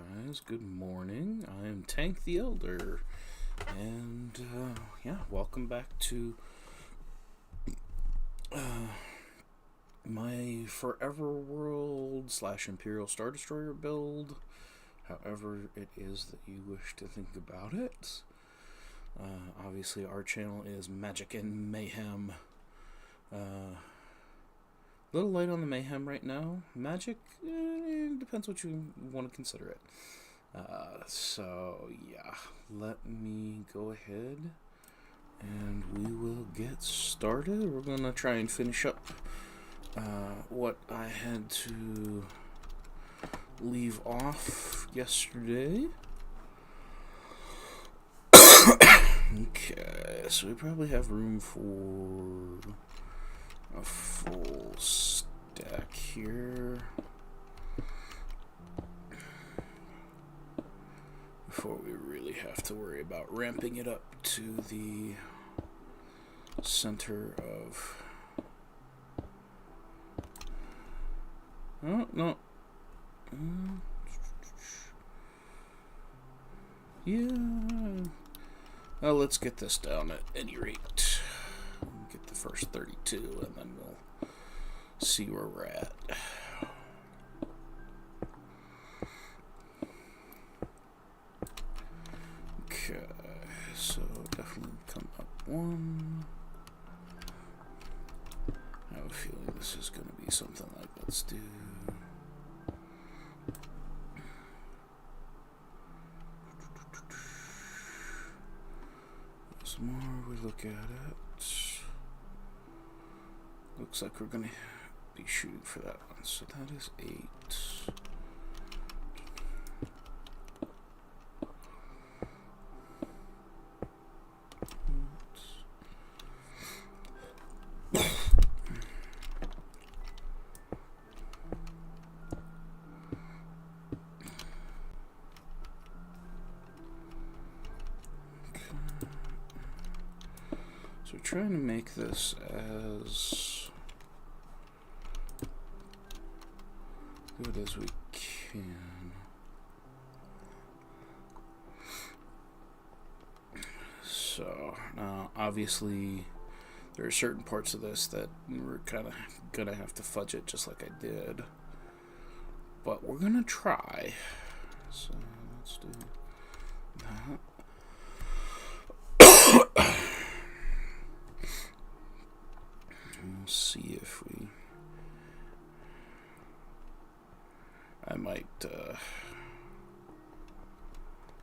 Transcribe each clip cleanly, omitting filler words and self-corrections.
guys, good morning. I am TanktheElder, and welcome back to my Forever World / Imperial Star Destroyer build, however it is that you wish to think about it. Obviously our channel is Magic and Mayhem. Little light on the mayhem right now. Magic, depends what you want to consider it. So yeah, let me go ahead and we will get started. We're gonna try and finish up what I had to leave off yesterday. Okay, so we probably have room for a full stack here before we really have to worry about ramping it up to the center of... Oh, no. Yeah. Well, let's get this down at any rate. Get the first 32 and then we'll see where we're at. Okay, so definitely come up one. I have a feeling this is going to be something like, let's do... Some more, we look at it. Looks like we're going to be shooting for that one. So that is 8. So we're trying to make this as good as we can. So now obviously there are certain parts of this that we're kind of gonna have to fudge it just like I did, but we're gonna try. So let's do that. We'll see if we... I might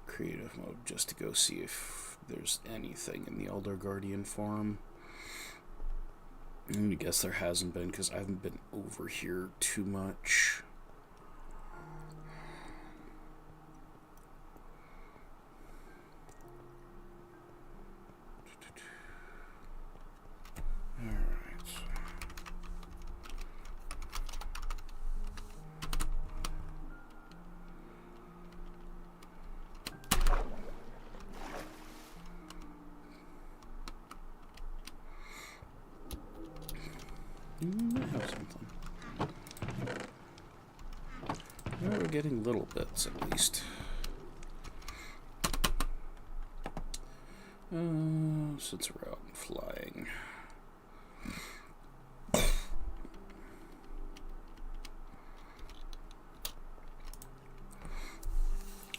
creative mode just to go see if there's anything in the Elder Guardian form. I guess there hasn't been because I haven't been over here too much. I have something. Well, we're getting little bits at least. Since we're out and flying.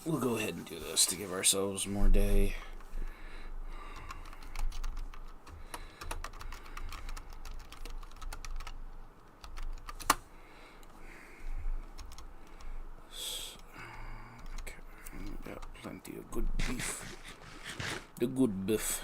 We'll go ahead and do this to give ourselves more day. Plenty of good beef. The good beef.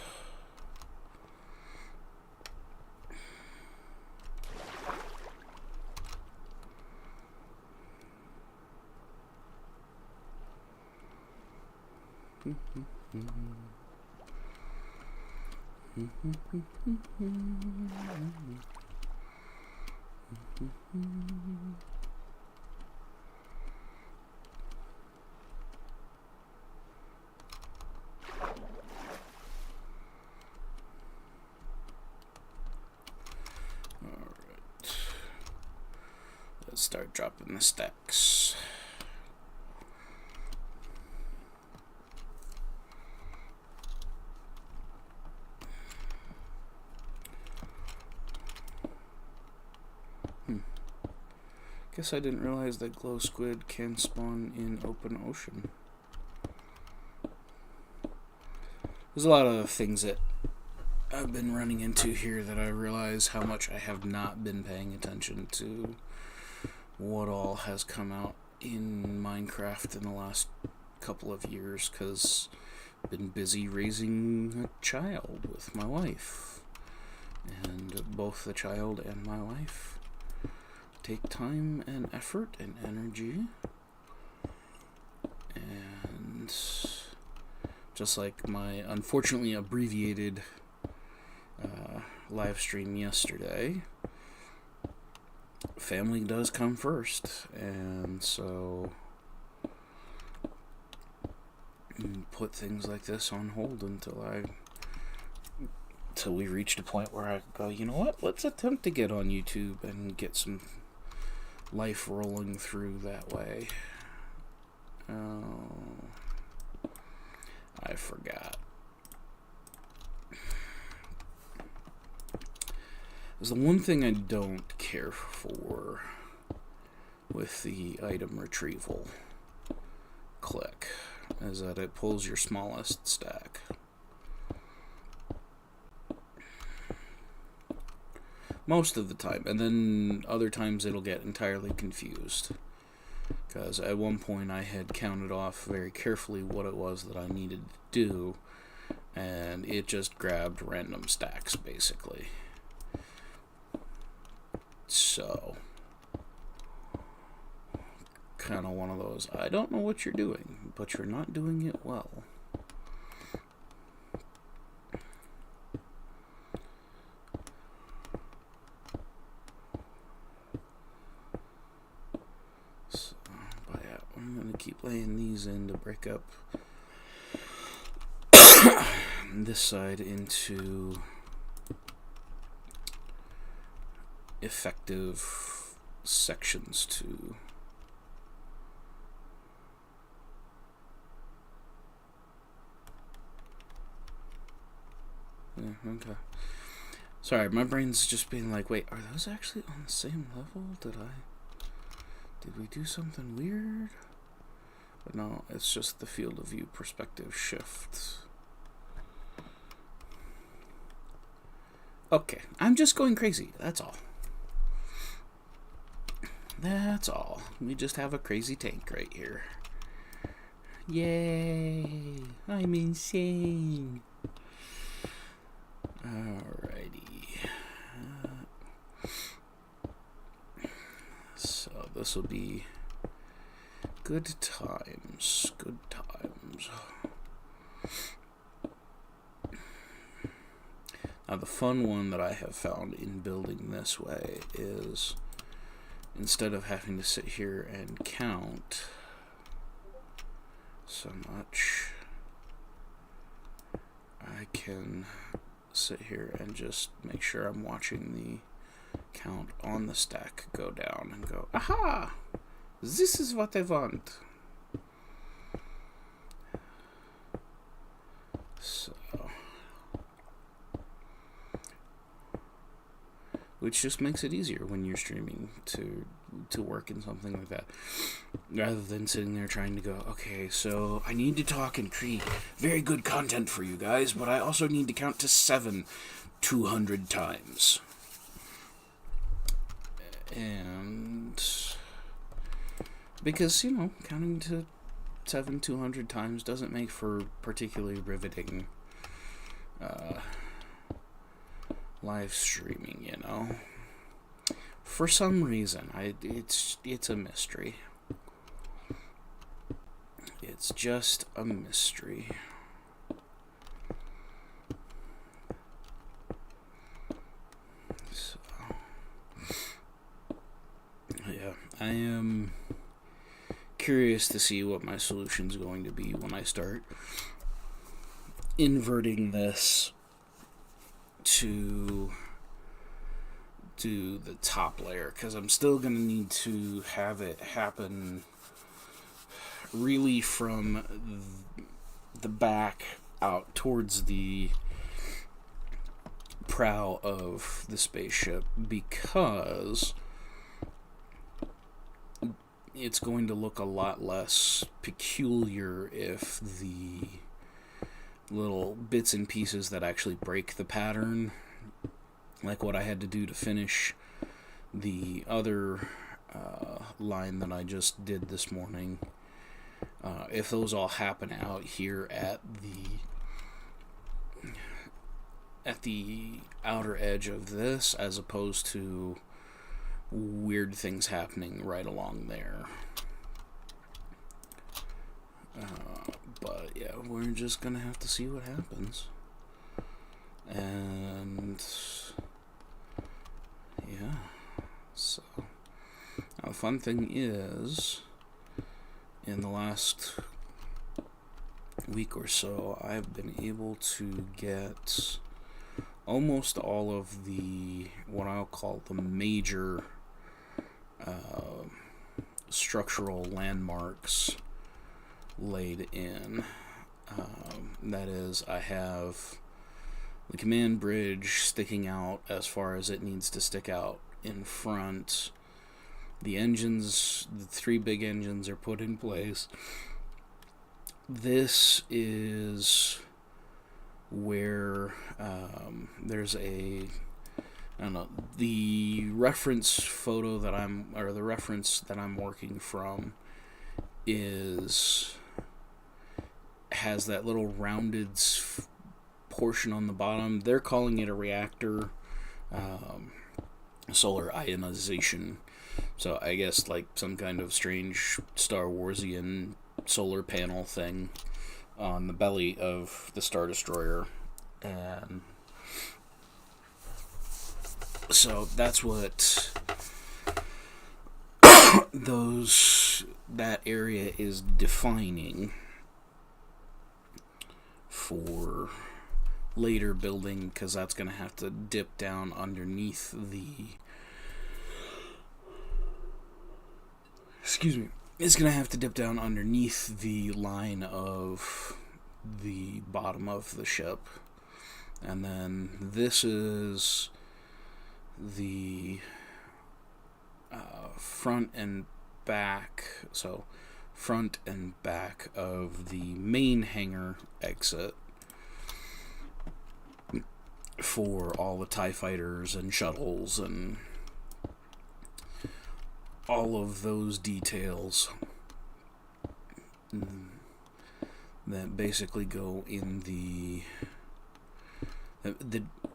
Let's start dropping the stacks. Guess I didn't realize that glow squid can spawn in open ocean. There's a lot of things that I've been running into here that I realize how much I have not been paying attention to what all has come out in Minecraft in the last couple of years, because I've been busy raising a child with my wife, and both the child and my wife take time and effort and energy, and just like my unfortunately abbreviated live stream yesterday, family does come first, and so put things like this on hold until we reached a point where I go, you know what, let's attempt to get on YouTube and get some life rolling through that way. Oh, I forgot. There's the one thing I don't care for with the item retrieval click, is that it pulls your smallest stack. Most of the time, and then other times it'll get entirely confused. Because at one point I had counted off very carefully what it was that I needed to do, and it just grabbed random stacks, basically. So, kind of one of those, I don't know what you're doing, but you're not doing it well. So, but yeah, I'm going to keep laying these in to break up this side into effective sections too. Yeah, okay. Sorry, my brain's just being like, wait, are those actually on the same level? Did we do something weird? But no, it's just the field of view perspective shift. Okay, I'm just going crazy, that's all. That's all. We just have a crazy tank right here. Yay! I'm insane. Alrighty. So this will be good times. Good times. Now the fun one that I have found in building this way is, instead of having to sit here and count so much, I can sit here and just make sure I'm watching the count on the stack go down and go, aha! This is what I want. So, which just makes it easier when you're streaming to work in something like that, rather than sitting there trying to go, okay, so I need to talk and create very good content for you guys, but I also need to count to 7 200 times. And because, you know, counting to 7 200 times doesn't make for particularly riveting live streaming, you know. For some reason, it's a mystery. It's just a mystery. So, yeah, I am curious to see what my solution's going to be when I start inverting this to do the top layer, because I'm still going to need to have it happen really from the back out towards the prow of the spaceship, because it's going to look a lot less peculiar if the little bits and pieces that actually break the pattern, like what I had to do to finish the other line that I just did this morning, if those all happen out here at the outer edge of this, as opposed to weird things happening right along there. But yeah, we're just gonna have to see what happens. And yeah, so now the fun thing is, in the last week or so, I've been able to get almost all of the, what I'll call the major structural landmarks laid in. That is, I have the command bridge sticking out as far as it needs to stick out in front. The engines, the 3 big engines, are put in place. This is where there's a, I don't know, the reference photo that the reference that I'm working from has that little rounded portion on the bottom. They're calling it a reactor, solar ionization. So I guess like some kind of strange Star Warsian solar panel thing on the belly of the Star Destroyer. And so that's what that area is defining for later building, because that's going to have to dip down underneath it's going to have to dip down underneath the line of the bottom of the ship. And then this is the front and back of the main hangar exit for all the TIE fighters and shuttles and all of those details that basically go in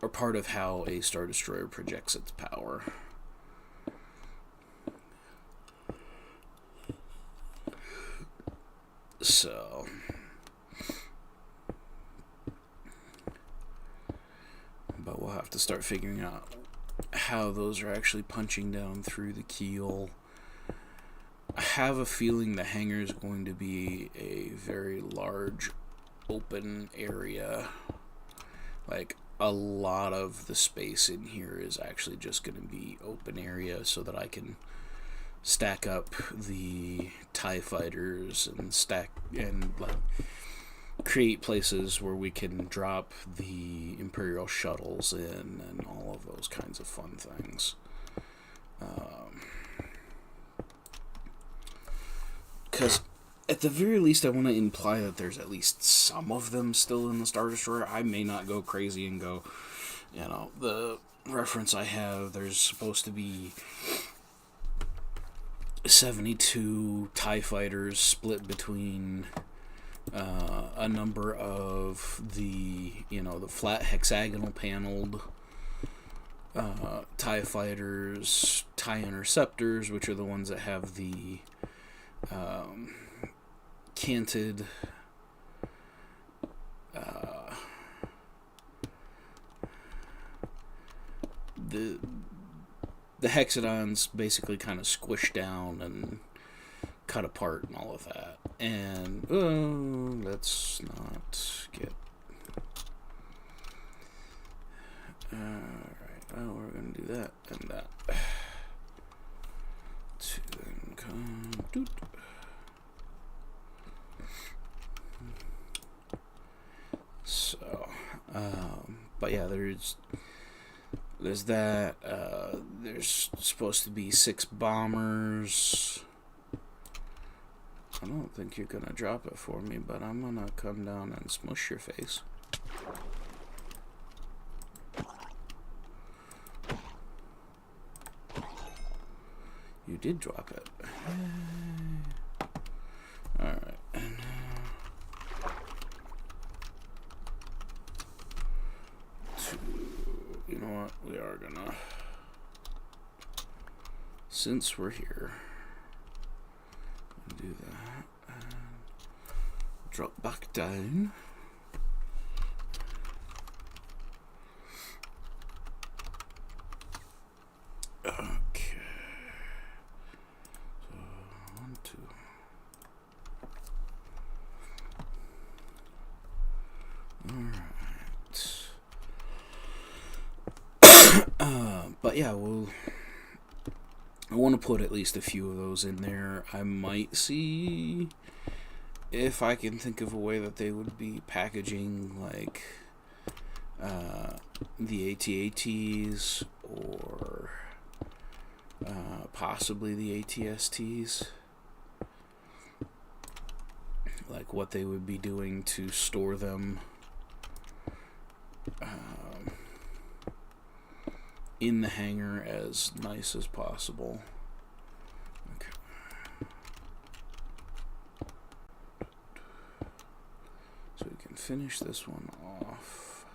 are part of how a Star Destroyer projects its power. So but we'll have to start figuring out how those are actually punching down through the keel. I have a feeling the hangar is going to be a very large open area. Like, a lot of the space in here is actually just going to be open area, so that I can stack up the TIE fighters and create places where we can drop the Imperial shuttles in and all of those kinds of fun things. Because at the very least, I want to imply that there's at least some of them still in the Star Destroyer. I may not go crazy and go, the reference I have, there's supposed to be 72 TIE fighters split between a number of the flat hexagonal paneled TIE fighters, TIE interceptors, which are the ones that have the canted the hexagons basically kind of squish down and cut apart and all of that. And let's not get alright, well, we're gonna do that and that to so but yeah, there's that. There's supposed to be 6 bombers I don't think you're gonna drop it for me, but I'm gonna come down and smush your face. You did drop it. Alright, and you know what? We are gonna, since we're here, do that and drop back down. Okay. So 1, 2. Alright. But yeah, I want to put at least a few of those in there. I might see if I can think of a way that they would be packaging, like the AT-ATs or possibly the AT-STs. Like what they would be doing to store them in the hangar as nice as possible. Okay. So we can finish this one off.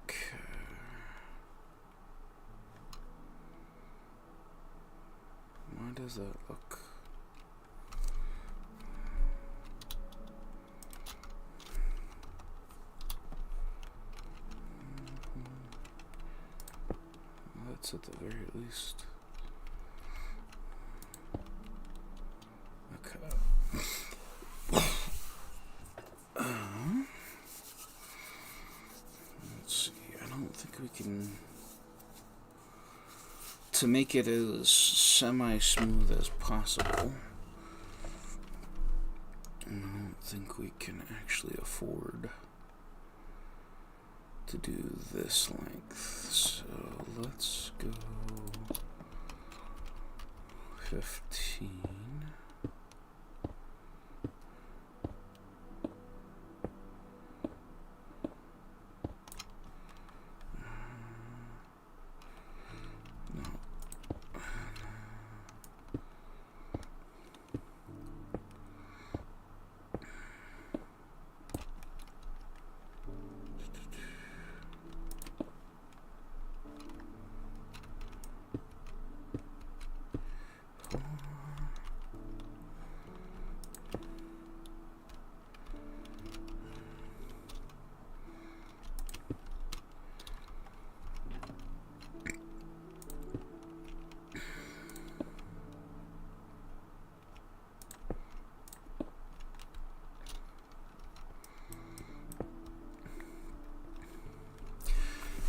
Okay. Why does that look? At the very least. Okay. Let's see. I don't think we can. To make it as semi-smooth as possible, I don't think we can actually afford to do this length, so let's go 15. No.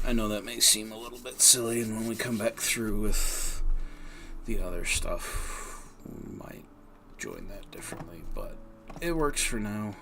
I know that may seem a little bit silly, and when we come back through with the other stuff, we might join that differently, but it works for now.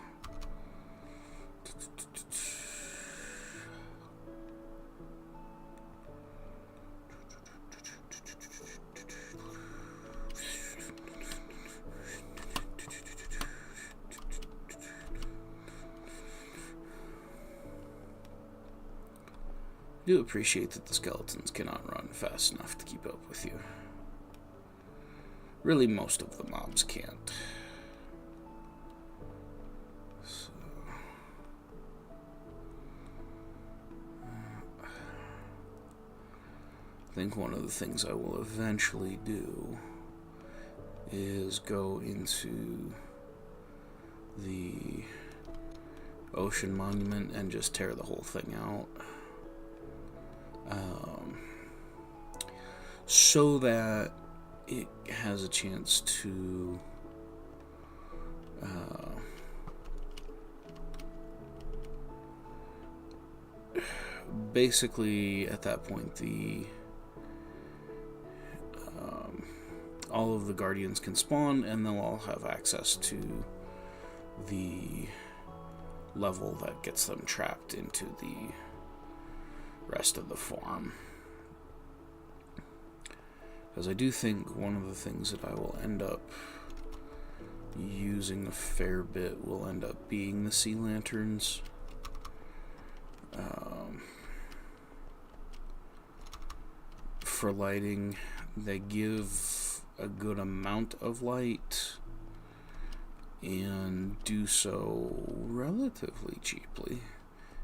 I do appreciate that the skeletons cannot run fast enough to keep up with you. Really, most of the mobs can't. So, I think one of the things I will eventually do is go into the ocean monument and just tear the whole thing out. So that it has a chance to basically at that point the all of the guardians can spawn and they'll all have access to the level that gets them trapped into the rest of the farm. Because I do think one of the things that I will end up using a fair bit will end up being the sea lanterns. For lighting, they give a good amount of light and do so relatively cheaply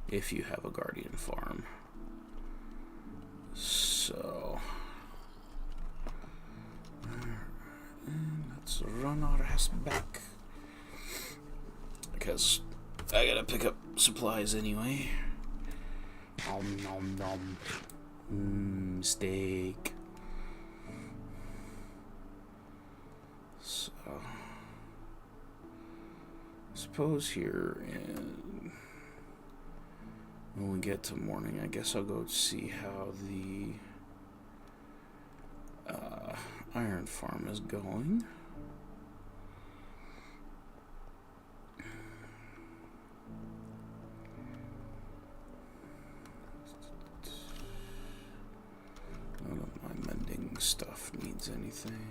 if you have a guardian farm. So let's run our ass back, because I gotta pick up supplies anyway. Nom nom nom. Steak. So, suppose here, and when we get to morning, I guess I'll go see how the iron farm is going. None of my mending stuff needs anything.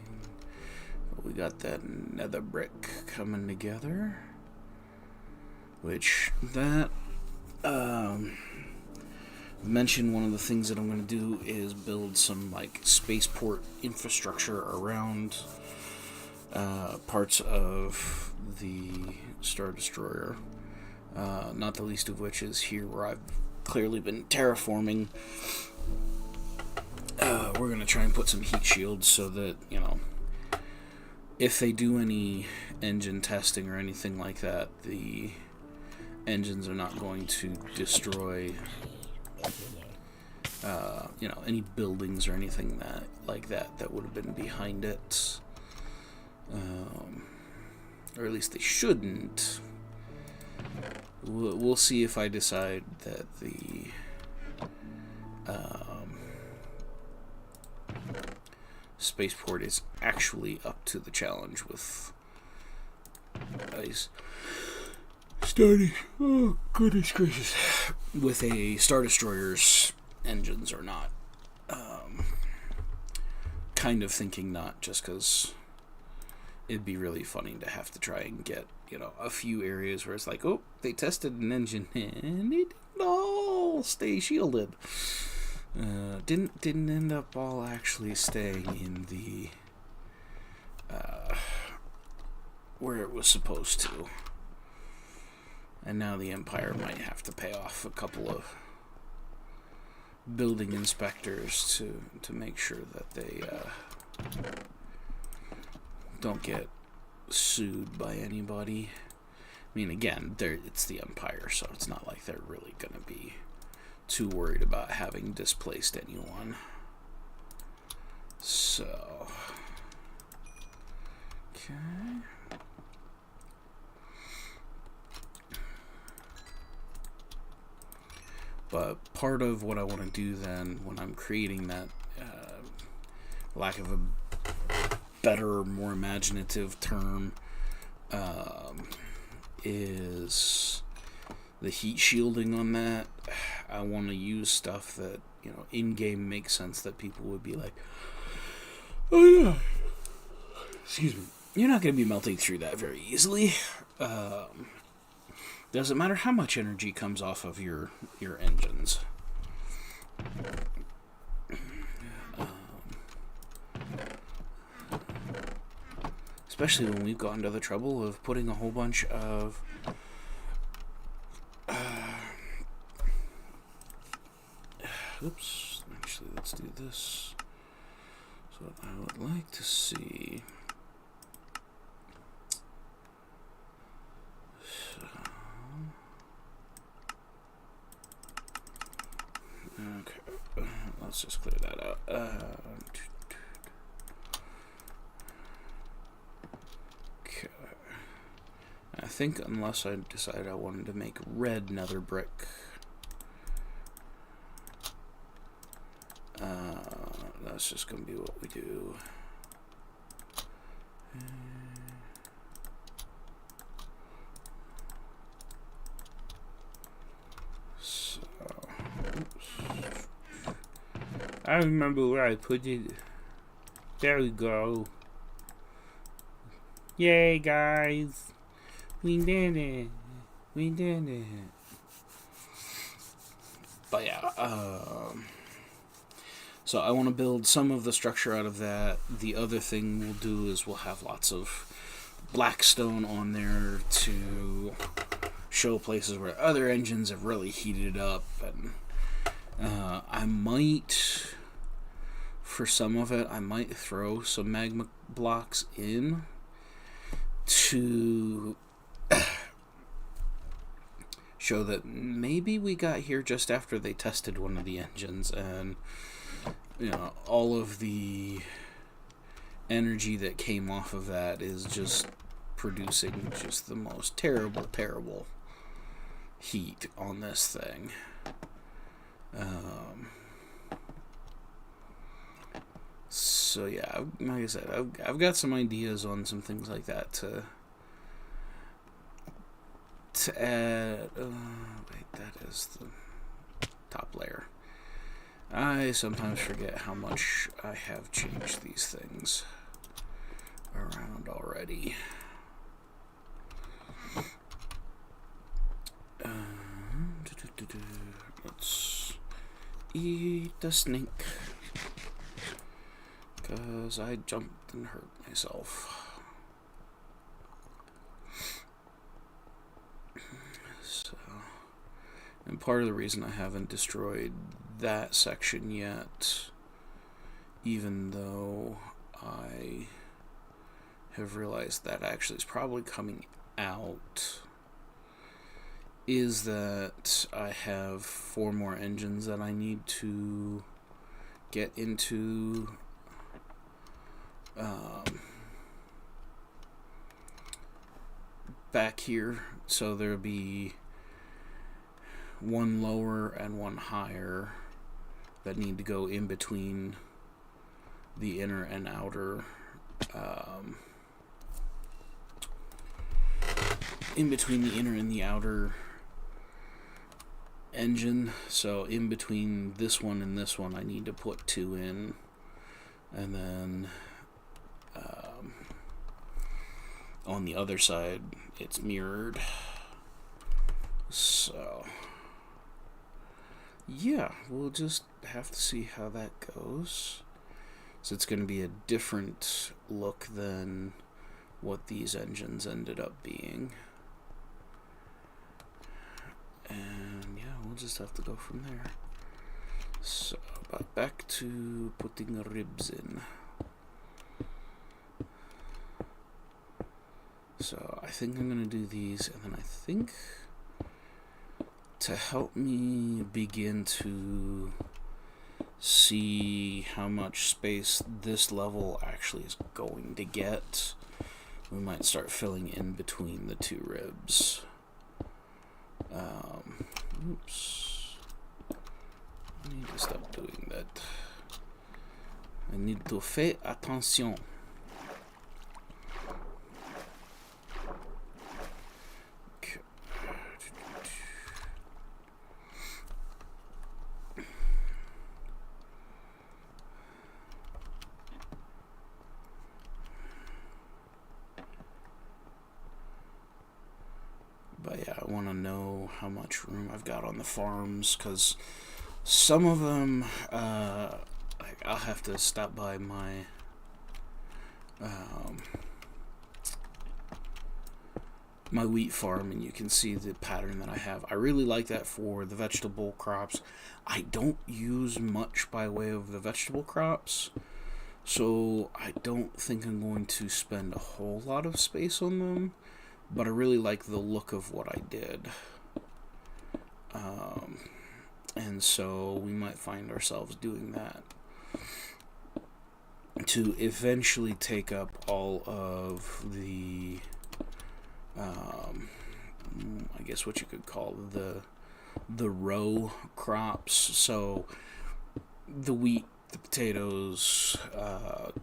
But we got that nether brick coming together. Which, that, mentioned one of the things that I'm going to do is build some, like, spaceport infrastructure around parts of the Star Destroyer. Not the least of which is here where I've clearly been terraforming. We're going to try and put some heat shields so that, you know, if they do any engine testing or anything like that, the engines are not going to destroy, you know, any buildings or anything that would have been behind it. Or at least they shouldn't. We'll see if I decide that the spaceport is actually up to the challenge with ice starting. Oh goodness gracious! With a Star Destroyer's engines or not. Kind of thinking not, just because it'd be really funny to have to try and get, you know, a few areas where it's like, oh, they tested an engine and it didn't all stay shielded. Didn't end up all actually staying in the where it was supposed to. And now the Empire might have to pay off a couple of building inspectors to make sure that they don't get sued by anybody. I mean, again, it's the Empire, so it's not like they're really going to be too worried about having displaced anyone. So, okay. But part of what I want to do then, when I'm creating that, lack of a better, more imaginative term, is the heat shielding on that. I want to use stuff that, you know, in-game makes sense, that people would be like, oh yeah, excuse me, you're not going to be melting through that very easily. Doesn't matter how much energy comes off of your engines. Especially when we've gotten to the trouble of putting a whole bunch of oops, actually let's do this. So what I would like to see, okay, let's just clear that out. Okay. I think unless I decide I wanted to make red nether brick, that's just going to be what we do. So, oops. I remember where I put it. There we go. Yay, guys. We did it. We did it. But yeah, so I want to build some of the structure out of that. The other thing we'll do is we'll have lots of black stone on there to show places where other engines have really heated up. And I might, for some of it, I might throw some magma blocks in to show that maybe we got here just after they tested one of the engines, and you know, all of the energy that came off of that is just producing just the most terrible heat on this thing. So yeah, like I said, I've got some ideas on some things like that to add. Wait, that is the top layer. I sometimes forget how much I have changed these things around already. Let's eat the snake, because I jumped and hurt myself. So, and part of the reason I haven't destroyed that section yet, even though I have realized that actually is probably coming out, is that I have 4 more engines that I need to get into back here. So there'll be 1 lower and 1 higher that need to go in between the inner and outer in between the inner and the outer engine. So in between this one and this one I need to put 2 in, and then on the other side it's mirrored. So yeah, we'll just have to see how that goes. So it's going to be a different look than what these engines ended up being. And yeah, we'll just have to go from there. So, but back to putting ribs in. So I think I'm going to do these, and then I think to help me begin to see how much space this level actually is going to get, we might start filling in between the 2 ribs. Oops. I need to stop doing that. I need to faire attention. Okay. But yeah, I want to know how much room I've got on the farms, because some of them, like, I'll have to stop by my my wheat farm, and you can see the pattern that I have. I really like that for the vegetable crops. I don't use much by way of the vegetable crops, so I don't think I'm going to spend a whole lot of space on them, but I really like the look of what I did. And so we might find ourselves doing that to eventually take up all of the I guess what you could call the row crops. So the wheat, the potatoes,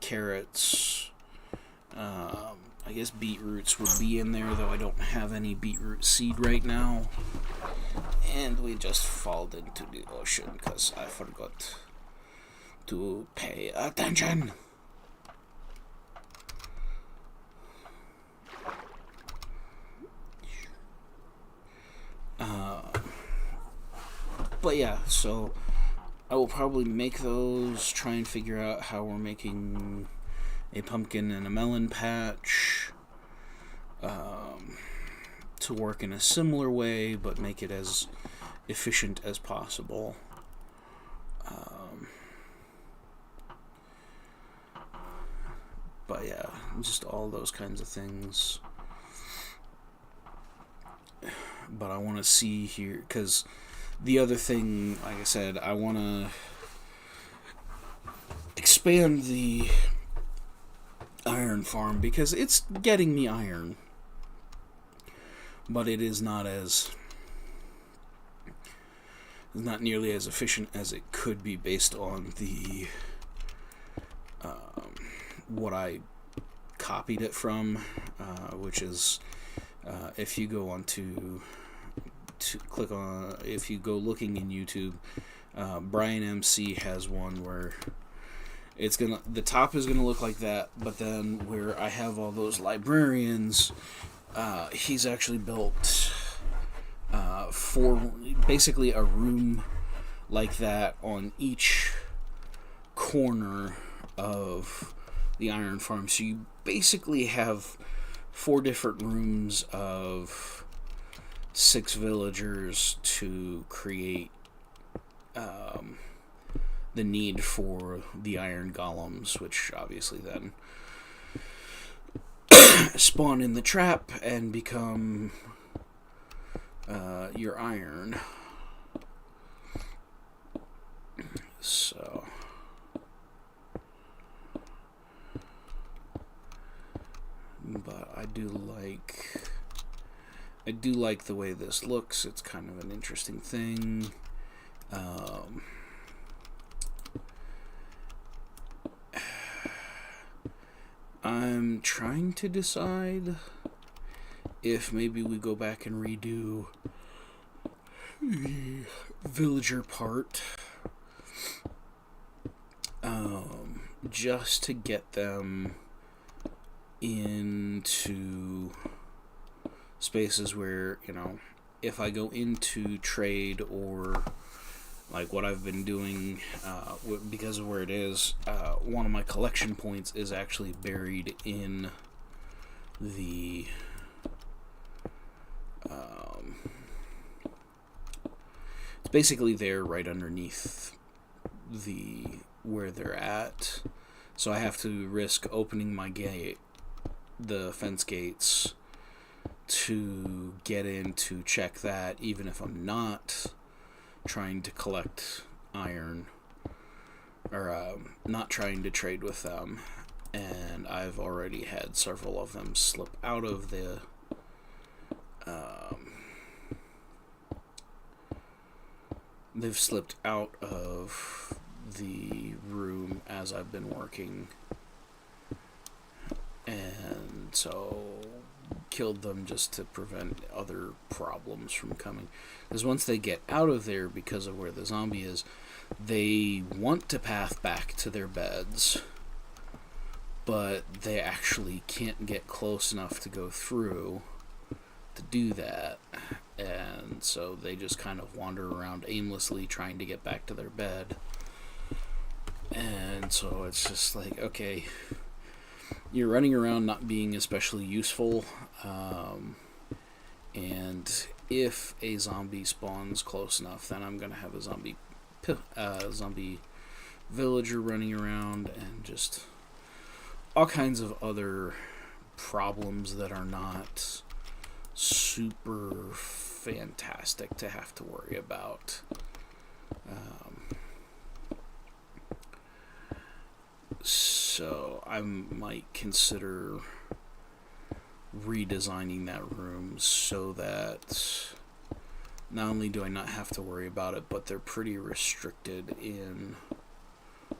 carrots, I guess beetroots would be in there, though I don't have any beetroot seed right now. And we just fell into the ocean because I forgot to pay attention. But yeah, so I will probably make those, try and figure out how we're making a pumpkin and a melon patch to work in a similar way, but make it as efficient as possible. But yeah, just all those kinds of things. But I want to see here, because the other thing, like I said, I want to expand the iron farm, because it's getting me iron, but it is not nearly as efficient as it could be based on the what I copied it from, which is if you go if you go looking in YouTube, Brian MC has one where the top is gonna look like that, but then where I have all those librarians, he's actually built basically a room like that on each corner of the iron farm. So you basically have 4 different rooms of 6 villagers to create the need for the iron golems, which obviously then spawn in the trap and become your iron. So but I do like the way this looks. It's kind of an interesting thing. I'm trying to decide if maybe we go back and redo the villager part, just to get them into spaces where, if I go into trade, or like what I've been doing, because of where it is, one of my collection points is actually buried in the it's basically there right underneath where they're at, so I have to risk opening my the fence gates to get in to check that, even if I'm not trying to collect iron, or not trying to trade with them. And I've already had several of them slip out of the they've slipped out of the room as I've been working, and so killed them just to prevent other problems from coming. Because once they get out of there, because of where the zombie is, they want to path back to their beds, but they actually can't get close enough to go through to do that, and so they just kind of wander around aimlessly trying to get back to their bed. And so it's just like, okay, you're running around not being especially useful, and if a zombie spawns close enough, then I'm gonna have a zombie villager running around, and just all kinds of other problems that are not super fantastic to have to worry about. So I might consider redesigning that room so that not only do I not have to worry about it, but they're pretty restricted in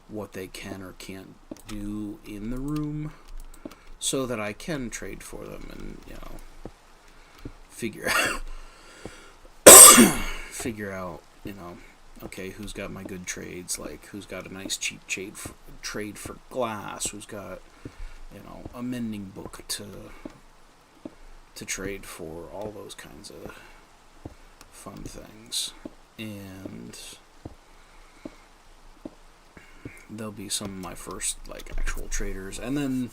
what they can or can't do in the room, so that I can trade for them and, figure out, Okay, who's got my good trades? Like, who's got a nice cheap trade for glass? Who's got, a mending book to trade for? All those kinds of fun things. And they'll be some of my first, like, actual traders. And then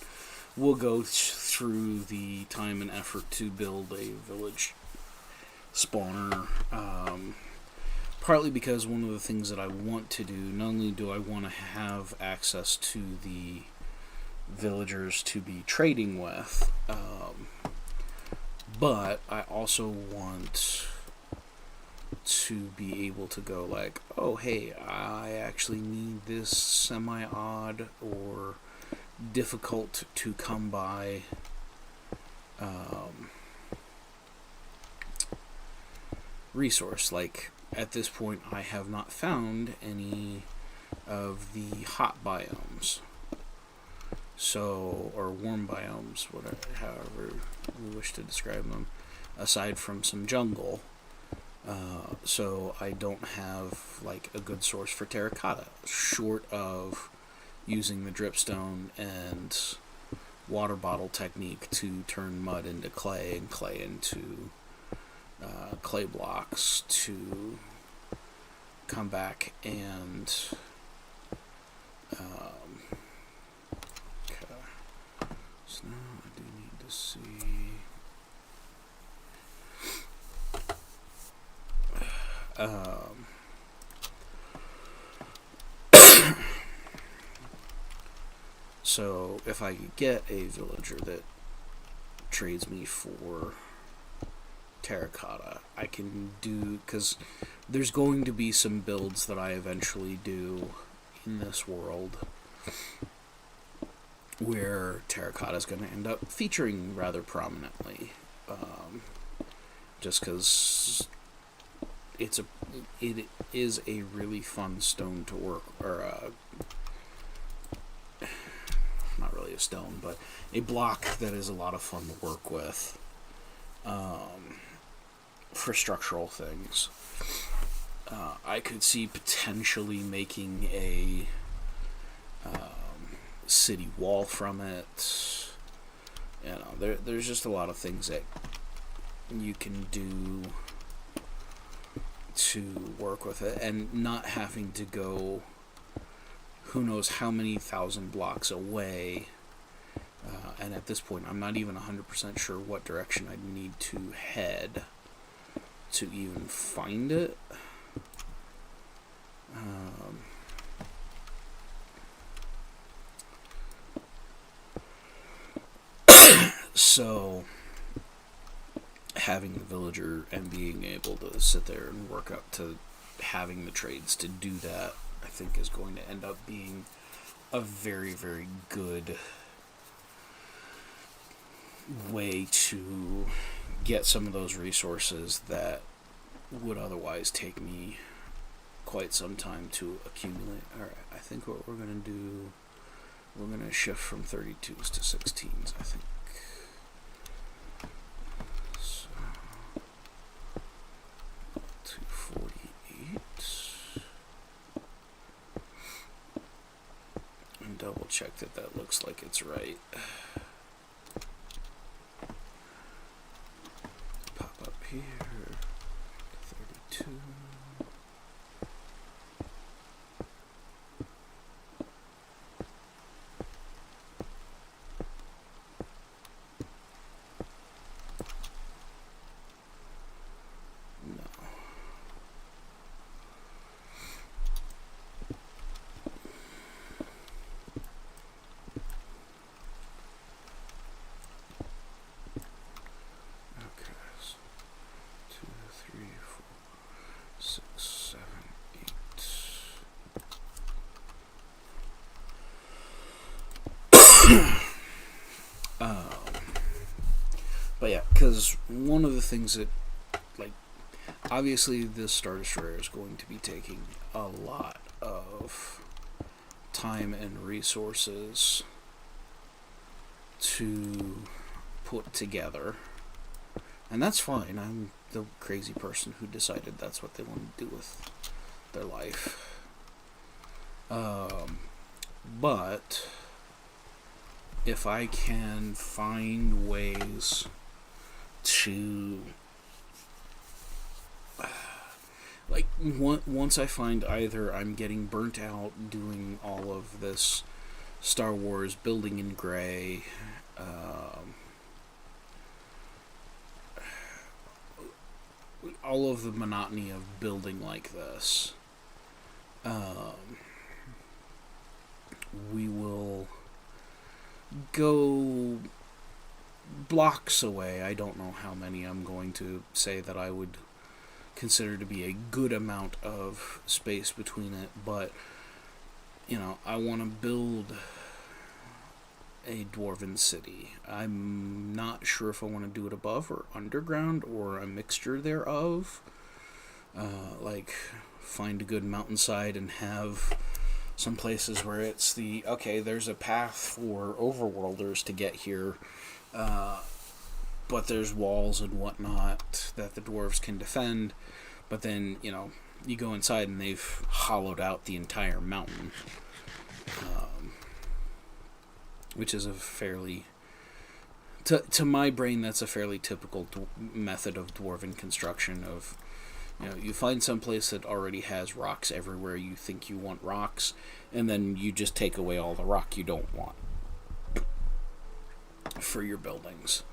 we'll go through the time and effort to build a village spawner. Partly because one of the things that I want to do, not only do I want to have access to the villagers to be trading with, but I also want to be able to go like, oh hey, I actually need this semi-odd or difficult to come by resource. Like, at this point I have not found any of the hot biomes, so, or warm biomes, whatever, however we wish to describe them, aside from some jungle. So I don't have like a good source for terracotta, short of using the dripstone and water bottle technique to turn mud into clay and clay into clay blocks to come back and okay. So now I do need to see so if I could get a villager that trades me for terracotta, I can do, because there's going to be some builds that I eventually do in this world where terracotta is going to end up featuring rather prominently, just because it is a really fun stone to work, or not really a stone, but a block that is a lot of fun to work with for structural things. I could see potentially making a city wall from it. There's just a lot of things that you can do to work with it, and not having to go who knows how many thousand blocks away. And at this point, I'm not even 100% sure what direction I need to head to even find it. So having the villager and being able to sit there and work up to having the trades to do that, I think is going to end up being a very, very good way to get some of those resources that would otherwise take me quite some time to accumulate. Alright, I think what we're going to do, we're going to shift from 32s to 16s, I think. So, 248. And double check that that looks like it's right. Pop up here. 32. But yeah, because one of the things that, like, obviously this Star Destroyer is going to be taking a lot of time and resources to put together, and that's fine. I'm the crazy person who decided that's what they want to do with their life. But if I can find ways to, like, once I find either I'm getting burnt out doing all of this Star Wars building in gray, all of the monotony of building like this, we will go blocks away. I don't know how many I'm going to say that I would consider to be a good amount of space between it, but, you know, I want to build a dwarven city. I'm not sure if I want to do it above or underground or a mixture thereof. Like, find a good mountainside and have some places where it's there's a path for overworlders to get here, but there's walls and whatnot that the dwarves can defend, but then, you know, you go inside and they've hollowed out the entire mountain, which is a fairly, to my brain, that's a fairly typical method of dwarven construction. Of, you know, you find some place that already has rocks everywhere you think you want rocks, and then you just take away all the rock you don't want for your buildings.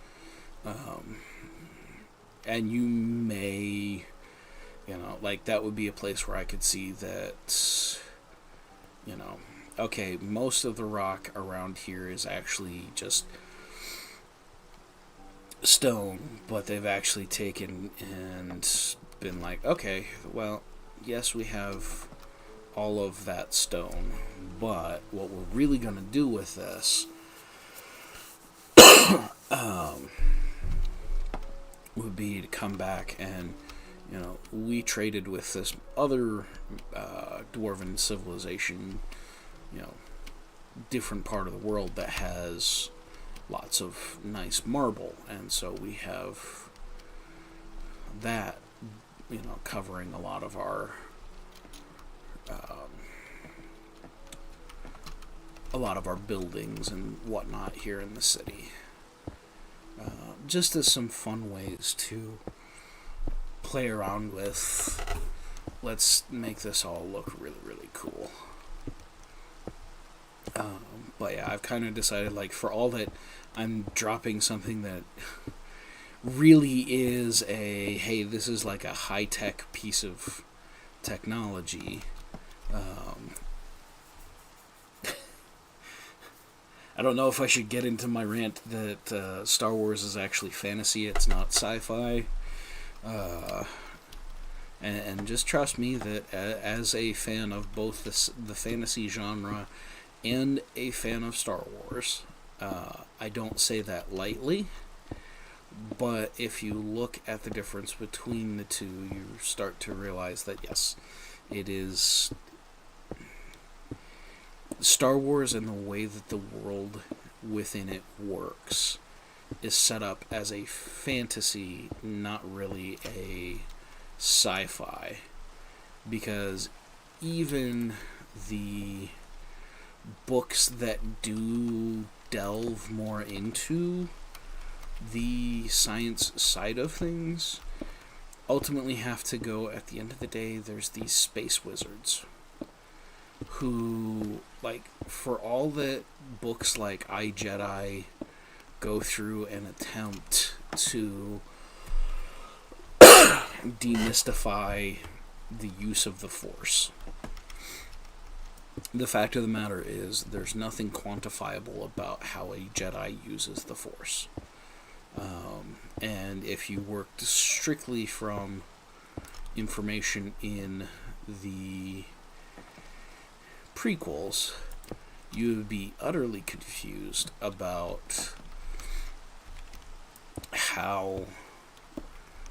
And you may, you know, like, that would be a place where I could see that, you know, okay, most of the rock around here is actually just stone, but they've actually taken and been like, okay, well, yes, we have all of that stone, but what we're really going to do with this would be to come back and, you know, we traded with this other dwarven civilization, you know, different part of the world that has lots of nice marble, and so we have that, you know, covering a lot of our buildings and whatnot here in the city. Just as some fun ways to play around with, let's make this all look really, really cool. But yeah, I've kind of decided, like, for all that I'm dropping something that really is hey, this is like a high-tech piece of technology. I don't know if I should get into my rant that Star Wars is actually fantasy, it's not sci-fi. And just trust me that as a fan of both the fantasy genre and a fan of Star Wars, I don't say that lightly, but if you look at the difference between the two, you start to realize that, yes, it is Star Wars, and the way that the world within it works is set up as a fantasy, not really a sci-fi, because even the books that do delve more into the science side of things ultimately have to go, at the end of the day, there's these space wizards who, like, for all that books like iJedi go through and attempt to demystify the use of the Force, the fact of the matter is there's nothing quantifiable about how a Jedi uses the Force. And if you worked strictly from information in the prequels, you would be utterly confused about how,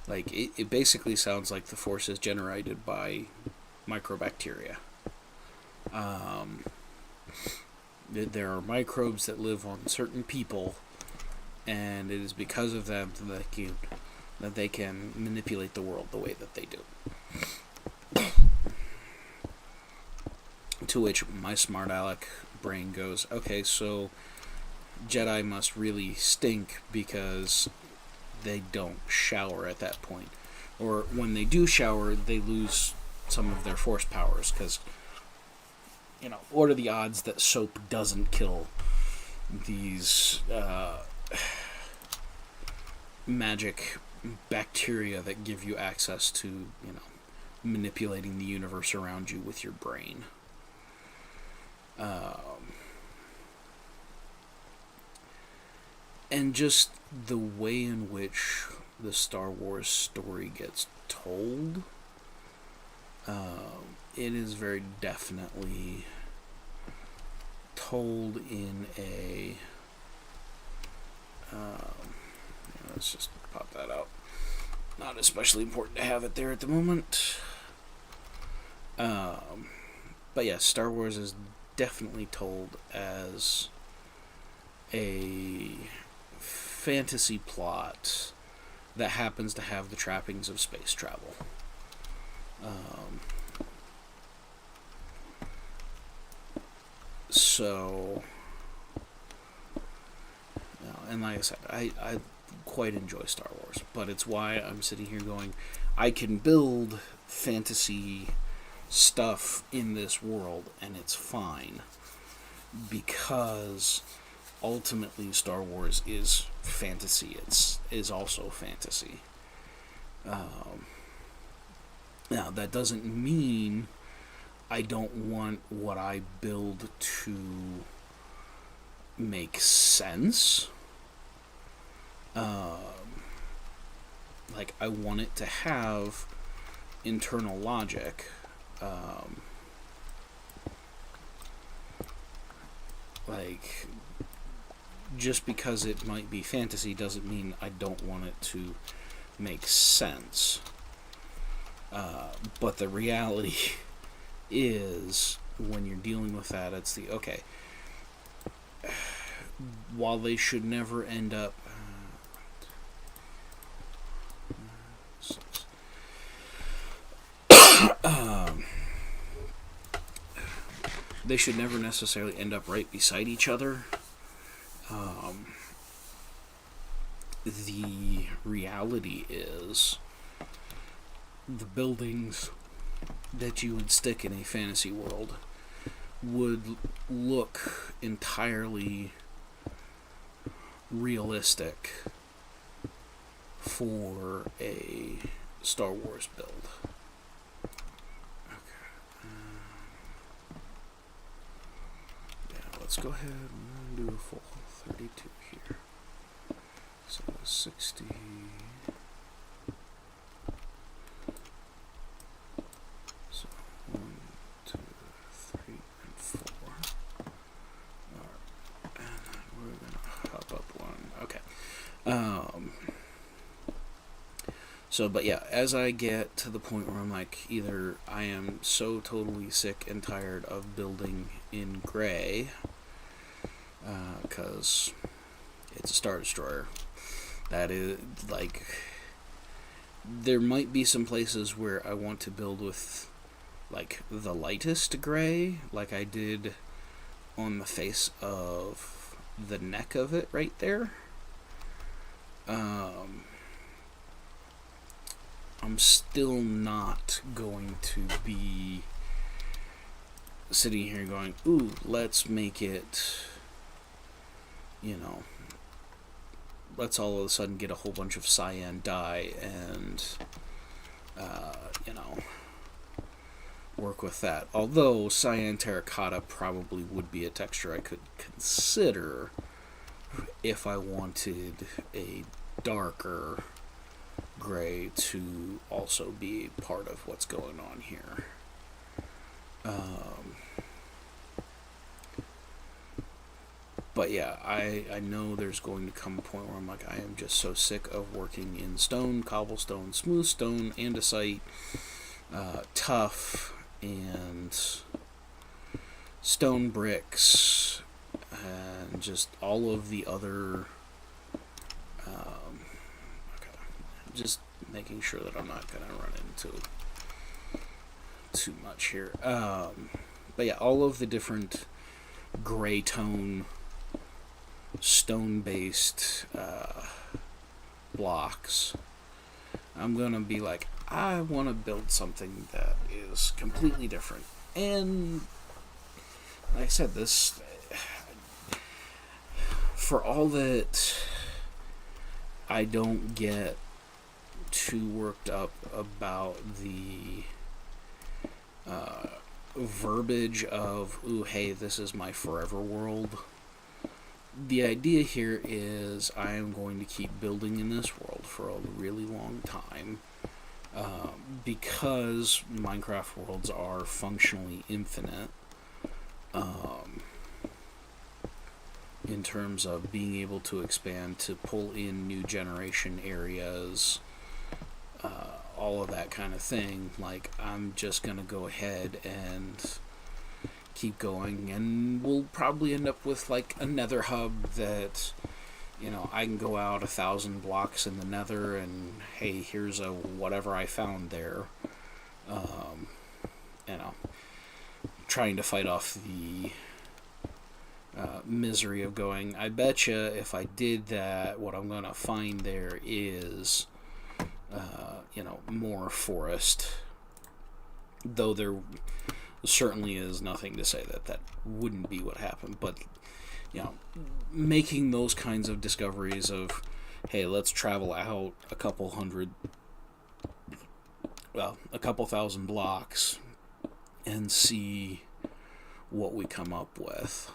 like, it basically sounds like the Force is generated by microbacteria. There are microbes that live on certain people, and it is because of them that they can manipulate the world the way that they do. To which my smart aleck brain goes, okay, so Jedi must really stink because they don't shower at that point. Or when they do shower, they lose some of their force powers because, what are the odds that soap doesn't kill these magic bacteria that give you access to, manipulating the universe around you with your brain? And just the way in which the Star Wars story gets told, it is very definitely told in a... let's just pop that out. Not especially important to have it there at the moment. But yeah, Star Wars is definitely told as a fantasy plot that happens to have the trappings of space travel. And like I said, I quite enjoy Star Wars, but it's why I'm sitting here going, I can build fantasy stuff in this world, and it's fine, because ultimately Star Wars is fantasy. Is also fantasy. Now, that doesn't mean I don't want what I build to make sense. Like, I want it to have internal logic. Like, just because it might be fantasy doesn't mean I don't want it to make sense. But the reality is, when you're dealing with that, it's okay, while they should never end up... they should never necessarily end up right beside each other. The reality is, the buildings that you would stick in a fantasy world would look entirely realistic for a Star Wars build. Let's go ahead and do a full 32 here. So 60. So 1, 2, 3, and 4. Alright. And we're gonna hop up one. Okay. So, but yeah, as I get to the point where I'm like, either I am so totally sick and tired of building in gray, because it's a Star Destroyer. That is, like, there might be some places where I want to build with, like, the lightest gray, like I did on the face of the neck of it right there. I'm still not going to be sitting here going, ooh, let's make it, let's all of a sudden get a whole bunch of cyan dye and, work with that. Although cyan terracotta probably would be a texture I could consider if I wanted a darker gray to also be part of what's going on here. But yeah, I know there's going to come a point where I'm like, I am just so sick of working in stone, cobblestone, smooth stone, andesite, tough, and stone bricks, and just all of the other... just making sure that I'm not going to run into too much here. But yeah, all of the different gray tone stone-based blocks, I'm gonna be like, I want to build something that is completely different. And like I said, this, for all that I don't get too worked up about the verbiage of, ooh, hey, this is my forever world. The idea here is I am going to keep building in this world for a really long time, because Minecraft worlds are functionally infinite, in terms of being able to expand, to pull in new generation areas, all of that kind of thing. Like, I'm just going to go ahead and keep going, and we'll probably end up with like a nether hub that, you know, I can go out 1,000 blocks in the nether and, hey, here's a whatever I found there. You know, trying to fight off the misery of going, I betcha if I did that, what I'm gonna find there is, you know, more forest. Though there certainly is nothing to say that that wouldn't be what happened. But, you know, making those kinds of discoveries of, hey, let's travel out a couple thousand blocks and see what we come up with.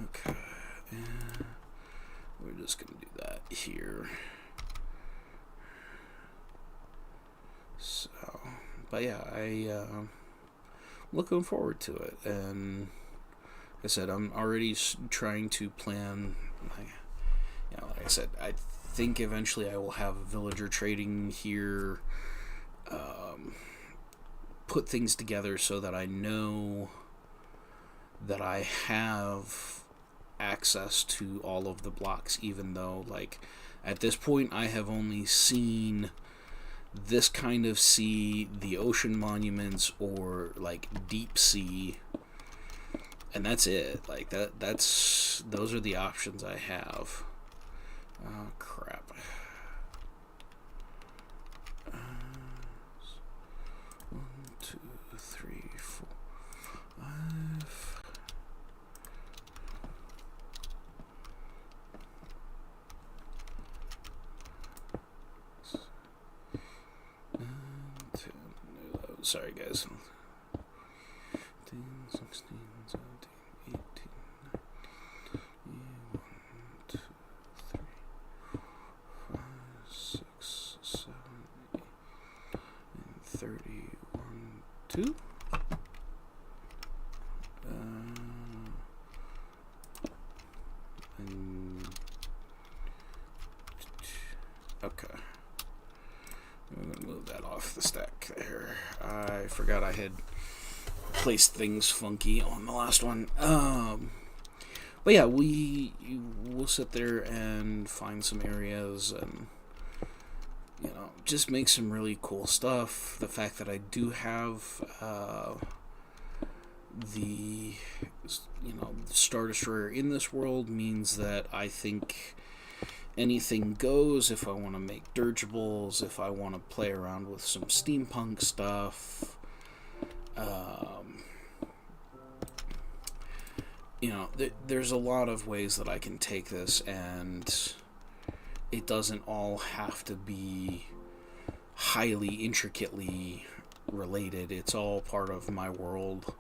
Okay, and we're just gonna do that here. So, but yeah, I'm looking forward to it, and like I said, I'm already trying to plan. You know, like I said, I think eventually I will have villager trading here. Put things together so that I know that I have access to all of the blocks, even though, like, at this point I have only seen this kind of sea, the ocean monuments, or like deep sea, and that's it. Like those are the options I have. Oh crap. 1, 2, 3, 4, 5. Sorry, guys. 15, 16, 17, 18, 19, 1, 2, 3, 4, 5, 6, 7, 8, and 31, 2. Okay. I'm going to move that off the stack there. I forgot I had placed things funky on the last one. But yeah, we'll sit there and find some areas and, you know, just make some really cool stuff. The fact that I do have the Star Destroyer in this world means that I think anything goes. If I want to make dirigibles, if I want to play around with some steampunk stuff, you know, there's a lot of ways that I can take this, and it doesn't all have to be highly intricately related. It's all part of my world,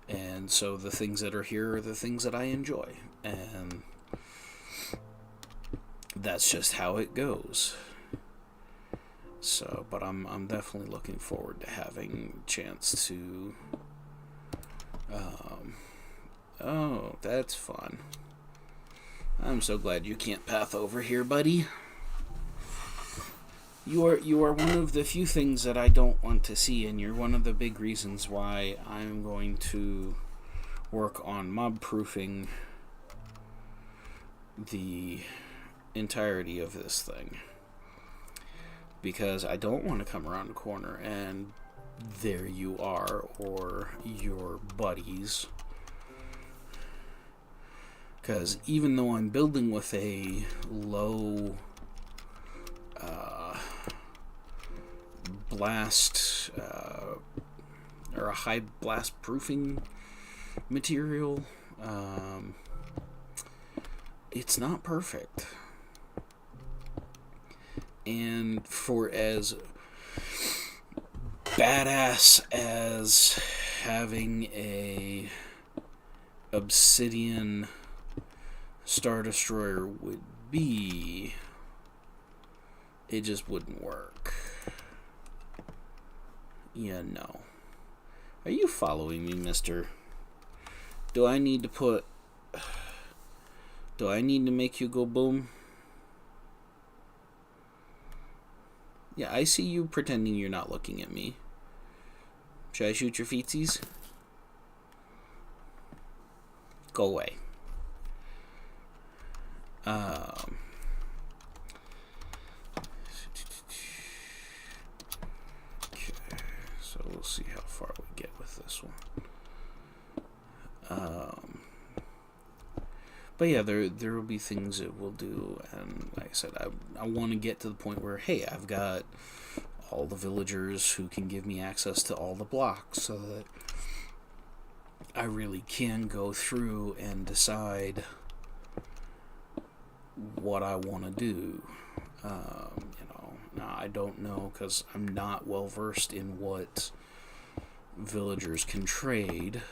and so the things that are here are the things that I enjoy, and that's just how it goes. So, but I'm definitely looking forward to having a chance to. Oh, that's fun. I'm so glad you can't path over here, buddy. You are one of the few things that I don't want to see, and you're one of the big reasons why I'm going to work on mob proofing the entirety of this thing, because I don't want to come around the corner and there you are, or your buddies. Because even though I'm building with a low blast or a high blast proofing material, it's not perfect. And for as badass as having a obsidian Star Destroyer would be, it just wouldn't work. Yeah, no. Are you following me, mister? Do I need to make you go boom? Yeah, I see you pretending you're not looking at me. Should I shoot your feetsies? Go away. Okay, so we'll see how far we get with this one. But yeah, there will be things that we'll do, and like I said, I want to get to the point where, hey, I've got all the villagers who can give me access to all the blocks, so that I really can go through and decide what I want to do. Now I don't know, because I'm not well versed in what villagers can trade.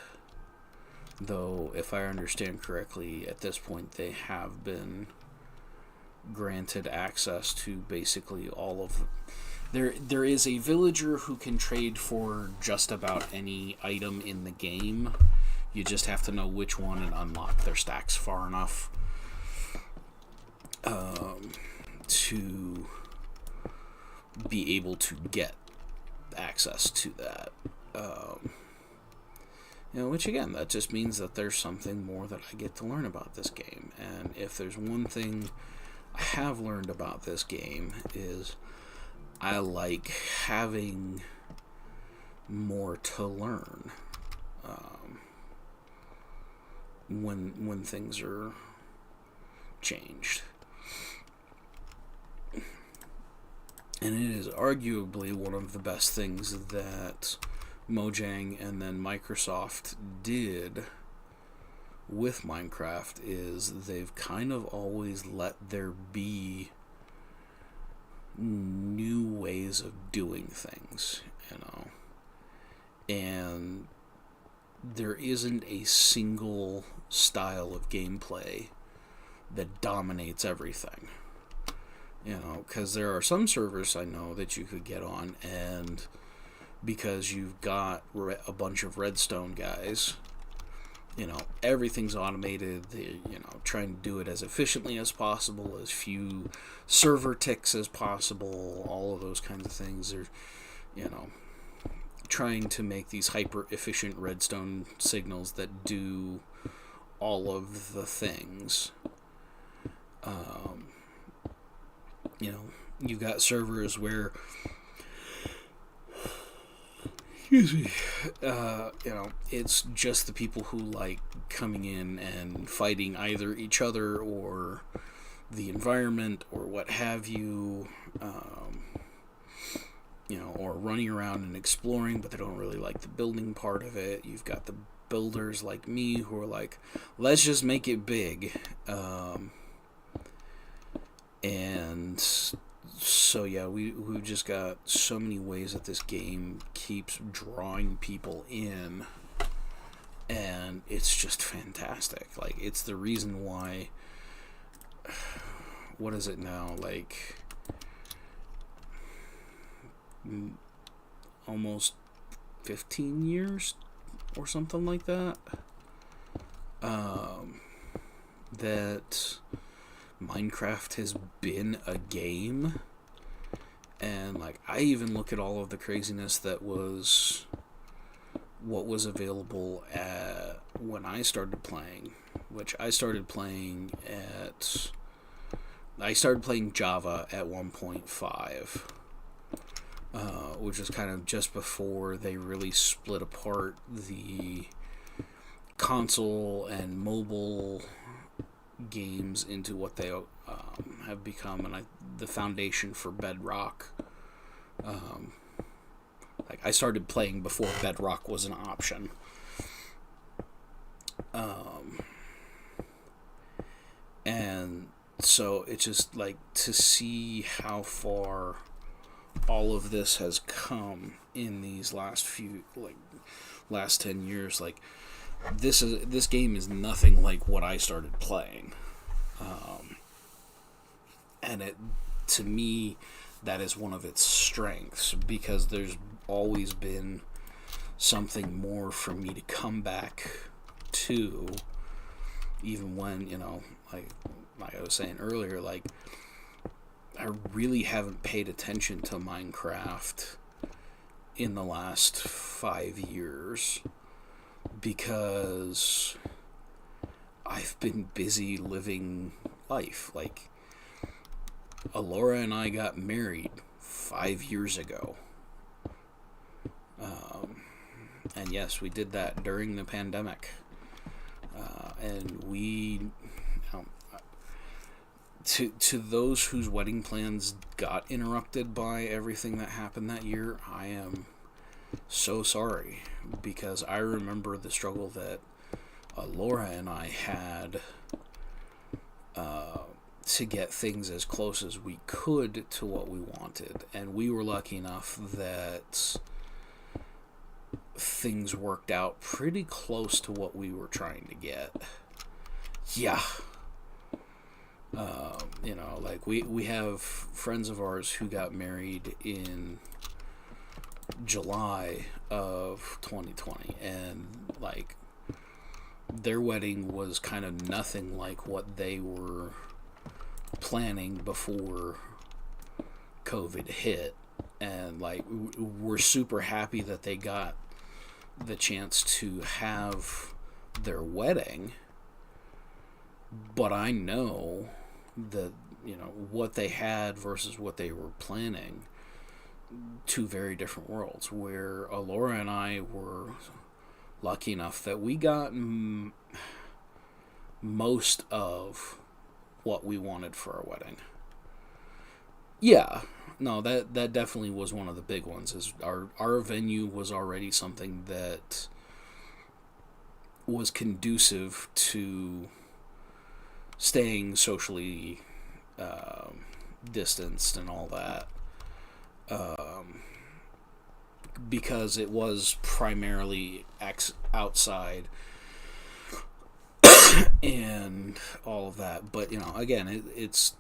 Though, if I understand correctly, at this point they have been granted access to basically all of... There is a villager who can trade for just about any item in the game. You just have to know which one and unlock their stacks far enough to be able to get access to that. Which again, that just means that there's something more that I get to learn about this game. And if there's one thing I have learned about this game, is I like having more to learn when things are changed. And it is arguably one of the best things that Mojang and then Microsoft did with Minecraft, is they've kind of always let there be new ways of doing things, and there isn't a single style of gameplay that dominates everything. Because there are some servers I know that you could get on, and because you've got a bunch of redstone guys, everything's automated. They're, trying to do it as efficiently as possible, as few server ticks as possible, all of those kinds of things. They're, trying to make these hyper efficient redstone signals that do all of the things. You've got servers where, excuse me, it's just the people who like coming in and fighting either each other or the environment or what have you, or running around and exploring, but they don't really like the building part of it. You've got the builders like me who are like, let's just make it big. And so yeah, we've just got so many ways that this game keeps drawing people in, and it's just fantastic. Like, it's the reason why, what is it now, like almost 15 years or something like that, that Minecraft has been a game. And like, I even look at all of the craziness that was what was available when I started playing, which I started playing Java at 1.5. which is kind of just before they really split apart the console and mobile games into what they have become, and the foundation for Bedrock. Like, I started playing before Bedrock was an option. And so it's just like to see how far all of this has come in these last 10 years. Like, this game is nothing like what I started playing. And to me, that is one of its strengths, because there's always been something more for me to come back to, even when, like I was saying earlier, like, I really haven't paid attention to Minecraft in the last 5 years, because I've been busy living life. Like, Alora and I got married 5 years ago. And yes, we did that during the pandemic. And we, to those whose wedding plans got interrupted by everything that happened that year, I am so sorry, because I remember the struggle that Laura and I had to get things as close as we could to what we wanted, and we were lucky enough that things worked out pretty close to what we were trying to get. Yeah. Like, we have friends of ours who got married in July of 2020, and like, their wedding was kind of nothing like what they were planning before COVID hit. And like, we're super happy that they got the chance to have their wedding, but I know that, what they had versus what they were planning, two very different worlds, where Alora and I were lucky enough that we got most of what we wanted for our wedding. Yeah, no, that definitely was one of the big ones. Is our venue was already something that was conducive to staying socially distanced and all that, because it was primarily outside and all of that. But again, it's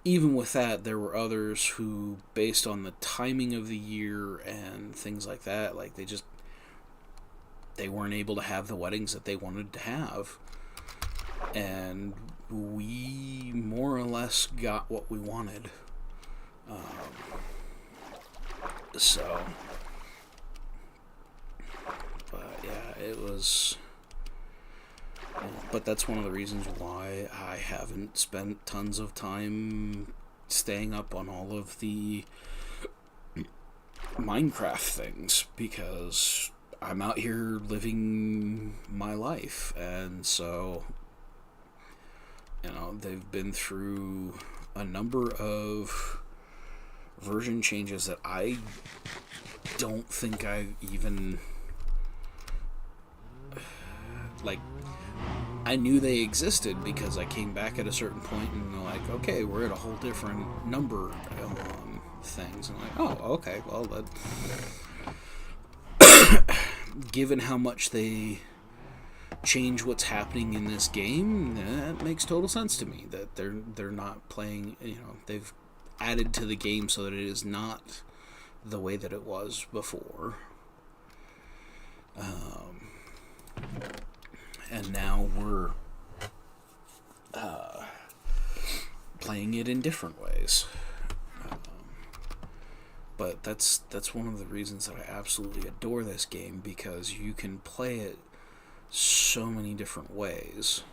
even with that, there were others who, based on the timing of the year and things like that, like, they weren't able to have the weddings that they wanted to have, and we more or less got what we wanted. But yeah, it was. But that's one of the reasons why I haven't spent tons of time staying up on all of the Minecraft things, because I'm out here living my life. And so, they've been through a number of version changes that I don't think I even, like, I knew they existed because I came back at a certain point and they're like, okay, we're at a whole different number things. And I'm like, oh, okay, well, given how much they change what's happening in this game, that makes total sense to me, that they're not playing, they've added to the game so that it is not the way that it was before. And now we're playing it in different ways. But that's one of the reasons that I absolutely adore this game, because you can play it so many different ways,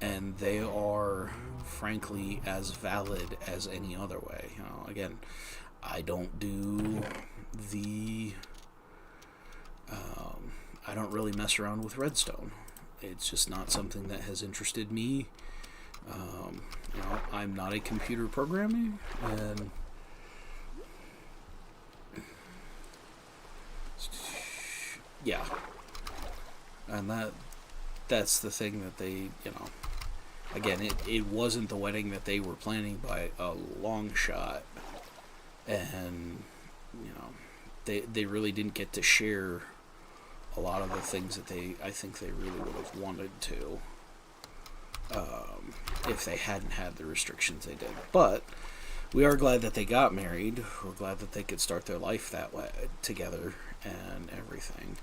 and they are, frankly, as valid as any other way. Again, I don't do the I don't really mess around with redstone. It's just not something that has interested me. I'm not a computer programmer, and yeah, and that's the thing that they, again, it wasn't the wedding that they were planning by a long shot, and they really didn't get to share a lot of the things that I think they really would have wanted to, if they hadn't had the restrictions they did. But we are glad that they got married. We're glad that they could start their life that way together and everything.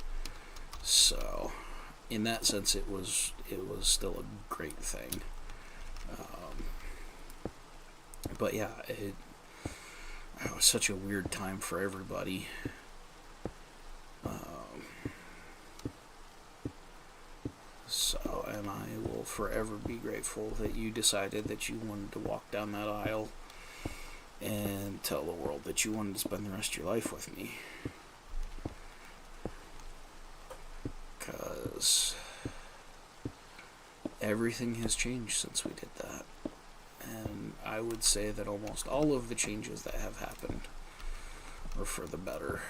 So, in that sense, it was still a great thing. But yeah, it was such a weird time for everybody. So, and I will forever be grateful that you decided that you wanted to walk down that aisle and tell the world that you wanted to spend the rest of your life with me. Because everything has changed since we did that. And I would say that almost all of the changes that have happened are for the better.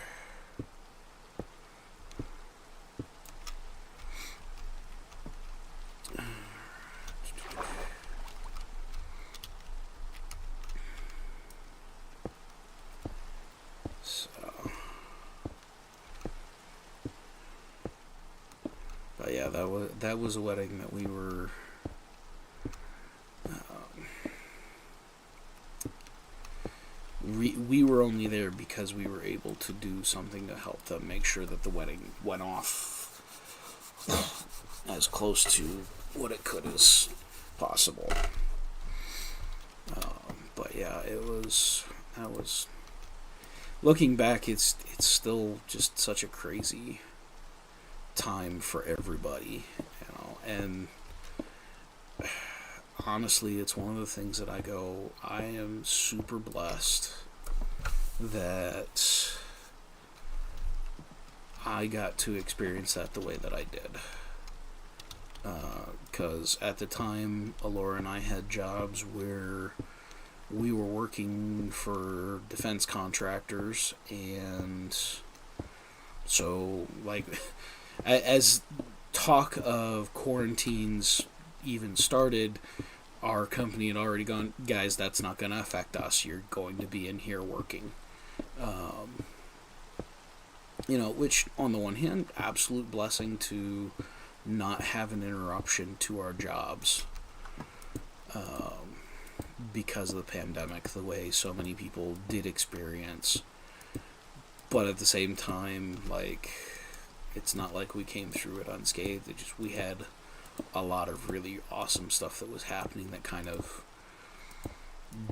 But yeah, that was a wedding that we were we were only there because we were able to do something to help them make sure that the wedding went off as close to what it could as possible. But yeah, that was looking back, it's still just such a crazy time for everybody, and honestly, it's one of the things that I am super blessed that I got to experience that the way that I did. Because at the time, Alora and I had jobs where we were working for defense contractors, and so, like, as talk of quarantines even started, our company had already gone, guys, that's not going to affect us. You're going to be in here working. Which on the one hand, absolute blessing to not have an interruption to our jobs because of the pandemic, the way so many people did experience. But at the same time, like, it's not like we came through it unscathed. We had a lot of really awesome stuff that was happening that kind of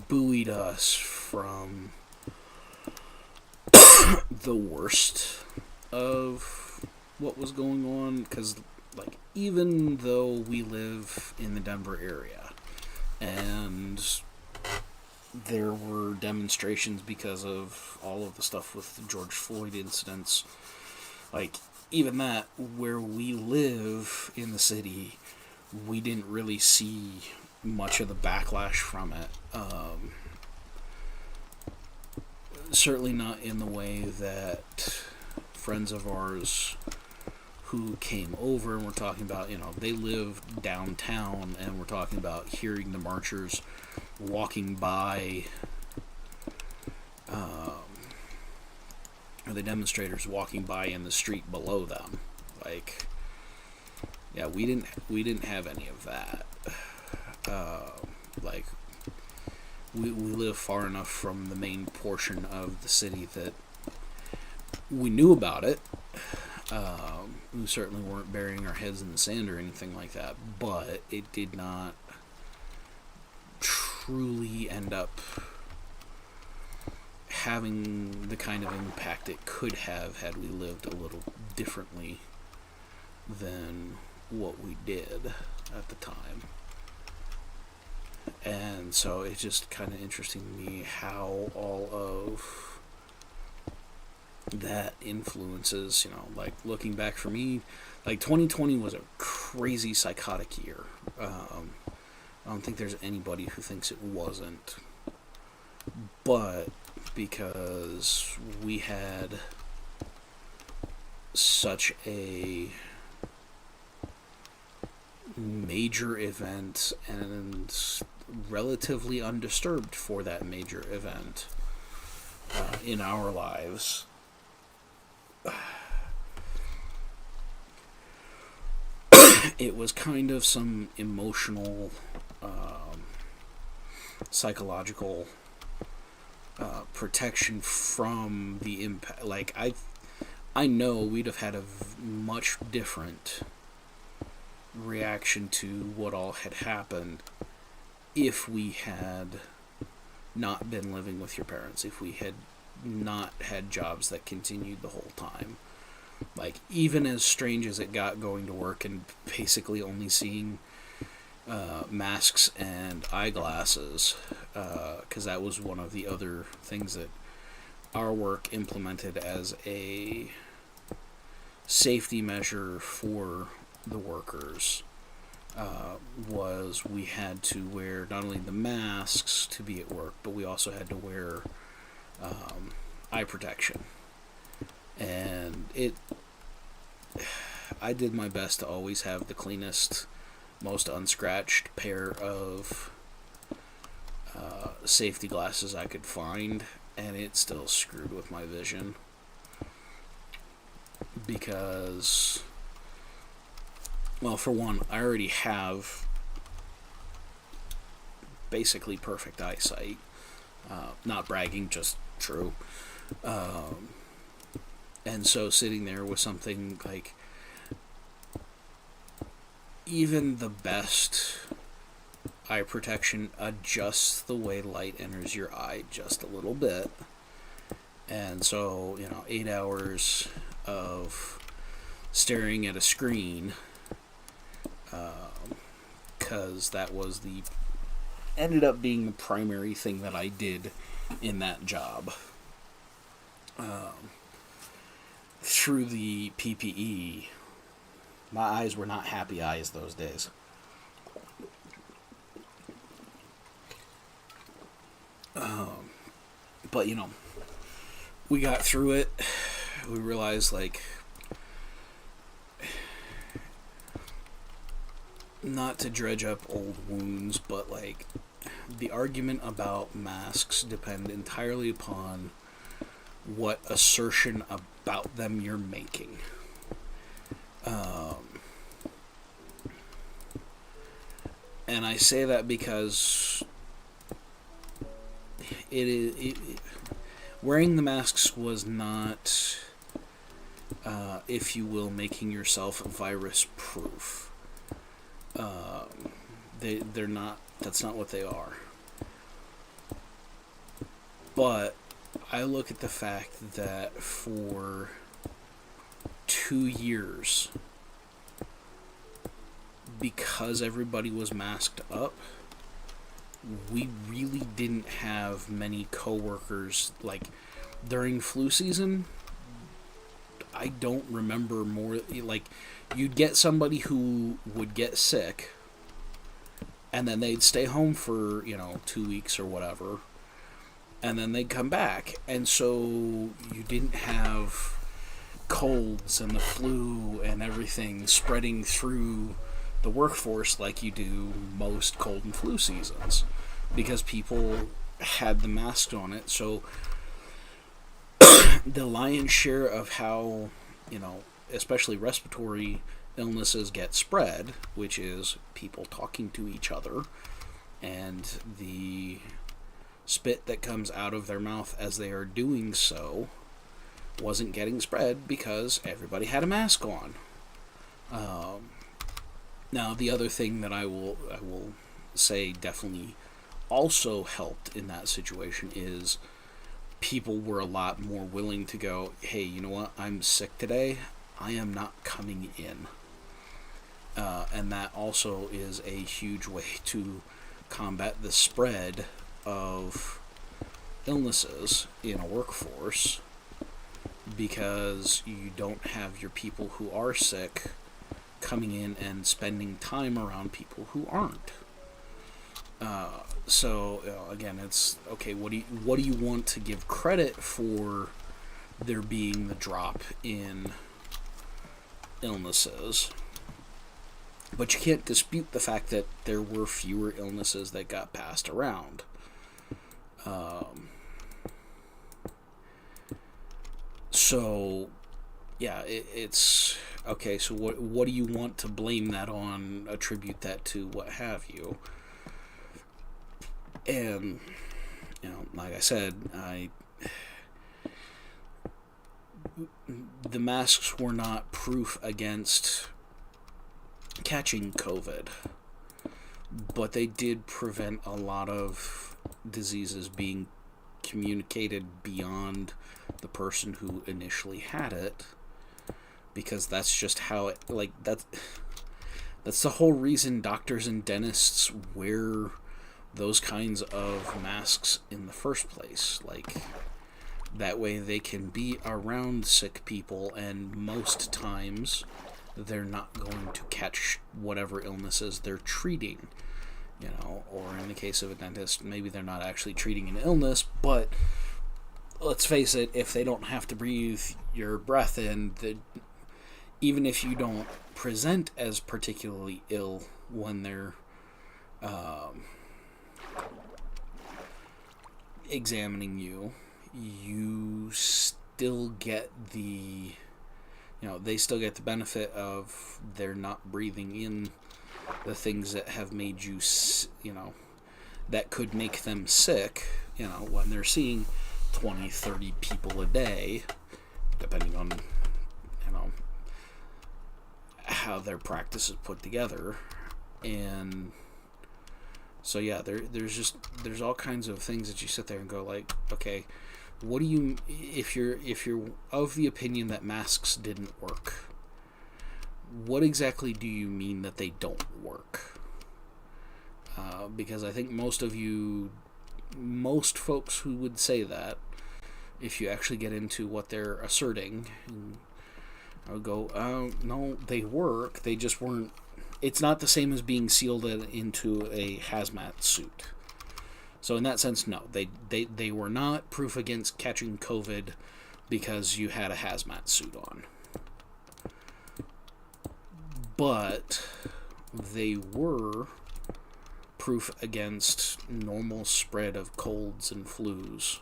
buoyed us from the worst of what was going on. Because, like, even though we live in the Denver area and there were demonstrations because of all of the stuff with the George Floyd incidents, like, even that, where we live in the city, we didn't really see much of the backlash from it. Certainly not in the way that friends of ours who came over, and we're talking about, they live downtown, and we're talking about hearing the marchers walking by, or the demonstrators walking by in the street below them. Like, yeah, we didn't have any of that. Like, we live far enough from the main portion of the city that we knew about it. We certainly weren't burying our heads in the sand or anything like that, but it did not truly end up having the kind of impact it could have had we lived a little differently than what we did at the time. And so it's just kind of interesting to me how all of that influences, like looking back for me, like 2020 was a crazy psychotic year. I don't think there's anybody who thinks it wasn't. But because we had such a major event and relatively undisturbed for that major event in our lives, it was kind of some emotional, psychological protection from the impact. Like, I know we'd have had a much different reaction to what all had happened if we had not been living with your parents, if we had not had jobs that continued the whole time. Like, even as strange as it got going to work and basically only seeing masks and eyeglasses, because that was one of the other things that our work implemented as a safety measure for the workers, was we had to wear not only the masks to be at work, but we also had to wear eye protection. And I did my best to always have the cleanest, most unscratched pair of safety glasses I could find, and it still screwed with my vision. Because, well, for one, I already have basically perfect eyesight. Not bragging, just true. And so sitting there with something like, even the best eye protection adjusts the way light enters your eye just a little bit. And so, 8 hours of staring at a screen, because that was ended up being the primary thing that I did in that job. Through the PPE, my eyes were not happy eyes those days. But, we got through it. We realized, like, not to dredge up old wounds, but, like, the argument about masks depend entirely upon what assertion about them you're making. And I say that because wearing the masks was not, if you will, making yourself virus proof. They're not. That's not what they are. But I look at the fact that for 2 years, because everybody was masked up, we really didn't have many coworkers. Like, during flu season, I don't remember more. Like, you'd get somebody who would get sick, and then they'd stay home for 2 weeks or whatever, and then they'd come back. And so you didn't have colds and the flu and everything spreading through the workforce like you do most cold and flu seasons, because people had the mask on it. So the lion's share of how, especially respiratory illnesses get spread, which is people talking to each other and the spit that comes out of their mouth as they are doing so, wasn't getting spread because everybody had a mask on. Now, the other thing that I will say definitely also helped in that situation is people were a lot more willing to go, hey, you know what, I'm sick today, I am not coming in. And that also is a huge way to combat the spread of illnesses in a workforce, because you don't have your people who are sick coming in and spending time around people who aren't. So again, it's okay. What do you want to give credit for there being the drop in illnesses? But you can't dispute the fact that there were fewer illnesses that got passed around. So, yeah, it's okay. So, what do you want to blame that on? Attribute that to, what have you? And like I said, the masks were not proof against catching COVID, but they did prevent a lot of diseases being communicated beyond the person who initially had it, because that's just how it, that's the whole reason doctors and dentists wear those kinds of masks in the first place. That way they can be around sick people, and most times they're not going to catch whatever illnesses they're treating. Or in the case of a dentist, maybe they're not actually treating an illness, but let's face it, if they don't have to breathe your breath in, even if you don't present as particularly ill when they're examining you, you still get they still get the benefit of they're not breathing in the things that have made you, that could make them sick, when they're seeing 20, 30 people a day, depending on, how their practice is put together. And so, yeah, there's all kinds of things that you sit there and go okay, what do you, if you're of the opinion that masks didn't work, what exactly do you mean that they don't work? Because I think most folks who would say that, if you actually get into what they're asserting, I would go, no, they work, they just weren't, it's not the same as being sealed into a hazmat suit. So in that sense, no, they were not proof against catching COVID because you had a hazmat suit on. But they were proof against normal spread of colds and flus,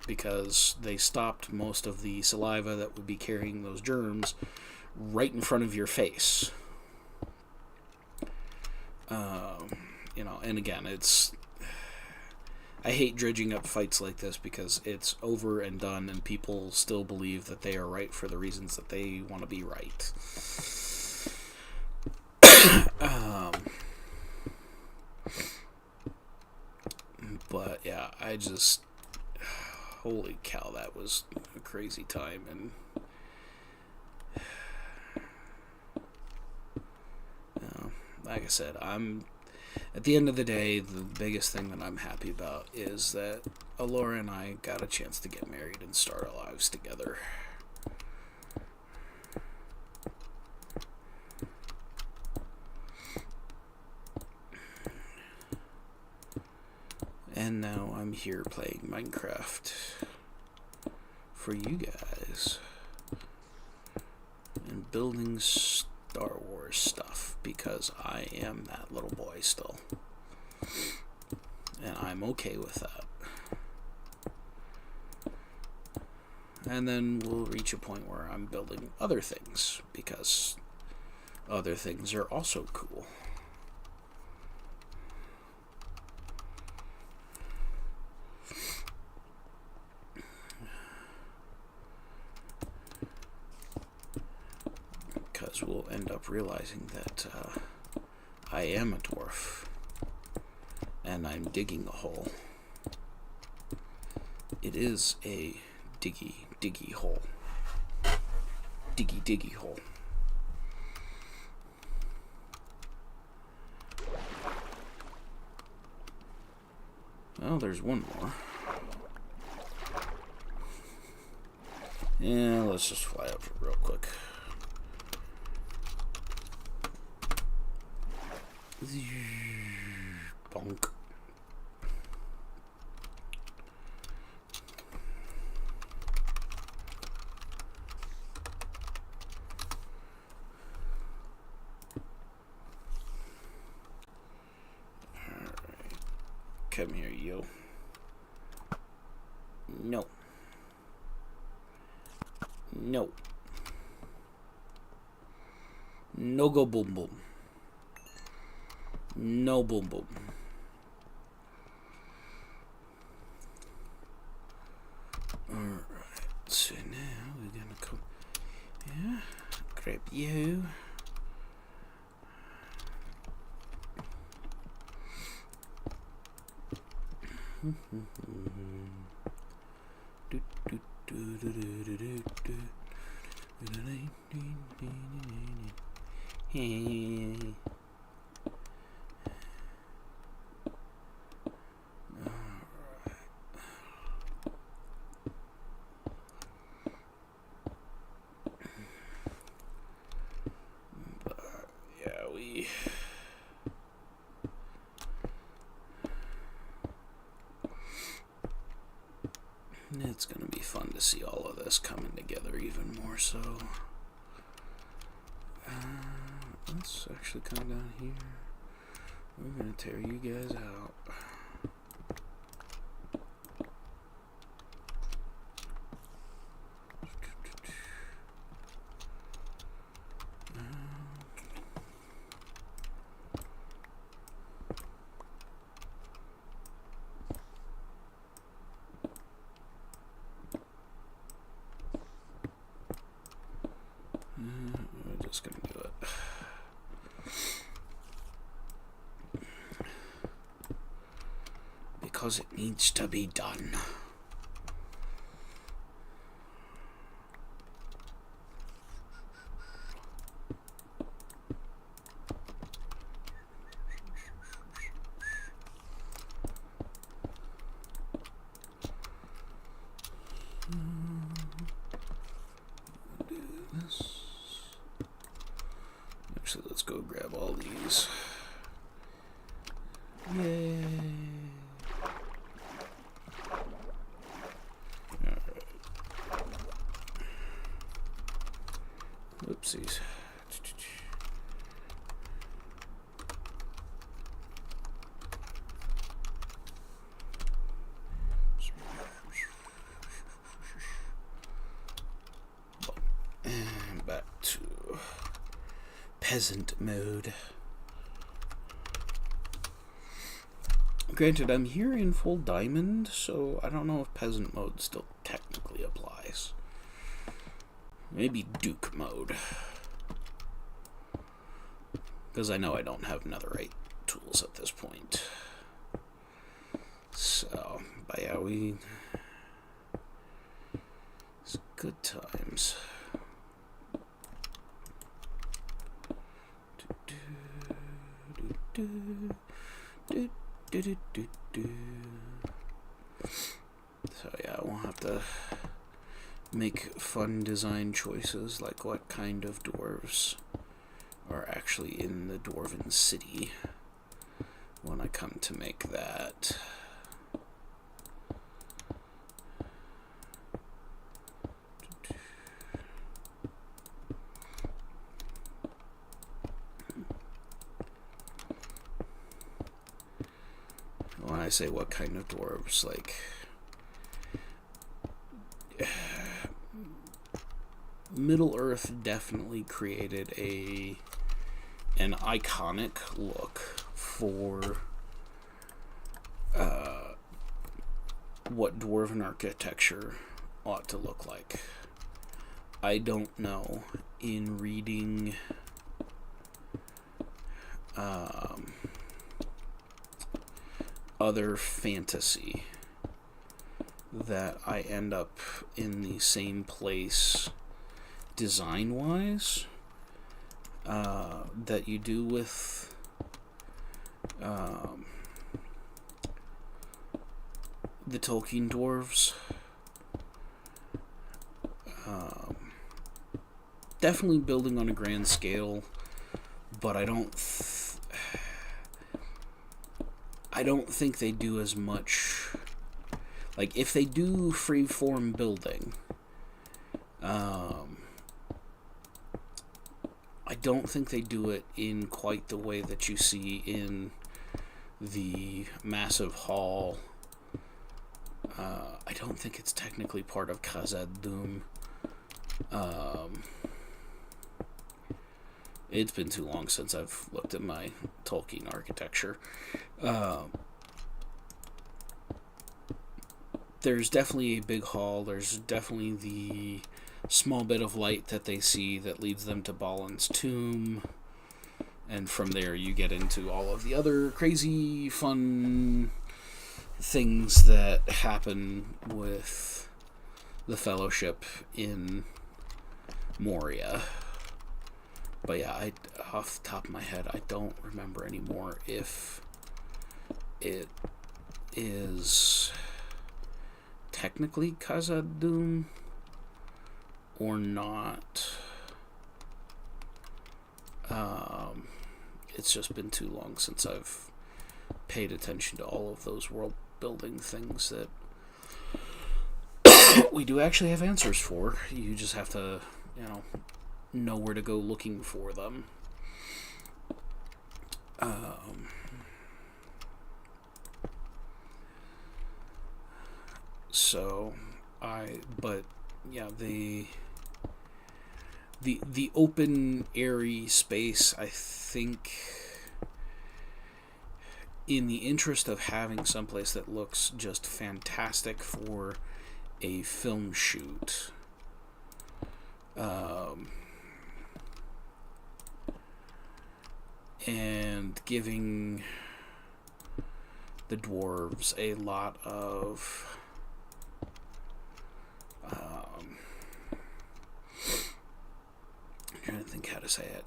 because they stopped most of the saliva that would be carrying those germs right in front of your face. And again, I hate dredging up fights like this because it's over and done, and people still believe that they are right for the reasons that they want to be right. But yeah, holy cow, that was a crazy time. And like I said, at the end of the day, the biggest thing that I'm happy about is that Alora and I got a chance to get married and start our lives together. And now I'm here playing Minecraft for you guys and building Star Wars stuff, because I am that little boy still, and I'm okay with that. And then we'll reach a point where I'm building other things, because other things are also cool. Because we'll end up realizing that I am a dwarf, and I'm digging a hole. It is a diggy hole. Diggy hole. Well, there's one more. Yeah, let's just fly up real quick. Bonk. Come here, yo. No. No. No go boom boom. No boom boom. Alright, so now we're gonna come. Yeah, grab you. It's gonna be fun to see all of this coming together even more so. Let's actually come down here. We're gonna tear you guys out. We're just gonna do it. Because it needs to be done. Do this. Actually, let's go grab all these. Yay! Alright. Whoopsies. And back to peasant mode. Granted, I'm here in full diamond, so I don't know if peasant mode still technically applies. Maybe duke mode. Because I know I don't have netherite tools at this point. So, but yeah, it's good times. So yeah, I won't have to make fun design choices like what kind of dwarves are actually in the dwarven city when I come to make that. When I say what kind of dwarves, like Middle Earth definitely created an iconic look for what dwarven architecture ought to look like. I don't know, in reading other fantasy, that I end up in the same place design-wise that you do with the Tolkien dwarves. Definitely building on a grand scale, but I don't think they do as much. Like, if they do freeform building, I don't think they do it in quite the way that you see in the massive hall. I don't think it's technically part of Khazad-dûm. It's been too long since I've looked at my Tolkien architecture. There's definitely a big hall. There's definitely the small bit of light that they see that leads them to Balin's tomb. And from there you get into all of the other crazy, fun things that happen with the Fellowship in Moria. But yeah, off the top of my head, I don't remember anymore if it is technically Khazad-dûm or not. It's just been too long since I've paid attention to all of those world building things that we do actually have answers for. You just have to, know where to go looking for them. The open, airy space, I think, in the interest of having someplace that looks just fantastic for a film shoot, and giving the dwarves a lot of I'm trying to think how to say it,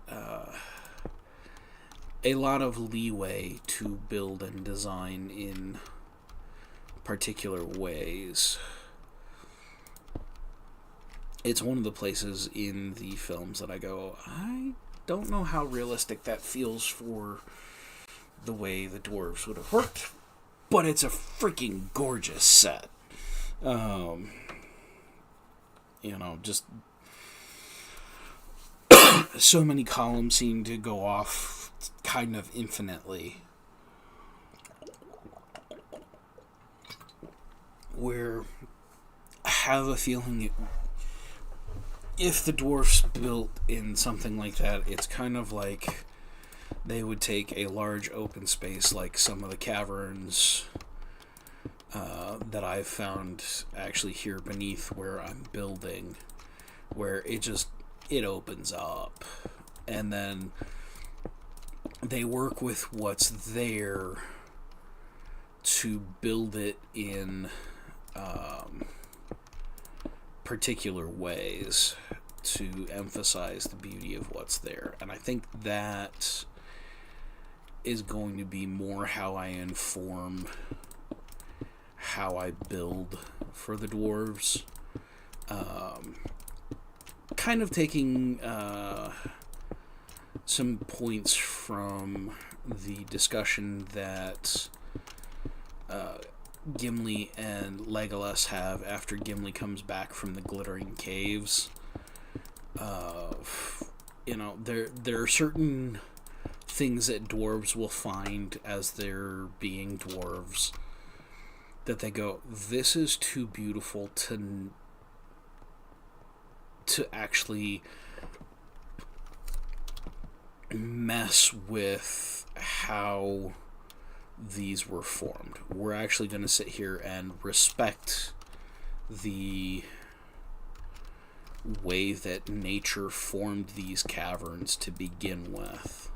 a lot of leeway to build and design in particular ways. It's one of the places in the films that I go, I don't know how realistic that feels for the way the dwarves would have worked, but it's a freaking gorgeous set. Just so many columns seem to go off kind of infinitely, where I have a feeling if the dwarfs built in something like that, it's kind of like they would take a large open space like some of the caverns that I've found actually here beneath where I'm building, where it opens up, and then they work with what's there to build it in particular ways to emphasize the beauty of what's there. And I think that is going to be more how I inform how I build for the dwarves. Kind of taking some points from the discussion that Gimli and Legolas have after Gimli comes back from the Glittering Caves. There are certain things that dwarves will find as they're being dwarves that they go, this is too beautiful to actually mess with how these were formed. We're actually going to sit here and respect the way that nature formed these caverns to begin with.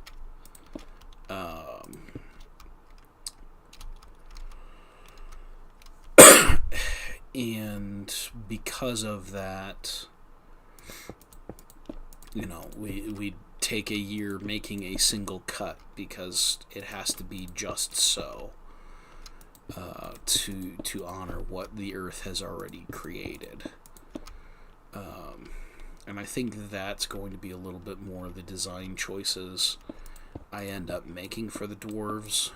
And because of that, we take a year making a single cut because it has to be just so. to honor what the earth has already created. And I think that's going to be a little bit more the design choices I end up making for the dwarves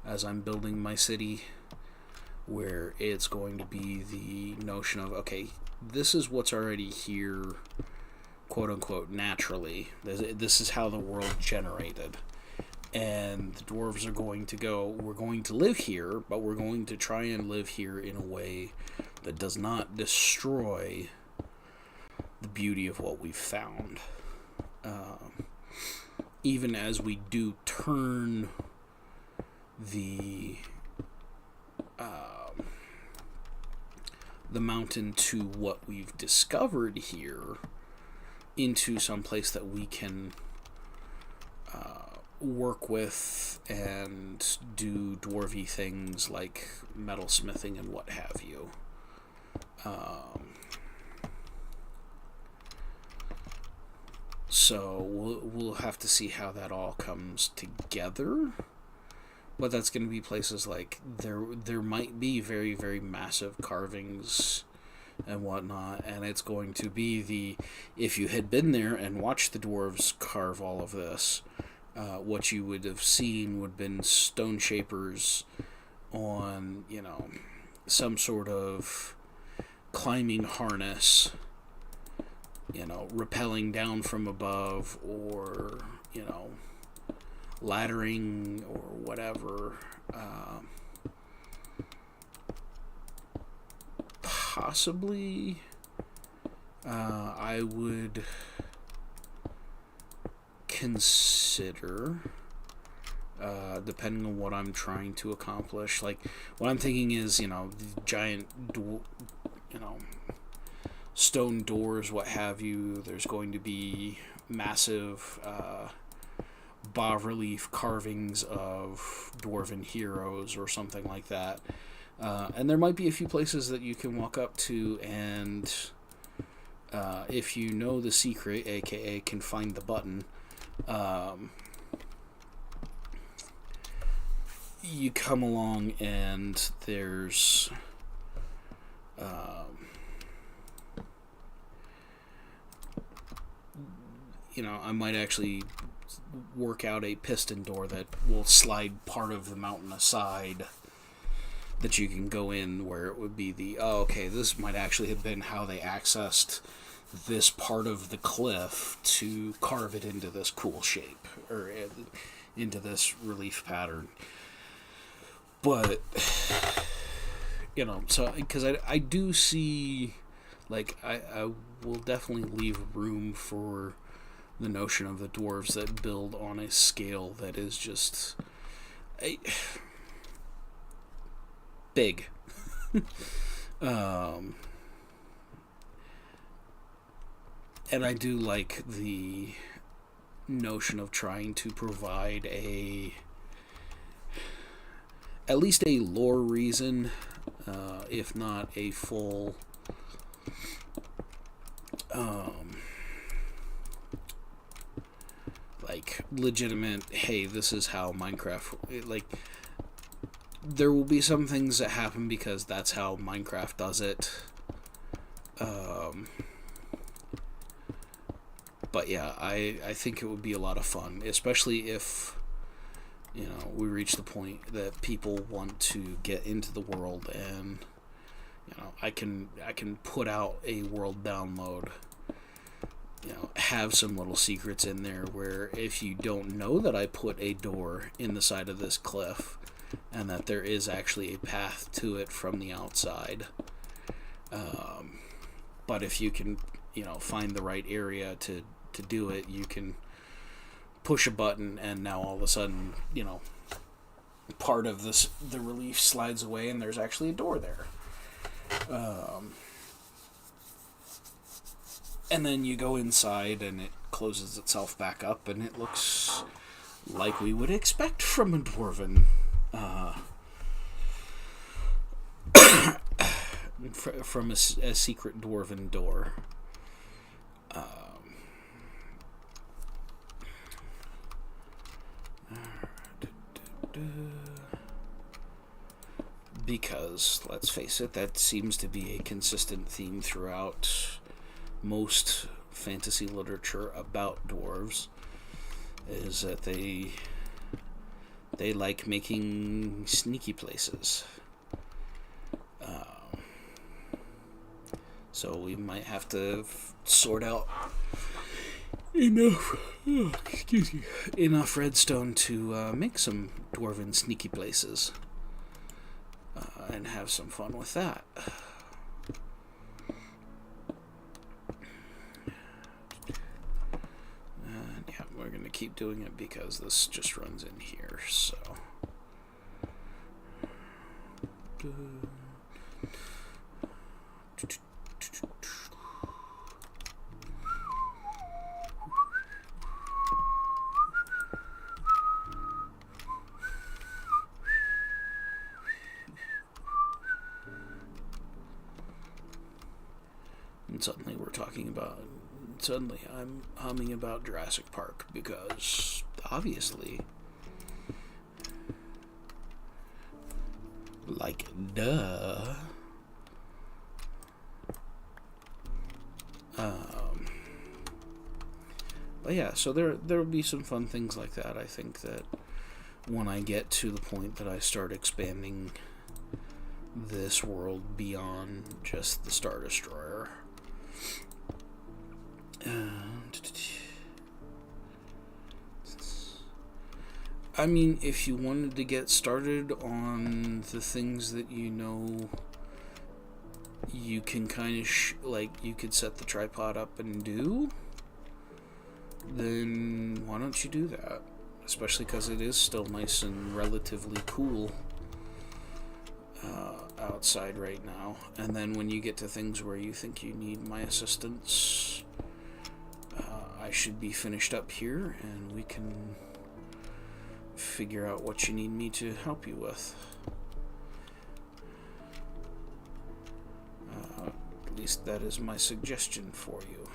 as I'm building my city, where it's going to be the notion of, okay, this is what's already here, quote unquote, naturally. This is how the world generated. And the dwarves are going to go, we're going to live here, but we're going to try and live here in a way that does not destroy the beauty of what we've found. Even as we do turn the mountain to what we've discovered here into some place that we can work with and do dwarvy things like metalsmithing and what have you. So we'll have to see how that all comes together. But that's going to be places like there might be very, very massive carvings and whatnot, and it's going to be if you had been there and watched the dwarves carve all of this, what you would have seen would have been stone shapers on, some sort of climbing harness, rappelling down from above, or, laddering or whatever. Possibly, I would consider, depending on what I'm trying to accomplish. Like, what I'm thinking is, the giant, stone doors, what have you. There's going to be massive bas-relief carvings of dwarven heroes or something like that. And there might be a few places that you can walk up to, and if you know the secret, aka can find the button, you come along and there's I might actually work out a piston door that will slide part of the mountain aside, that you can go in, where it would be this might actually have been how they accessed this part of the cliff to carve it into this cool shape, or into this relief pattern. But, so, because I do see, like, I will definitely leave room for the notion of the dwarves that build on a scale that is just big. And I do like the notion of trying to provide at least a lore reason, if not a full legitimate, hey, this is how Minecraft, there will be some things that happen because that's how Minecraft does it. But yeah, I think it would be a lot of fun, especially if, we reach the point that people want to get into the world, and, I can put out a world download, have some little secrets in there where if you don't know that I put a door in the side of this cliff, and that there is actually a path to it from the outside, but if you can, find the right area to do it, you can push a button, and now all of a sudden, part of the relief slides away, and there's actually a door there. And then you go inside, and it closes itself back up, and it looks like we would expect from a dwarven from a secret dwarven door. because, let's face it, that seems to be a consistent theme throughout most fantasy literature about dwarves, is that they like making sneaky places. So we might have to sort out enough redstone to make some dwarven sneaky places and have some fun with that. And yeah, we're gonna keep doing it because this just runs in here, so and suddenly I'm humming about Jurassic Park because obviously, like, duh. But yeah, so there will be some fun things like that. I think that when I get to the point that I start expanding this world beyond just the Star Destroyer. I mean, if you wanted to get started on the things that you know you can kind of you could set the tripod up and do, then why don't you do that? Especially because it is still nice and relatively cool outside right now. And then when you get to things where you think you need my assistance, I should be finished up here and we can figure out what you need me to help you with. At least that is my suggestion for you.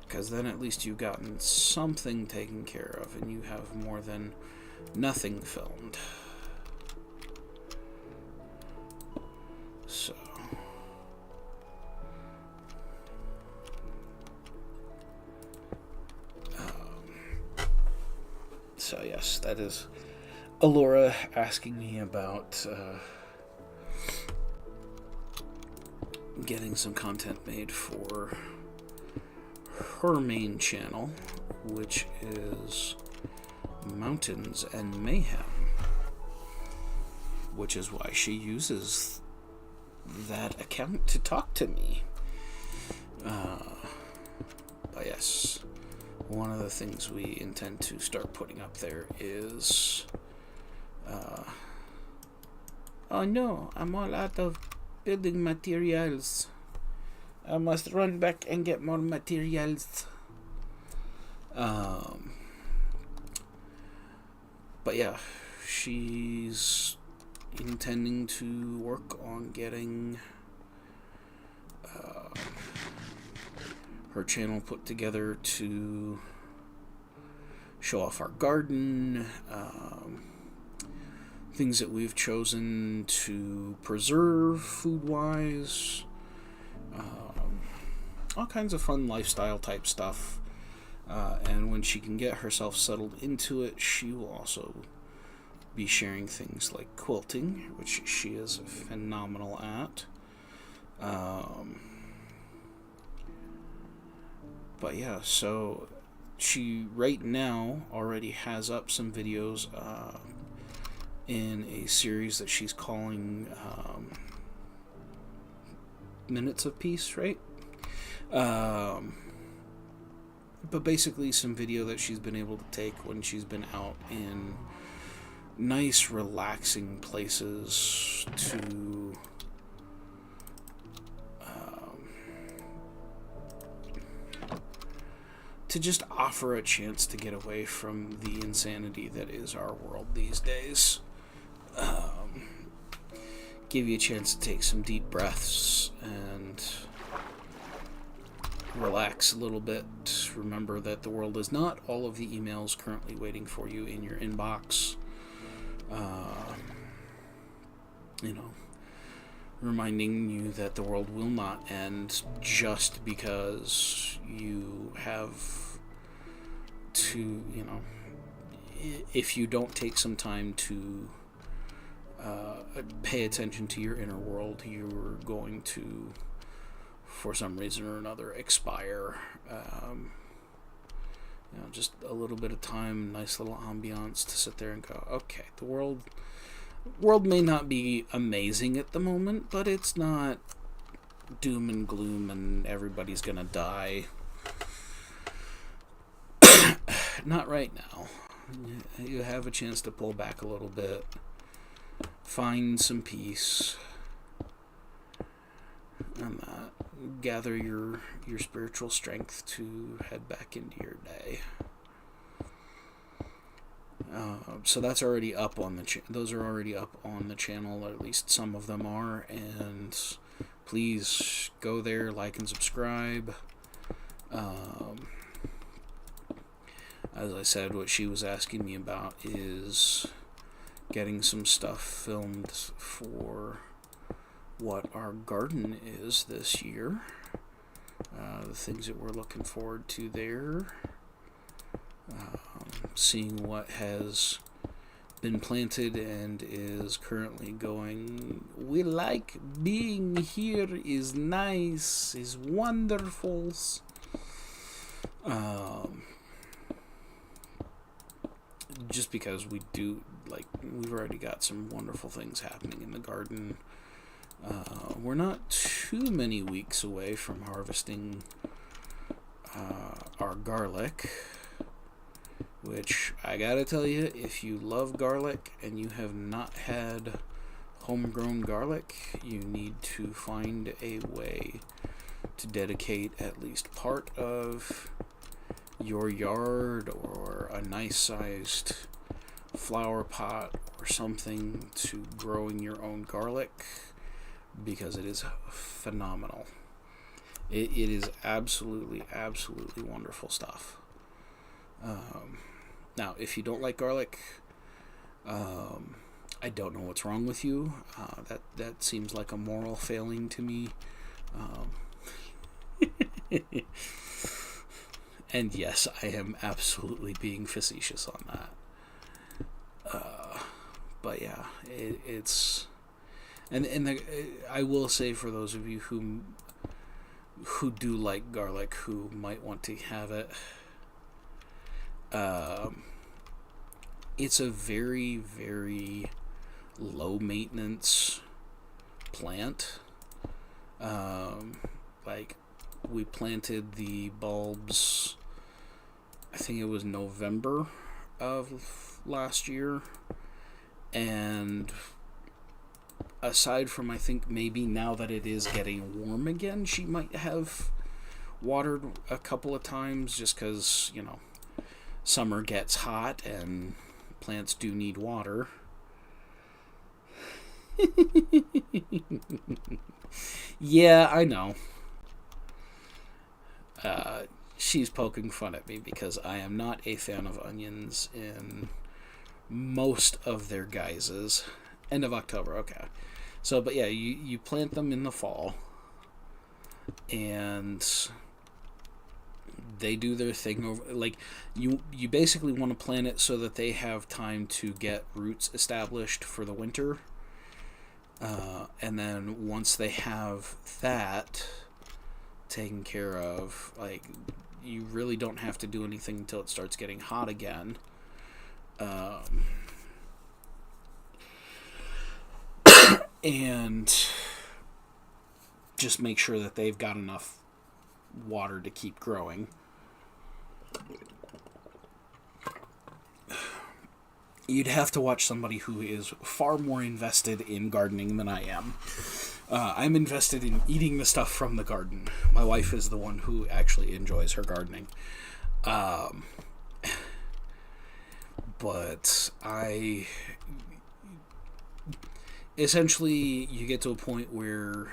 Because then at least you've gotten something taken care of and you have more than nothing filmed. So yes, that is Alora asking me about getting some content made for her main channel, which is Mountains and Mayhem, which is why she uses that account to talk to me. But yes, one of the things we intend to start putting up there is oh no, I'm all out of building materials. I must run back and get more materials. But yeah, she's intending to work on getting her channel put together to show off our garden, things that we've chosen to preserve food-wise, all kinds of fun lifestyle type stuff. And when she can get herself settled into it, she will also be sharing things like quilting, which she is phenomenal at. But yeah, so she right now already has up some videos in a series that she's calling Minutes of Peace, right? But basically some video that she's been able to take when she's been out in nice relaxing places to just offer a chance to get away from the insanity that is our world these days. Give you a chance to take some deep breaths and relax a little bit. Remember that the world is not all of the emails currently waiting for you in your inbox. You know, reminding you that the world will not end just because you have to, you know, if you don't take some time to pay attention to your inner world, you're going to, for some reason or another, expire. You know, just a little bit of time, nice little ambiance to sit there and go, okay, the world may not be amazing at the moment, but it's not doom and gloom and everybody's gonna die. Not right now. You have a chance to pull back a little bit, find some peace, and gather your spiritual strength to head back into your day. So that's already up on those are already up on the channel, or at least some of them are, and please go there, like and subscribe. As I said, what she was asking me about is getting some stuff filmed for what our garden is this year. The things that we're looking forward to there. Seeing what has been planted and is currently going, we like being here, is nice, is wonderful. Just because we do, like, we've already got some wonderful things happening in the garden. We're not too many weeks away from harvesting our garlic, which I gotta tell you, if you love garlic and you have not had homegrown garlic, you need to find a way to dedicate at least part of your yard or a nice sized flower pot or something to growing your own garlic, because it is phenomenal. It is absolutely wonderful stuff. Now, if you don't like garlic, I don't know what's wrong with you. That seems like a moral failing to me. And yes, I am absolutely being facetious on that. But yeah, it's... I will say, for those of you who do like garlic, who might want to have it, it's a very, very low maintenance plant. Like, we planted the bulbs, I think it was November of last year, and aside from, I think maybe now that it is getting warm again, she might have watered a couple of times, just because, you know, summer gets hot and plants do need water. Yeah, I know. She's poking fun at me because I am not a fan of onions in most of their guises. End of October, okay. So, but yeah, you plant them in the fall, and they do their thing over, like, you basically want to plant it so that they have time to get roots established for the winter, and then once they have that taken care of, like, you really don't have to do anything until it starts getting hot again. And just make sure that they've got enough water to keep growing. You'd have to watch somebody who is far more invested in gardening than I am. I'm invested in eating the stuff from the garden. My wife is the one who actually enjoys her gardening. But essentially, you get to a point where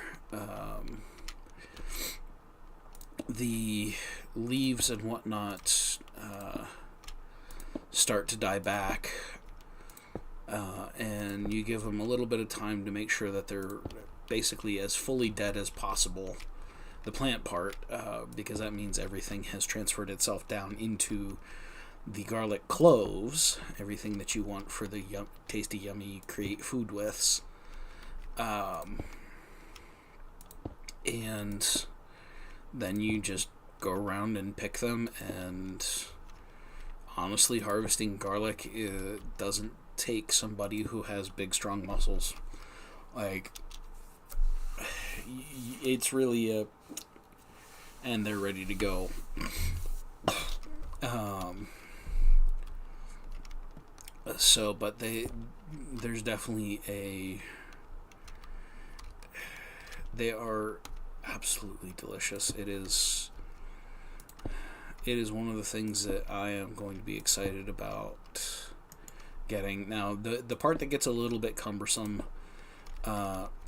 the leaves and whatnot start to die back, and you give them a little bit of time to make sure that they're basically as fully dead as possible, the plant part, because that means everything has transferred itself down into the garlic cloves, everything that you want for the tasty, yummy, create food withs. And then you just go around and pick them, and honestly, harvesting garlic doesn't take somebody who has big, strong muscles. Like, it's really and they're ready to go. But there's definitely they are absolutely delicious. It is one of the things that I am going to be excited about getting. Now, the part that gets a little bit cumbersome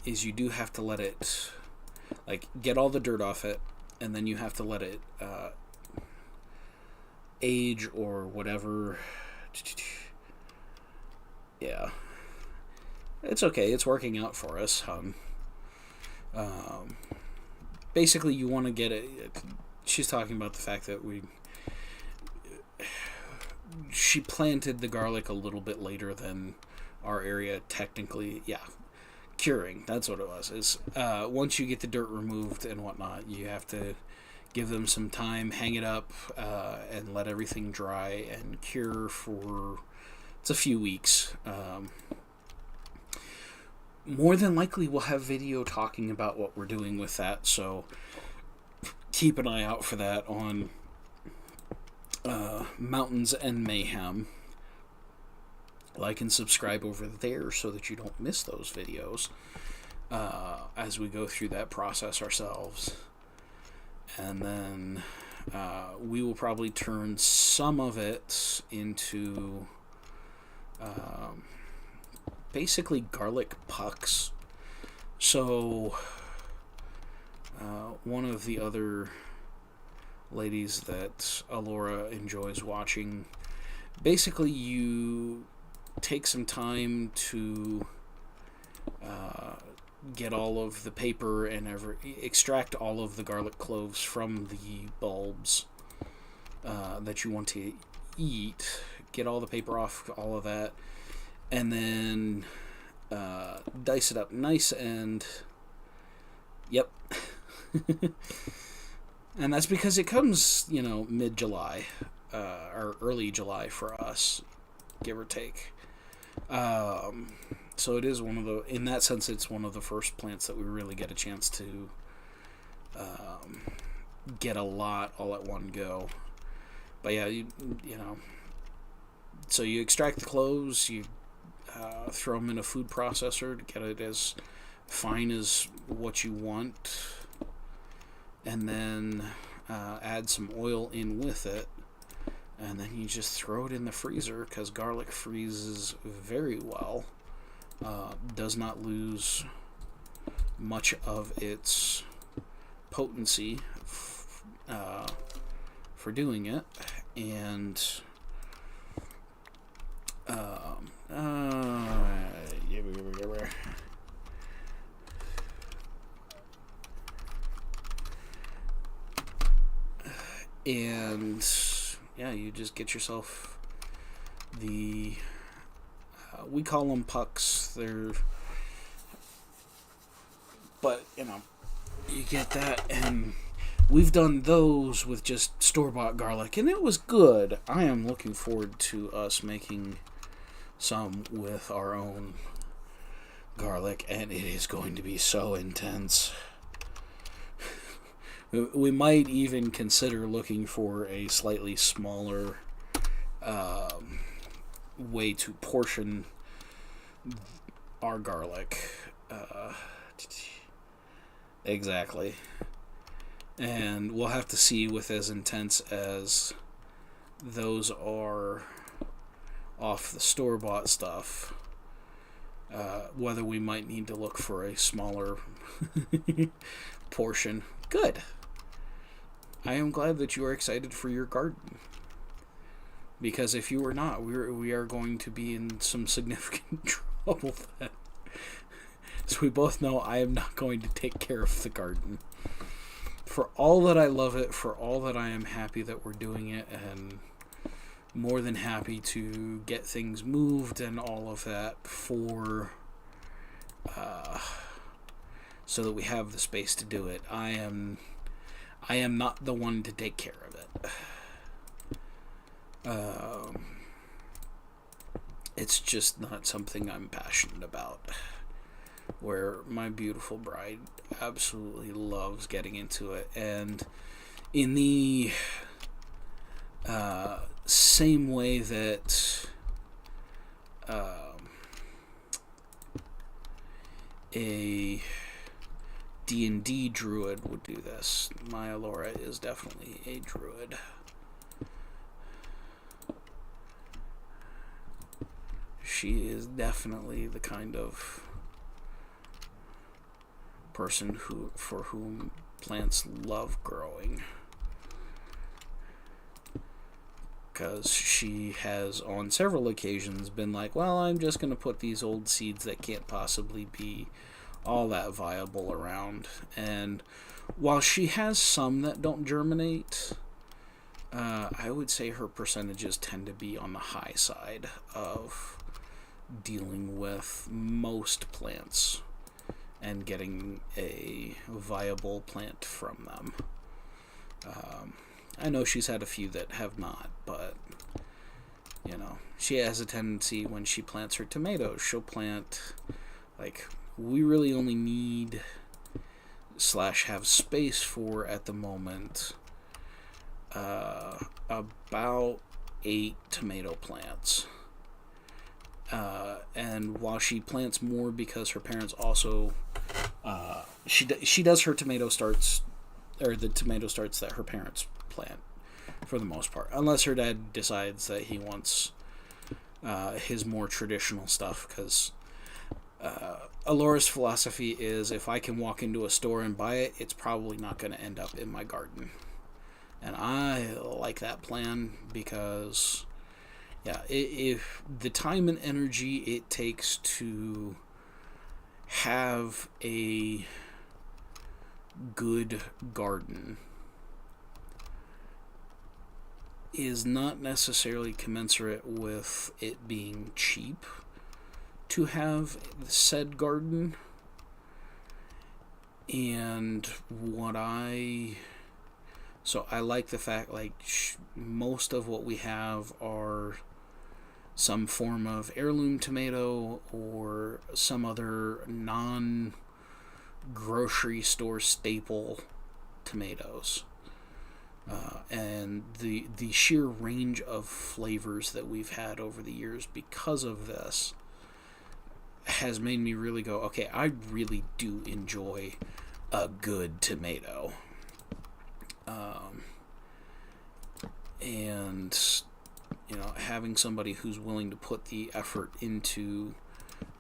is you do have to let it, like, get all the dirt off it, and then you have to let it age or whatever. Yeah. It's okay. It's working out for us. Basically, you want to get it. She's talking about the fact that she planted the garlic a little bit later than our area technically. Yeah, curing. That's what it was. Is once you get the dirt removed and whatnot, you have to give them some time, hang it up, and let everything dry and cure for. It's a few weeks. More than likely, we'll have video talking about what we're doing with that, so keep an eye out for that on Mountains and Mayhem. Like and subscribe over there so that you don't miss those videos as we go through that process ourselves. And then we will probably turn some of it into basically garlic pucks. So one of the other ladies that Alora enjoys watching, basically you take some time to get all of the paper and extract all of the garlic cloves from the bulbs that you want to eat, get all the paper off, all of that, and then dice it up nice and yep. And that's because it comes, mid-July or early July for us, give or take. So it is in that sense, it's one of the first plants that we really get a chance to get a lot all at one go. But yeah, so you extract the cloves, you throw them in a food processor to get it as fine as what you want, and then add some oil in with it, and then you just throw it in the freezer, because garlic freezes very well, does not lose much of its potency for doing it, and and yeah, you just get yourself the we call them pucks. But you get that, and we've done those with just store-bought garlic, and it was good. I am looking forward to us making some with our own garlic, and it is going to be so intense. We might even consider looking for a slightly smaller way to portion our garlic. Exactly. And we'll have to see with as intense as those are off the store-bought stuff, whether we might need to look for a smaller portion. Good. I am glad that you are excited for your garden. Because if you were not, we are going to be in some significant trouble then. So we both know I am not going to take care of the garden. For all that I love it, for all that I am happy that we're doing it, and more than happy to get things moved and all of that so that we have the space to do it. I am not the one to take care of it. It's just not something I'm passionate about. Where my beautiful bride absolutely loves getting into it, and in the same way that a D&D druid would do this, my Alora is definitely a druid. She is definitely the kind of person for whom plants love growing, because she has on several occasions been like, well, I'm just going to put these old seeds that can't possibly be all that viable around. And while she has some that don't germinate, I would say her percentages tend to be on the high side of dealing with most plants and getting a viable plant from them. I know she's had a few that have not, but, you know, she has a tendency when she plants her tomatoes, she'll plant, like, we really only need / have space for, at the moment, about 8 tomato plants. And while she plants more because her parents also, she does her tomato starts, or the tomato starts that her parents plant, for the most part, unless her dad decides that he wants his more traditional stuff, because Alora's philosophy is, if I can walk into a store and buy it, it's probably not going to end up in my garden. And I like that plan because, yeah, if the time and energy it takes to have a good garden is not necessarily commensurate with it being cheap to have said garden. And so I like the fact, like, most of what we have are some form of heirloom tomato or some other non-grocery store staple tomatoes. And the sheer range of flavors that we've had over the years because of this has made me really go, okay, I really do enjoy a good tomato. And, you know, having somebody who's willing to put the effort into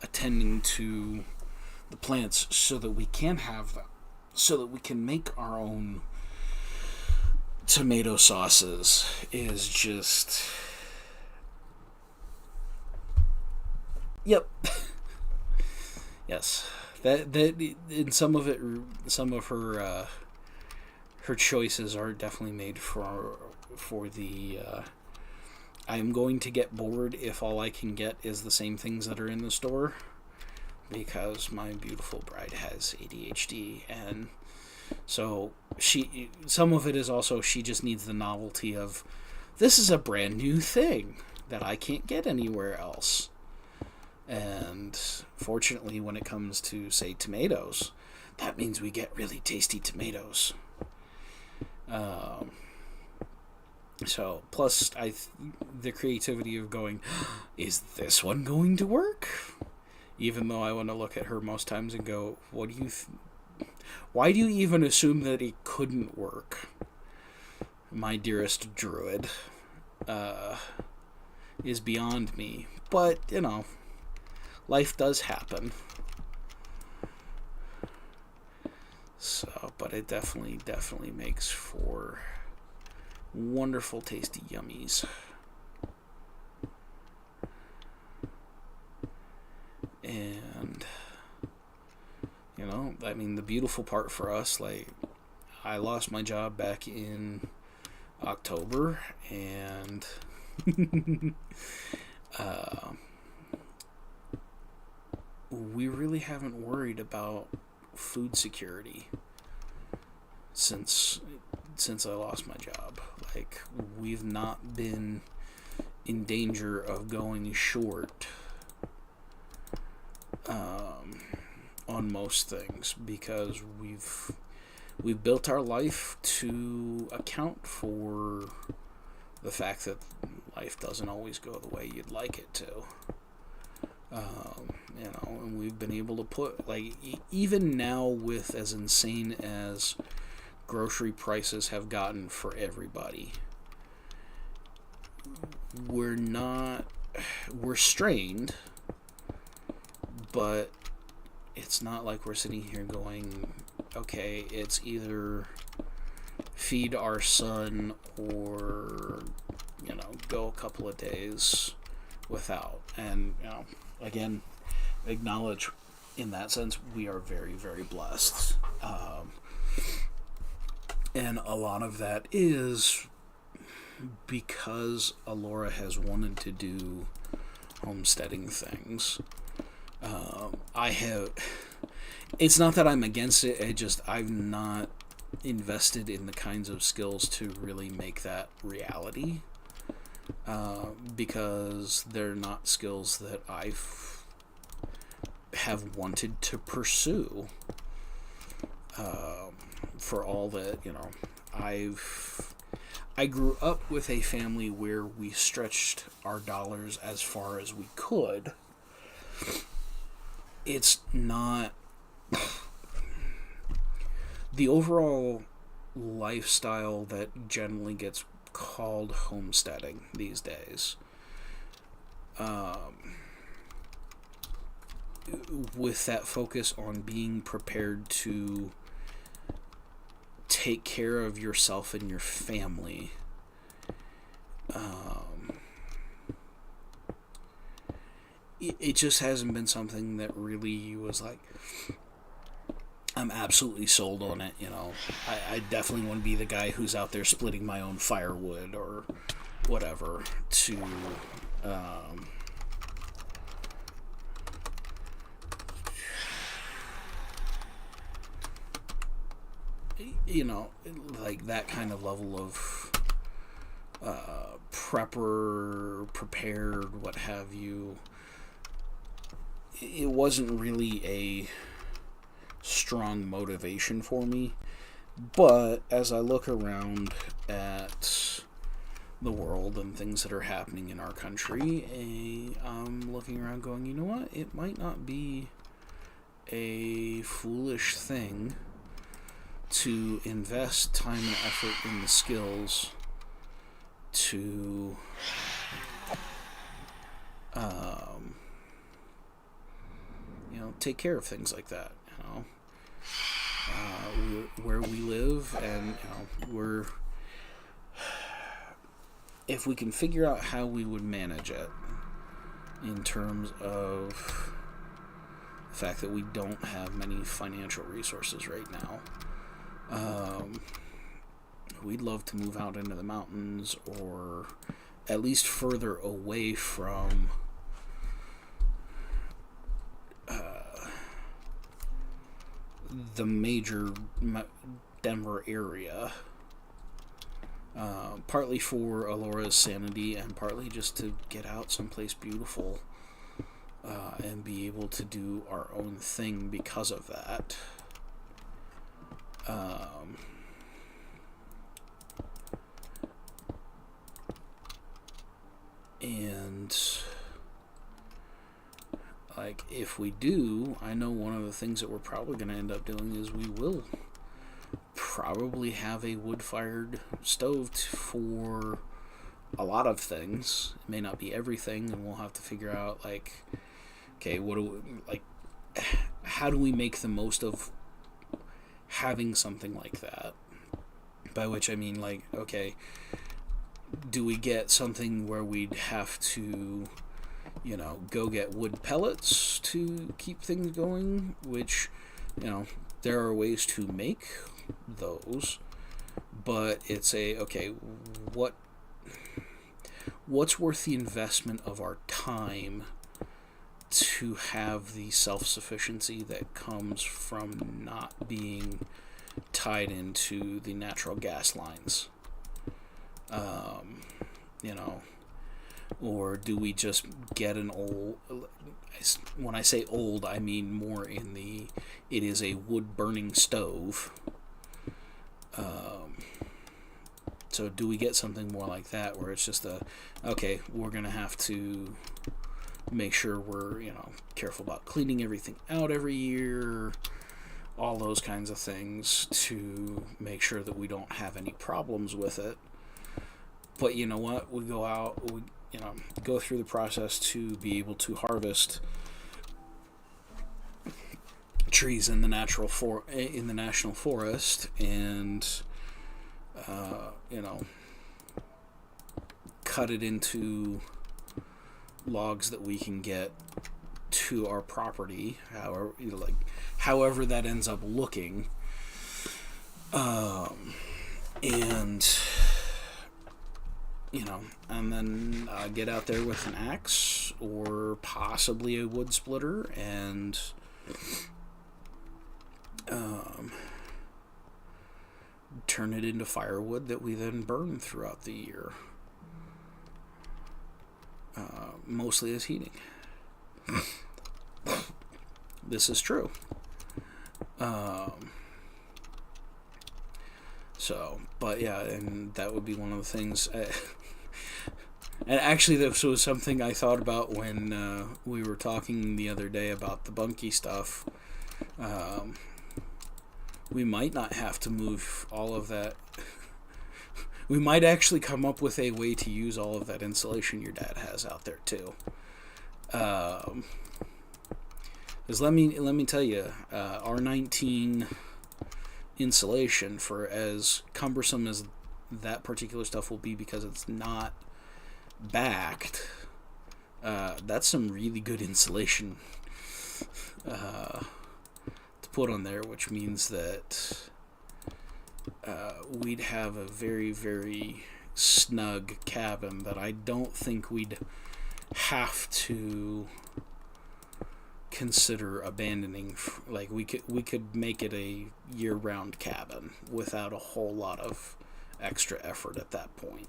attending to the plants so that we can have them, so that we can make our own tomato sauces, is just, yep. Yes, that in some of her choices are definitely made for the I am going to get bored if all I can get is the same things that are in the store, because my beautiful bride has ADHD, and so some of it is also she just needs the novelty of, this is a brand new thing that I can't get anywhere else. And fortunately, when it comes to, say, tomatoes, that means we get really tasty tomatoes. So, plus the creativity of going, is this one going to work? Even though I want to look at her most times and go, what do you why do you even assume that it couldn't work? My dearest druid is beyond me. But, you know, life does happen. So, but it definitely makes for wonderful, tasty yummies. And, you know, I mean, the beautiful part for us, like, I lost my job back in October, and we really haven't worried about food security since I lost my job. Like, we've not been in danger of going short on most things, because we've built our life to account for the fact that life doesn't always go the way you'd like it to. You know, and we've been able to put, like, even now, with as insane as grocery prices have gotten for everybody, we're strained, but it's not like we're sitting here going, okay, it's either feed our son or, you know, go a couple of days without. And, you know, again, acknowledge in that sense we are very, very blessed. And a lot of that is because Alora has wanted to do homesteading things. It's not that I'm against it, I've not invested in the kinds of skills to really make that reality, because they're not skills that I have wanted to pursue, for all that, you know, I grew up with a family where we stretched our dollars as far as we could. It's not the overall lifestyle that generally gets called homesteading these days. With that focus on being prepared to take care of yourself and your family, it just hasn't been something that really was like, I'm absolutely sold on it. You know, I definitely want to be the guy who's out there splitting my own firewood or whatever to, you know, like that kind of level of prepared, what have you. It wasn't really a strong motivation for me, but as I look around at the world and things that are happening in our country, I'm looking around going, you know what, it might not be a foolish thing to invest time and effort in the skills to you know, take care of things like that. You know, where we live, and you know, if we can figure out how we would manage it in terms of the fact that we don't have many financial resources right now, we'd love to move out into the mountains, or at least further away from the major Denver area, partly for Alora's sanity, and partly just to get out someplace beautiful, and be able to do our own thing because of that. And like, if we do, I know one of the things that we're probably going to end up doing is we will probably have a wood-fired stove for a lot of things. It may not be everything, and we'll have to figure out, like, okay, how do we make the most of having something like that. By which I mean, like, okay, do we get something where we'd have to, go get wood pellets to keep things going? Which, there are ways to make those, but it's okay, what's worth the investment of our time to have the self-sufficiency that comes from not being tied into the natural gas lines? Or do we just get an old, when I say old, I mean more in it is a wood burning stove. So do we get something more like that, where it's just okay, we're going to have to make sure we're, careful about cleaning everything out every year, all those kinds of things, to make sure that we don't have any problems with it. But you know what? We go out, go through the process to be able to harvest trees in the national forest, and cut it into logs that we can get to our property, however that ends up looking, and then get out there with an axe or possibly a wood splitter and turn it into firewood that we then burn throughout the year, mostly as heating. This is true. But yeah, and that would be one of the things. And actually, this was something I thought about when we were talking the other day about the bunkie stuff. We might not have to move all of that. We might actually come up with a way to use all of that insulation your dad has out there too. Because let me tell you, R19 insulation, for as cumbersome as that particular stuff will be because it's not backed, that's some really good insulation to put on there, which means that we'd have a very, very snug cabin that I don't think we'd have to consider abandoning. Like, we could make it a year-round cabin without a whole lot of extra effort at that point.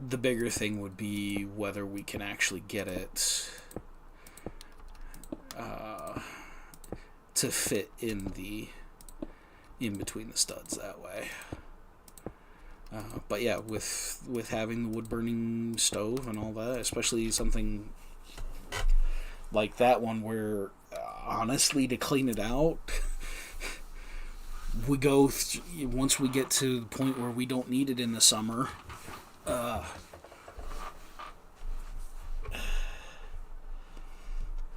The bigger thing would be whether we can actually get it to fit in between the studs that way. But yeah, with having the wood burning stove and all that, especially something like that one, where honestly, to clean it out, we go once we get to the point where we don't need it in the summer.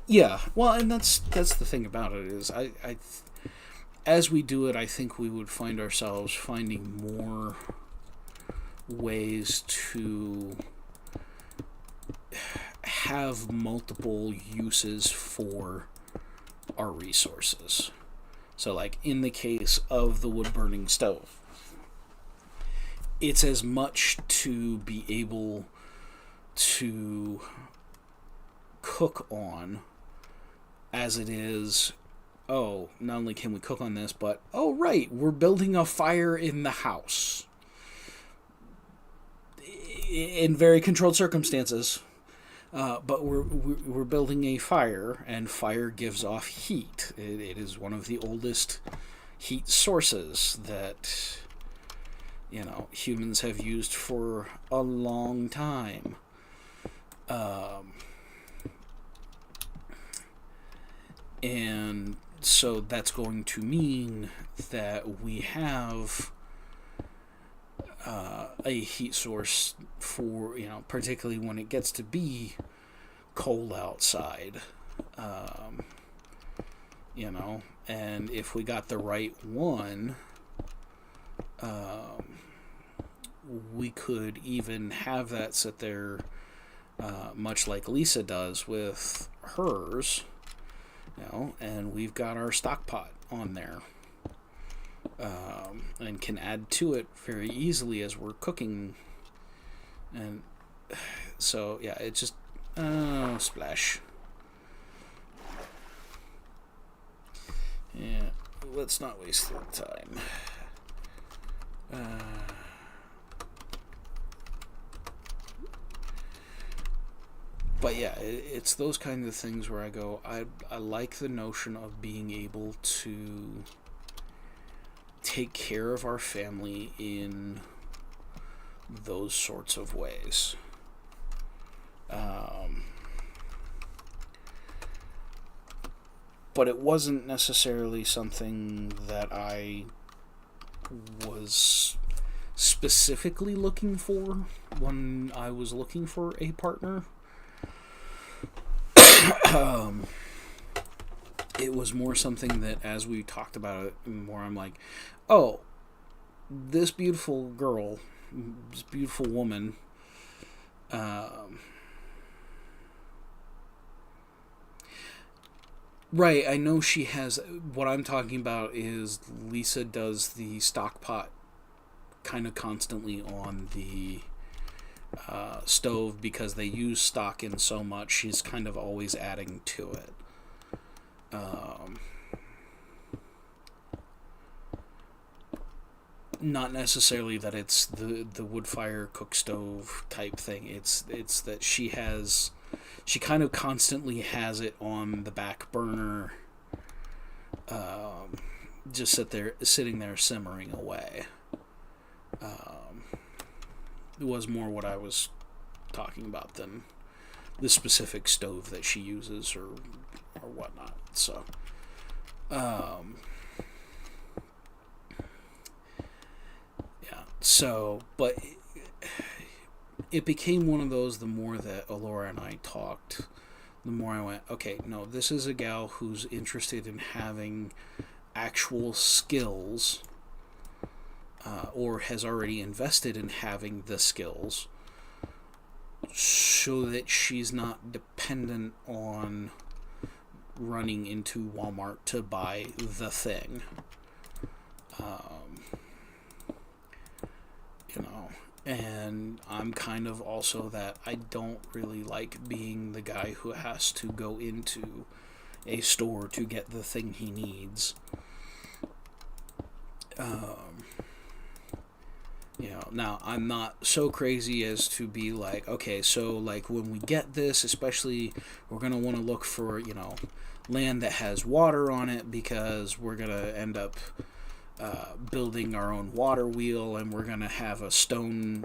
Yeah, well, and that's the thing about it is I as we do it, I think we would find ourselves finding more ways to have multiple uses for our resources. So, like in the case of the wood burning stove, it's as much to be able to cook on as it is, not only can we cook on this, but right, we're building a fire in the house in very controlled circumstances, but we're building a fire, and fire gives off heat. It is one of the oldest heat sources that humans have used for a long time. And so that's going to mean that we have a heat source for, particularly when it gets to be cold outside. and if we got the right one, we could even have that sit there, much like Lisa does with hers, and we've got our stock pot on there, and can add to it very easily as we're cooking. And so, yeah, it just, splash. Yeah, let's not waste the time. But yeah, it's those kinds of things where I go, I like the notion of being able to take care of our family in those sorts of ways. But it wasn't necessarily something that I was specifically looking for when I was looking for a partner. It was more something that, as we talked about it more, I'm like, oh, this beautiful girl, this beautiful woman, right, I know she has, what I'm talking about is Lisa does the stock pot kind of constantly on the stove because they use stock in so much. She's kind of always adding to it. Not necessarily that it's the wood fire cook stove type thing. It's that she kind of constantly has it on the back burner, just sitting there simmering away. It was more what I was talking about than the specific stove that she uses or whatnot. So, yeah. So, but it became one of those. The more that Alora and I talked, the more I went, okay, no, this is a gal who's interested in having actual skills. Or has already invested in having the skills so that she's not dependent on running into Walmart to buy the thing. And I'm kind of also that I don't really like being the guy who has to go into a store to get the thing he needs. Now I'm not so crazy as to be like, okay, so like when we get this, especially we're going to want to look for, land that has water on it because we're going to end up building our own water wheel and we're going to have a stone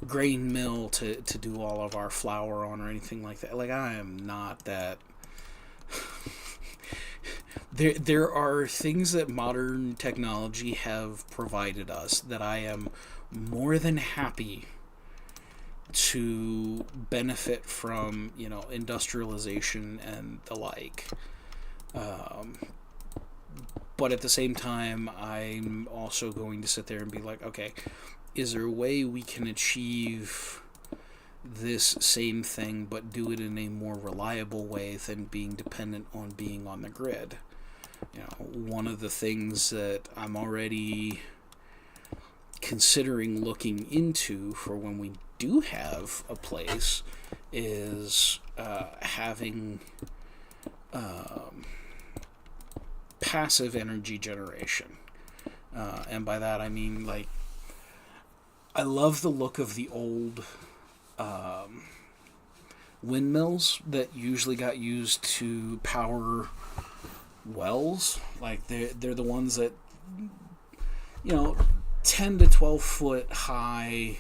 grain mill to do all of our flour on or anything like that. Like, I am not that... There are things that modern technology have provided us that I am more than happy to benefit from, industrialization and the like. But at the same time, I'm also going to sit there and be like, okay, is there a way we can achieve this same thing but do it in a more reliable way than being dependent on being on the grid? One of the things that I'm already considering looking into for when we do have a place is having passive energy generation. And by that I mean, like, I love the look of the old windmills that usually got used to power wells. Like, they're the ones that 10 to 12 foot high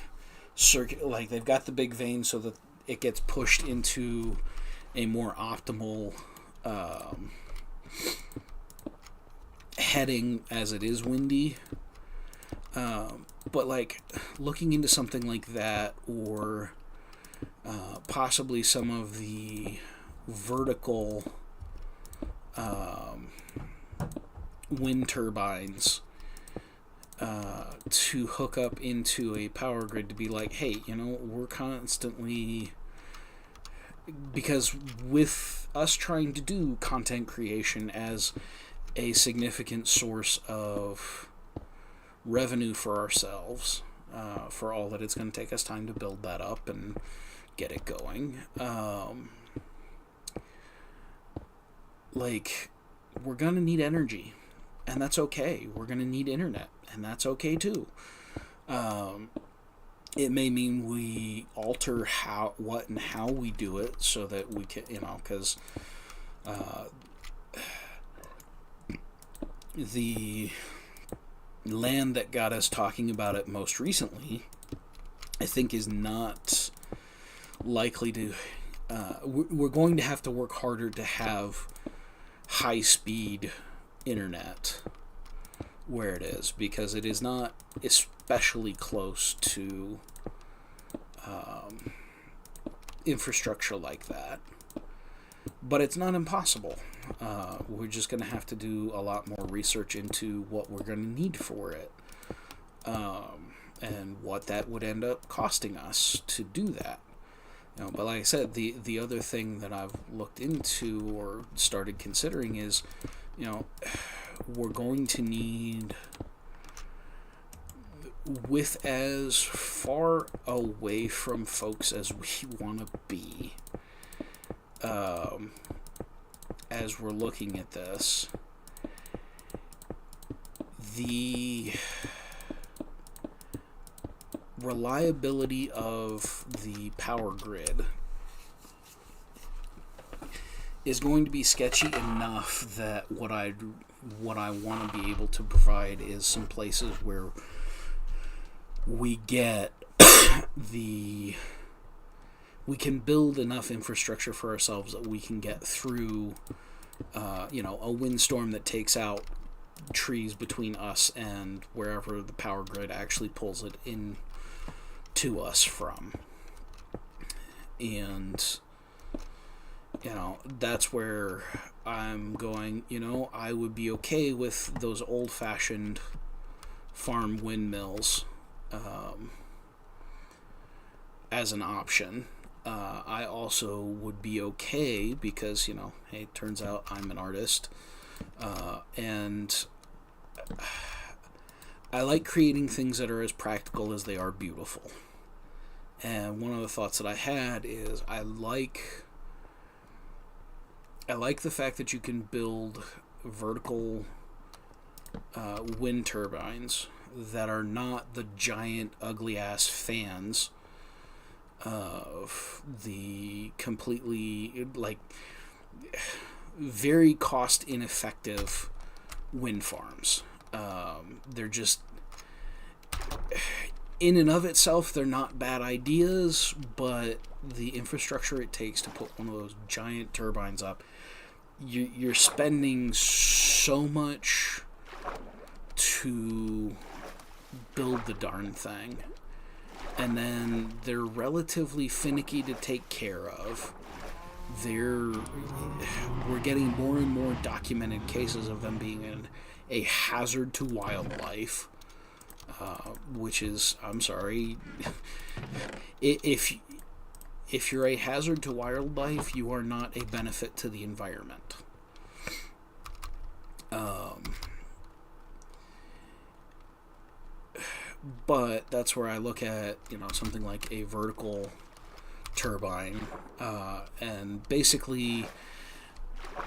circuit, like they've got the big vane so that it gets pushed into a more optimal heading as it is windy. But like looking into something like that, or possibly some of the vertical wind turbines to hook up into a power grid to be like, hey, we're constantly, because with us trying to do content creation as a significant source of revenue for ourselves, for all that it's going to take us time to build that up and get it going, we're going to need energy, and that's okay. We're going to need internet, and that's okay too. It may mean we alter what and how we do it so that we can, because the land that got us talking about it most recently, I think, is not likely to. We're going to have to work harder to have high-speed internet where it is, because it is not especially close to infrastructure like that. But it's not impossible. We're just going to have to do a lot more research into what we're going to need for it, and what that would end up costing us to do that. But like I said, the other thing that I've looked into or started considering is, we're going to need, with as far away from folks as we want to be, as we're looking at this, the reliability of the power grid is going to be sketchy enough that what I want to be able to provide is some places where we get we can build enough infrastructure for ourselves that we can get through a windstorm that takes out trees between us and wherever the power grid actually pulls it in to us from. And that's where I'm going. I would be okay with those old-fashioned farm windmills as an option. I also would be okay because, hey, it turns out I'm an artist, and I like creating things that are as practical as they are beautiful. And one of the thoughts that I had is I like the fact that you can build vertical wind turbines that are not the giant ugly ass fans of the completely very cost ineffective wind farms. They're just, in and of itself, they're not bad ideas, but the infrastructure it takes to put one of those giant turbines up, you're spending so much to build the darn thing, and then they're relatively finicky to take care of. We're getting more and more documented cases of them being a hazard to wildlife, which is, I'm sorry, if you're a hazard to wildlife, you are not a benefit to the environment. But that's where I look at, something like a vertical turbine, and basically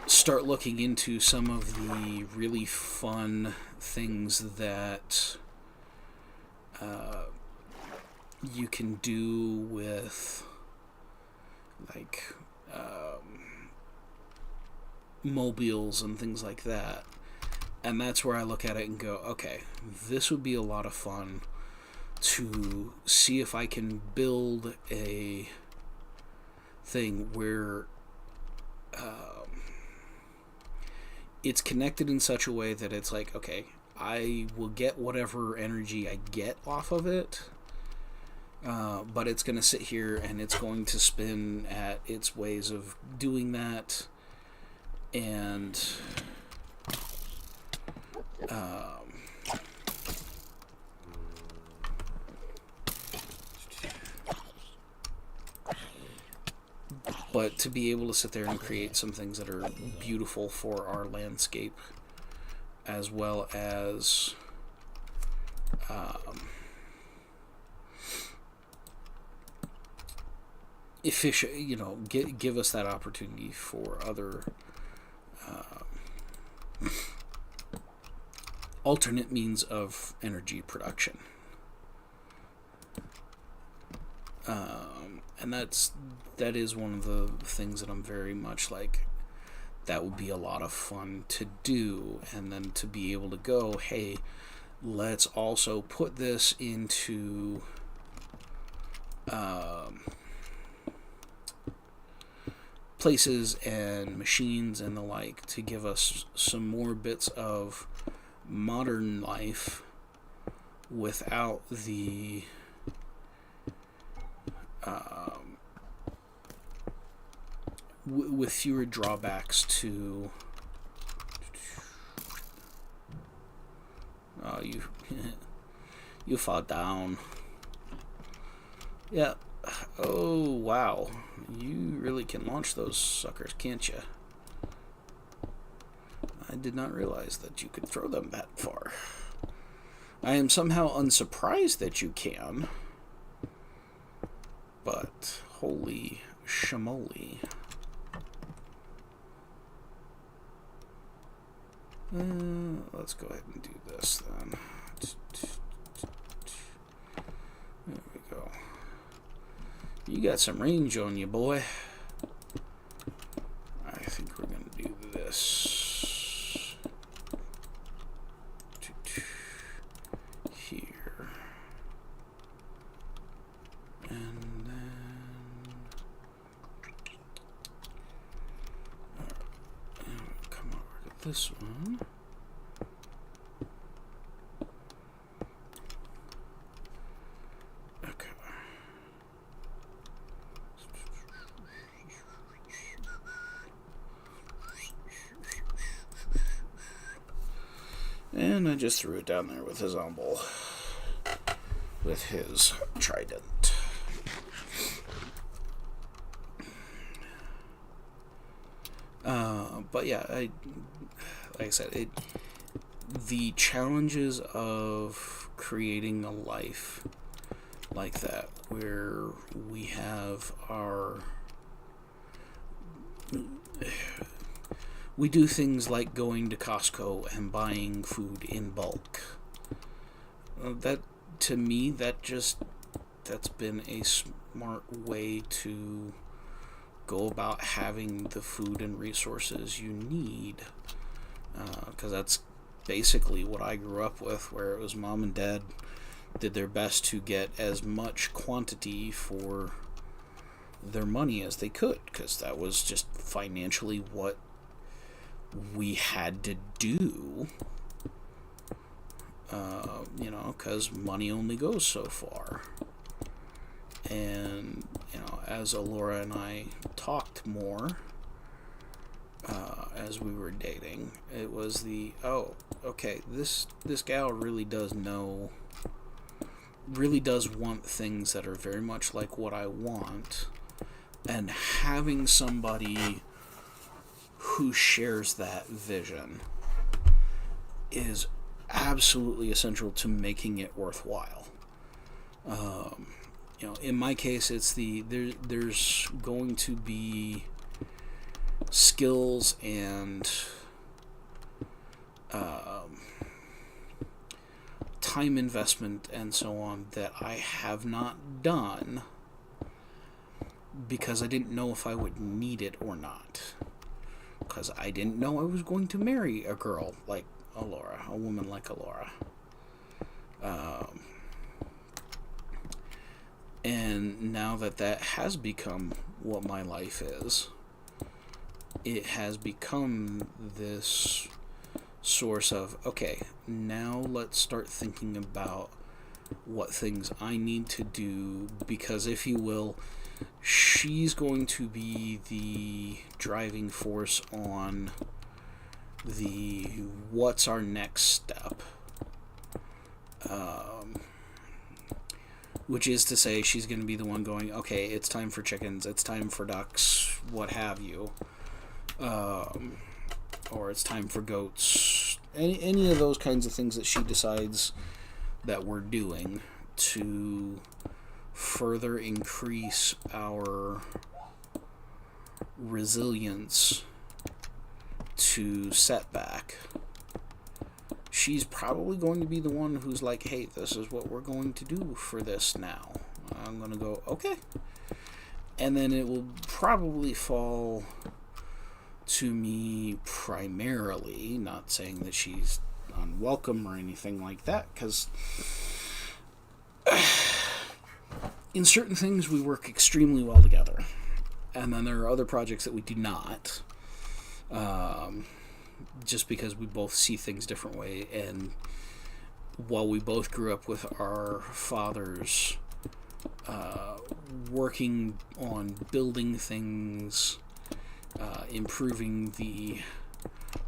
start looking into some of the really fun things that you can do with mobiles and things like that. And that's where I look at it and go, okay, this would be a lot of fun to see if I can build a thing where it's connected in such a way that it's like, okay, I will get whatever energy I get off of it, but it's going to sit here and it's going to spin at its ways of doing that, And but to be able to sit there and create some things that are beautiful for our landscape, as well as efficient, give us that opportunity for other alternate means of energy production. And that is one of the things that I'm very much like, that would be a lot of fun to do. And then to be able to go, hey, let's also put this into places and machines and the like, to give us some more bits of modern life without the with fewer drawbacks to you you fall down. Yeah. Oh wow, you really can launch those suckers, can't you? I did not realize that you could throw them that far. I am somehow unsurprised that you can, but holy shamoly. Let's go ahead and do this then. There we go. You got some range on you, boy. I think we're going to do this here. And then come over to this one. And I just threw it down there with his ombel, with his trident. But yeah, like I said, the challenges of creating a life like that, where we have we do things like going to Costco and buying food in bulk. That, to me, that's been a smart way to go about having the food and resources you need. Because that's basically what I grew up with, where it was mom and dad did their best to get as much quantity for their money as they could, because that was just financially what we had to do, because money only goes so far. And as Alora and I talked more as we were dating, it was this gal really does want things that are very much like what I want, and having somebody who shares that vision is absolutely essential to making it worthwhile. In my case, it's there's going to be skills and time investment and so on that I have not done because I didn't know if I would need it or not. Because I didn't know I was going to marry a girl like Alora, a woman like Alora. And now that has become what my life is, it has become this source of, okay, now let's start thinking about what things I need to do, because if you will, she's going to be the driving force on the what's our next step. Which is to say, she's going to be the one going, okay, it's time for chickens, it's time for ducks, what have you. Or it's time for goats. Any of those kinds of things that she decides that we're doing to further increase our resilience to setback. She's probably going to be the one who's like, hey, this is what we're going to do for this now. I'm going to go, okay. And then it will probably fall to me primarily, not saying that she's unwelcome or anything like that, because in certain things we work extremely well together. And then there are other projects that we do not. Just because we both see things different way, and while we both grew up with our fathers working on building things, improving the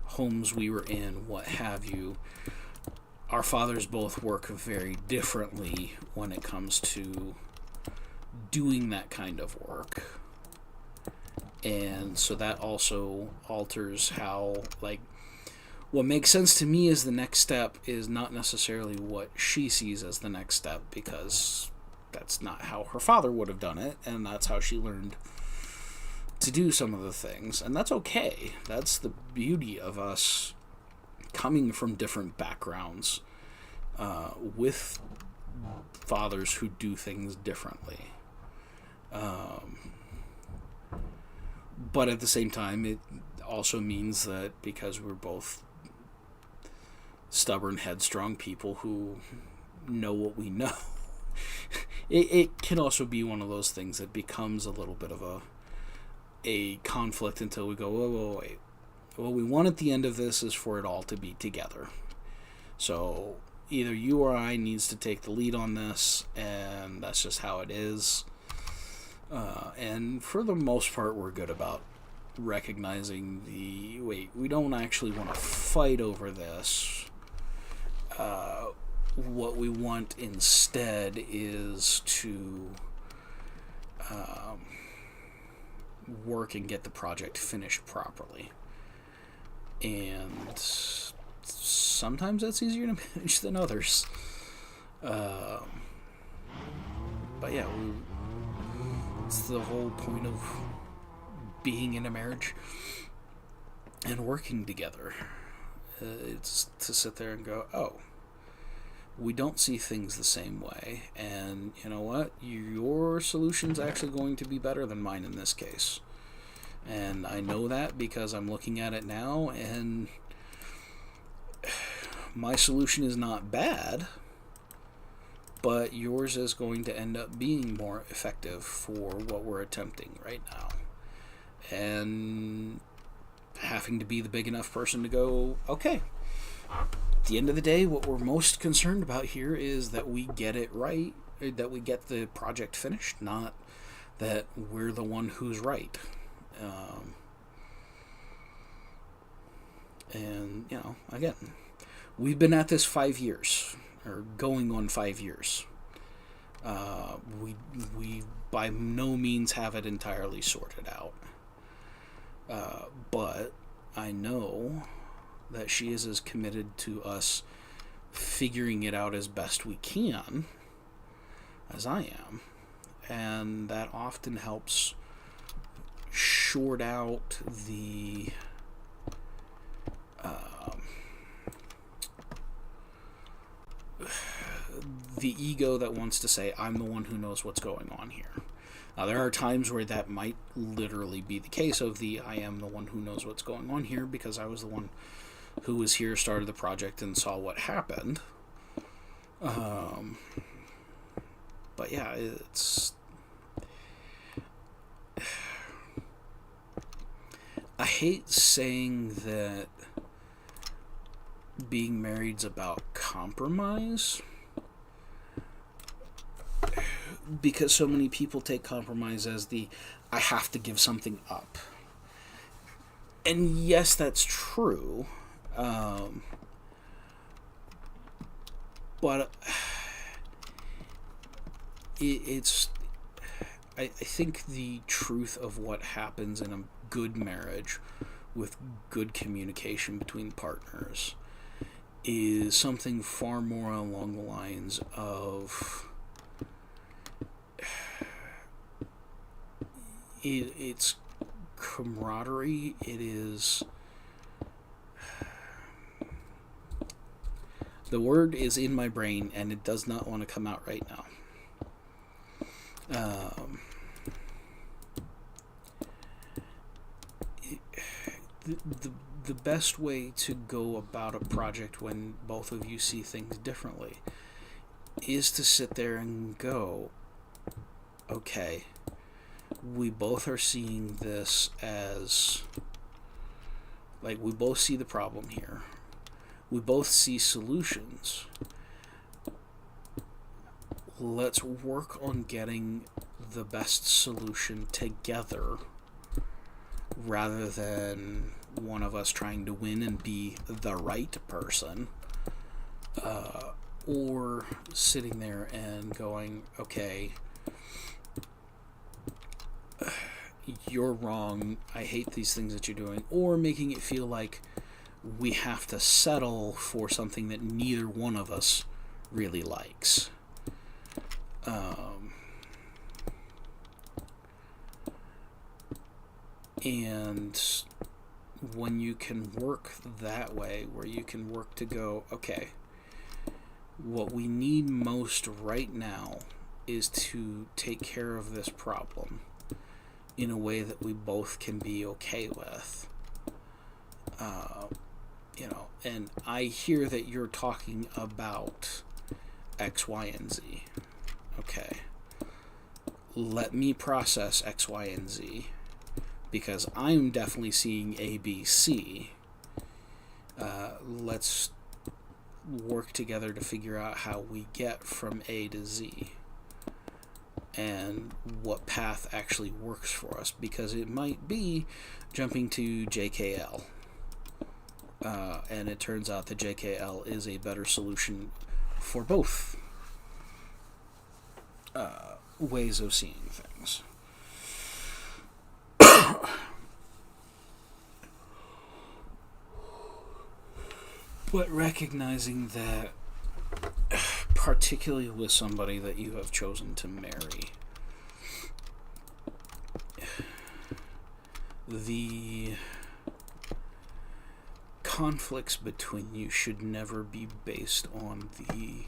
homes we were in, what have you, our fathers both work very differently when it comes to doing that kind of work. And so that also alters how, like, what makes sense to me as the next step is not necessarily what she sees as the next step, because that's not how her father would have done it, and that's how she learned to do some of the things. And that's okay. That's the beauty of us coming from different backgrounds with fathers who do things differently. But at the same time, it also means that because we're both stubborn, headstrong people who know what we know, it can also be one of those things that becomes a little bit of a conflict until we go, whoa, wait. What we want at the end of this is for it all to be together. So either you or I needs to take the lead on this, and that's just how it is. And for the most part, we're good about recognizing we don't actually want to fight over this. What we want instead is to work and get the project finished properly. And sometimes that's easier to manage than others. But yeah, it's the whole point of being in a marriage and working together. It's to sit there and go, oh, we don't see things the same way, and you know what? Your solution's actually going to be better than mine in this case. And I know that because I'm looking at it now, and my solution is not bad, but yours is going to end up being more effective for what we're attempting right now. And having to be the big enough person to go, okay, at the end of the day, what we're most concerned about here is that we get it right, that we get the project finished, not that we're the one who's right. And, you know, again, we've been at this 5 years, or going on 5 years. We by no means have it entirely sorted out. But I know that she is as committed to us figuring it out as best we can as I am. And that often helps short out the ego that wants to say, I'm the one who knows what's going on here. Now, there are times where that might literally be the case of I am the one who knows what's going on here because I was the one who was here, started the project, and saw what happened. But yeah, it's... I hate saying that being married's about compromise, because so many people take compromise as I have to give something up. And yes, that's true. But it's... I think the truth of what happens in a good marriage with good communication between partners is something far more along the lines of it's camaraderie. It is... The word is in my brain and it does not want to come out right now. The best way to go about a project when both of you see things differently is to sit there and go, okay, we both are seeing this as, like, we both see the problem here. We both see solutions. Let's work on getting the best solution together rather than one of us trying to win and be the right person, or sitting there and going, okay, you're wrong, I hate these things that you're doing, or making it feel like we have to settle for something that neither one of us really likes. And when you can work that way, where you can work to go, okay, what we need most right now is to take care of this problem in a way that we both can be okay with. And I hear that you're talking about X, Y, and Z. Okay. Let me process X, Y, and Z, because I'm definitely seeing A, B, C. Let's work together to figure out how we get from A to Z and what path actually works for us, because it might be jumping to JKL. And it turns out that JKL is a better solution for both ways of seeing things. But recognizing that, particularly with somebody that you have chosen to marry, the conflicts between you should never be based on the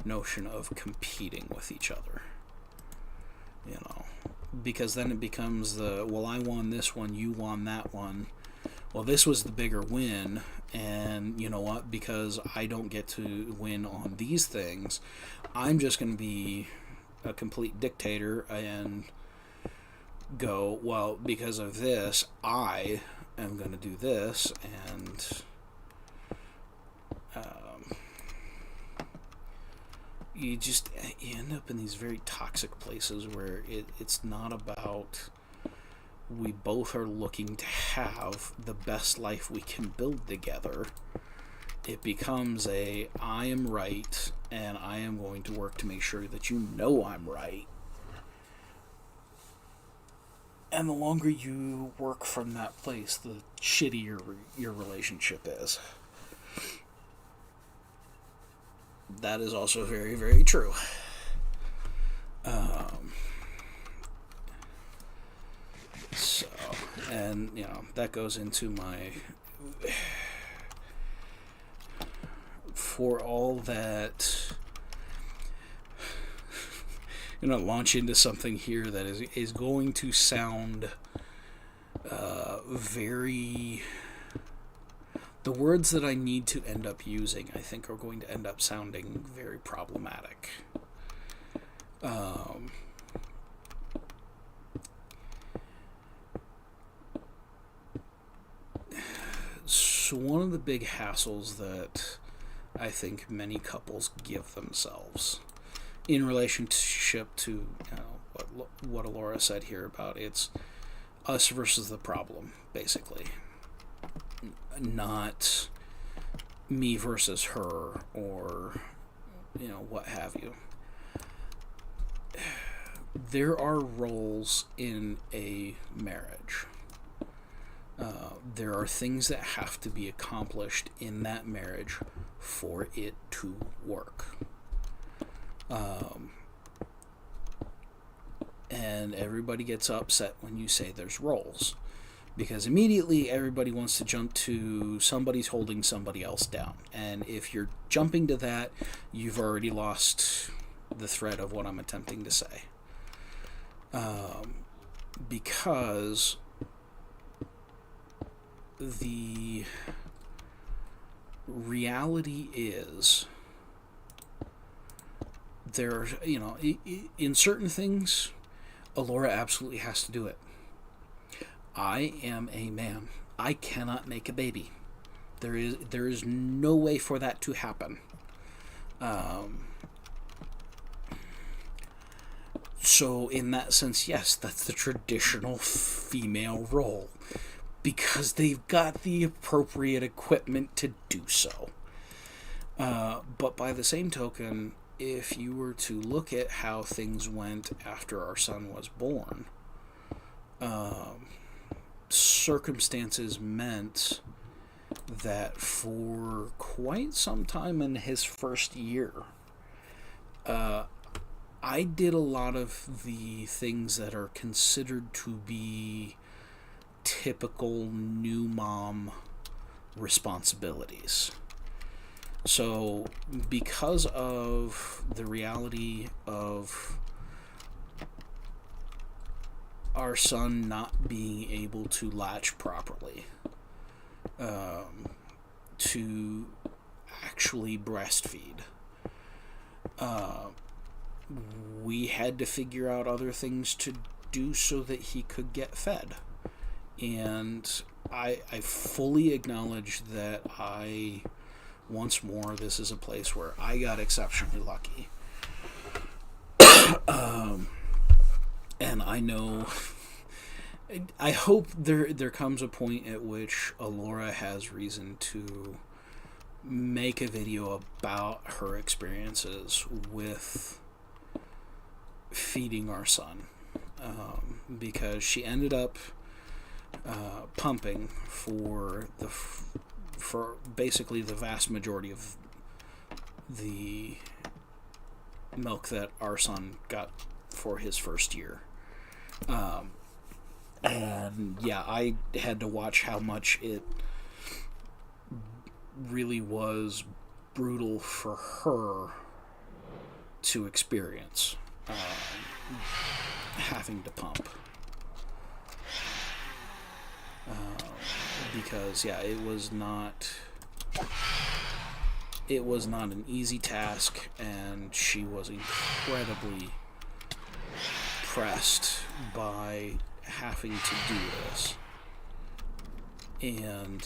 notion of competing with each other. Because then it becomes well, I won this one, you won that one. Well, this was the bigger win, and you know what? Because I don't get to win on these things, I'm just going to be a complete dictator and go, well, because of this, I am going to do this, and you end up in these very toxic places where it's not about, we both are looking to have the best life we can build together. It becomes I am right, and I am going to work to make sure that you know I'm right. And the longer you work from that place, the shittier your relationship is. That is also very, very true. So, and, that goes into my... For all that... launch into something here that is going to sound very... The words that I need to end up using, I think, are going to end up sounding very problematic. So one of the big hassles that I think many couples give themselves in relationship to, you know, what Alora said here about it's us versus the problem, basically. Not me versus her, or, you know, what have you. There are roles in a marriage. There are things that have to be accomplished in that marriage for it to work. And everybody gets upset when you say there's roles, because immediately everybody wants to jump to somebody's holding somebody else down. And if you're jumping to that, you've already lost the thread of what I'm attempting to say. Because the reality is, there, you know, in certain things, Alora absolutely has to do it. I am a man. I cannot make a baby. There is no way for that to happen. So in that sense, yes, that's the traditional female role, because they've got the appropriate equipment to do so. But by the same token, if you were to look at how things went after our son was born, circumstances meant that for quite some time in his first year, I did a lot of the things that are considered to be typical new mom responsibilities. So, because of the reality of our son not being able to latch properly, to actually breastfeed, we had to figure out other things to do so that he could get fed. And I fully acknowledge that once more, this is a place where I got exceptionally lucky. And I know, I hope there comes a point at which Alora has reason to make a video about her experiences with feeding our son, because she ended up pumping for basically the vast majority of the milk that our son got for his first year. And yeah, I had to watch how much it really was brutal for her to experience, having to pump. Because yeah, it was not an easy task, and she was incredibly pressed by having to do this. And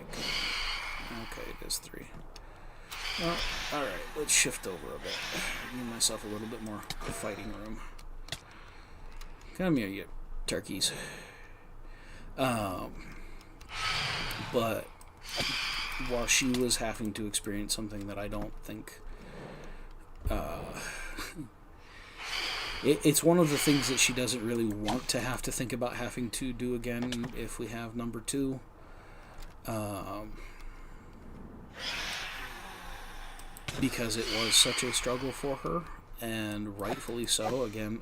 okay, it is 3. Well, alright, let's shift over a bit. Give myself a little bit more fighting room. Come here, you turkeys. But while she was having to experience something that I don't think, it's one of the things that she doesn't really want to have to think about having to do again if we have number 2. Because it was such a struggle for her, and rightfully so. Again,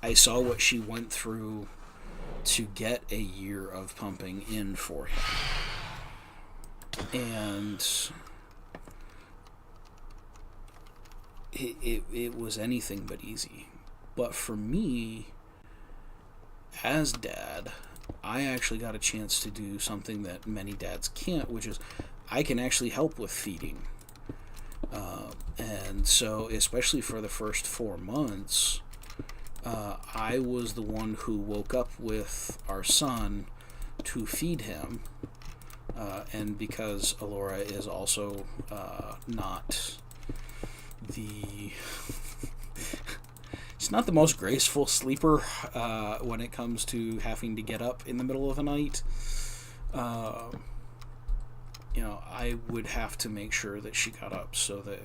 I saw what she went through to get a year of pumping in for him. And it was anything but easy. But for me, as dad, I actually got a chance to do something that many dads can't, which is I can actually help with feeding. And so, especially for the first 4 months, I was the one who woke up with our son to feed him. And because Alora is also not the She's not the most graceful sleeper when it comes to having to get up in the middle of the night. I would have to make sure that she got up so that,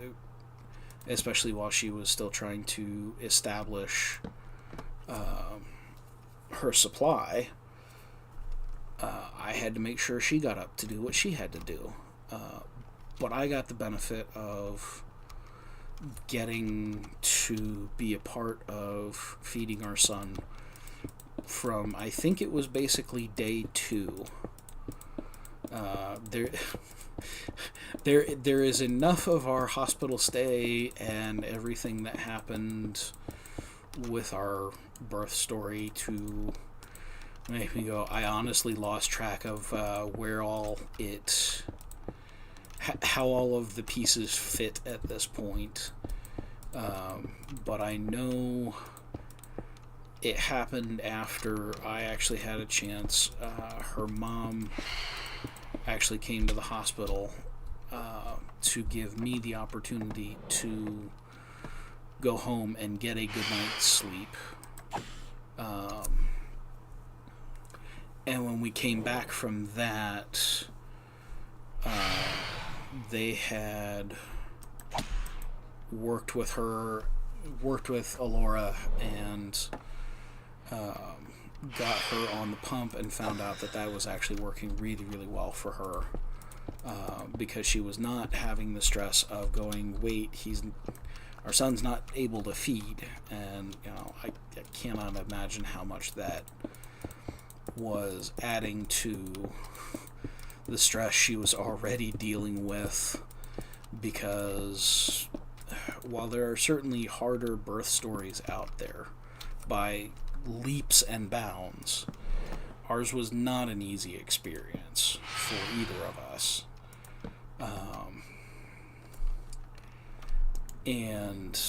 especially while she was still trying to establish her supply, I had to make sure she got up to do what she had to do. But I got the benefit of getting to be a part of feeding our son from, I think it was basically day 2. There is enough of our hospital stay and everything that happened with our birth story to make me go, I honestly lost track of how all of the pieces fit at this point. But I know it happened after I actually had a chance. Her mom actually came to the hospital to give me the opportunity to go home and get a good night's sleep. And when we came back from that, they had worked with Alora and got her on the pump and found out that was actually working really, really well for her, because she was not having the stress of going, wait, our son's not able to feed, and I cannot imagine how much that was adding to the stress she was already dealing with, because while there are certainly harder birth stories out there by leaps and bounds, ours was not an easy experience for either of us. And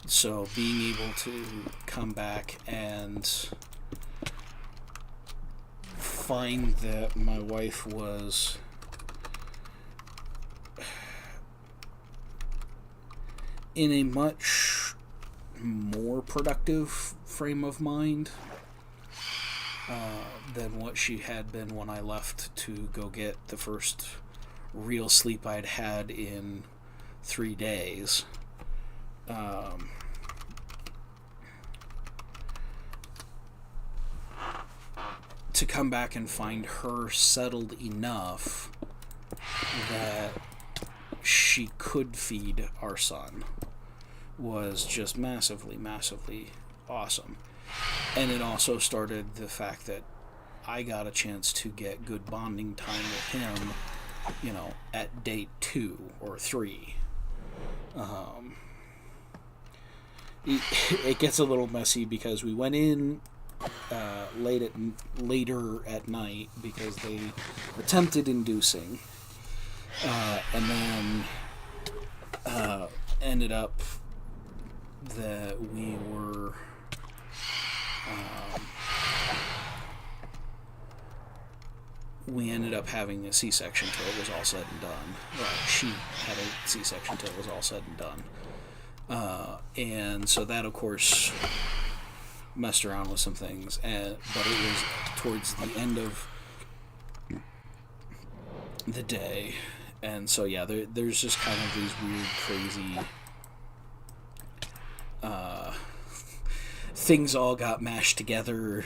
so being able to come back and find that my wife was in a much more productive frame of mind than what she had been when I left to go get the first real sleep I'd had in 3 days. To come back and find her settled enough that she could feed our son was just massively, massively awesome. And it also started the fact that I got a chance to get good bonding time with him, at day 2 or 3. It gets a little messy because we went in later at night because they attempted inducing, and then ended up that we ended up having a C-section till it was all said and done. Well, she had a C-section till it was all said and done. And so that, of course, messed around with some things. But it was towards the end of the day. And so, yeah, there's just kind of these weird, crazy things all got mashed together.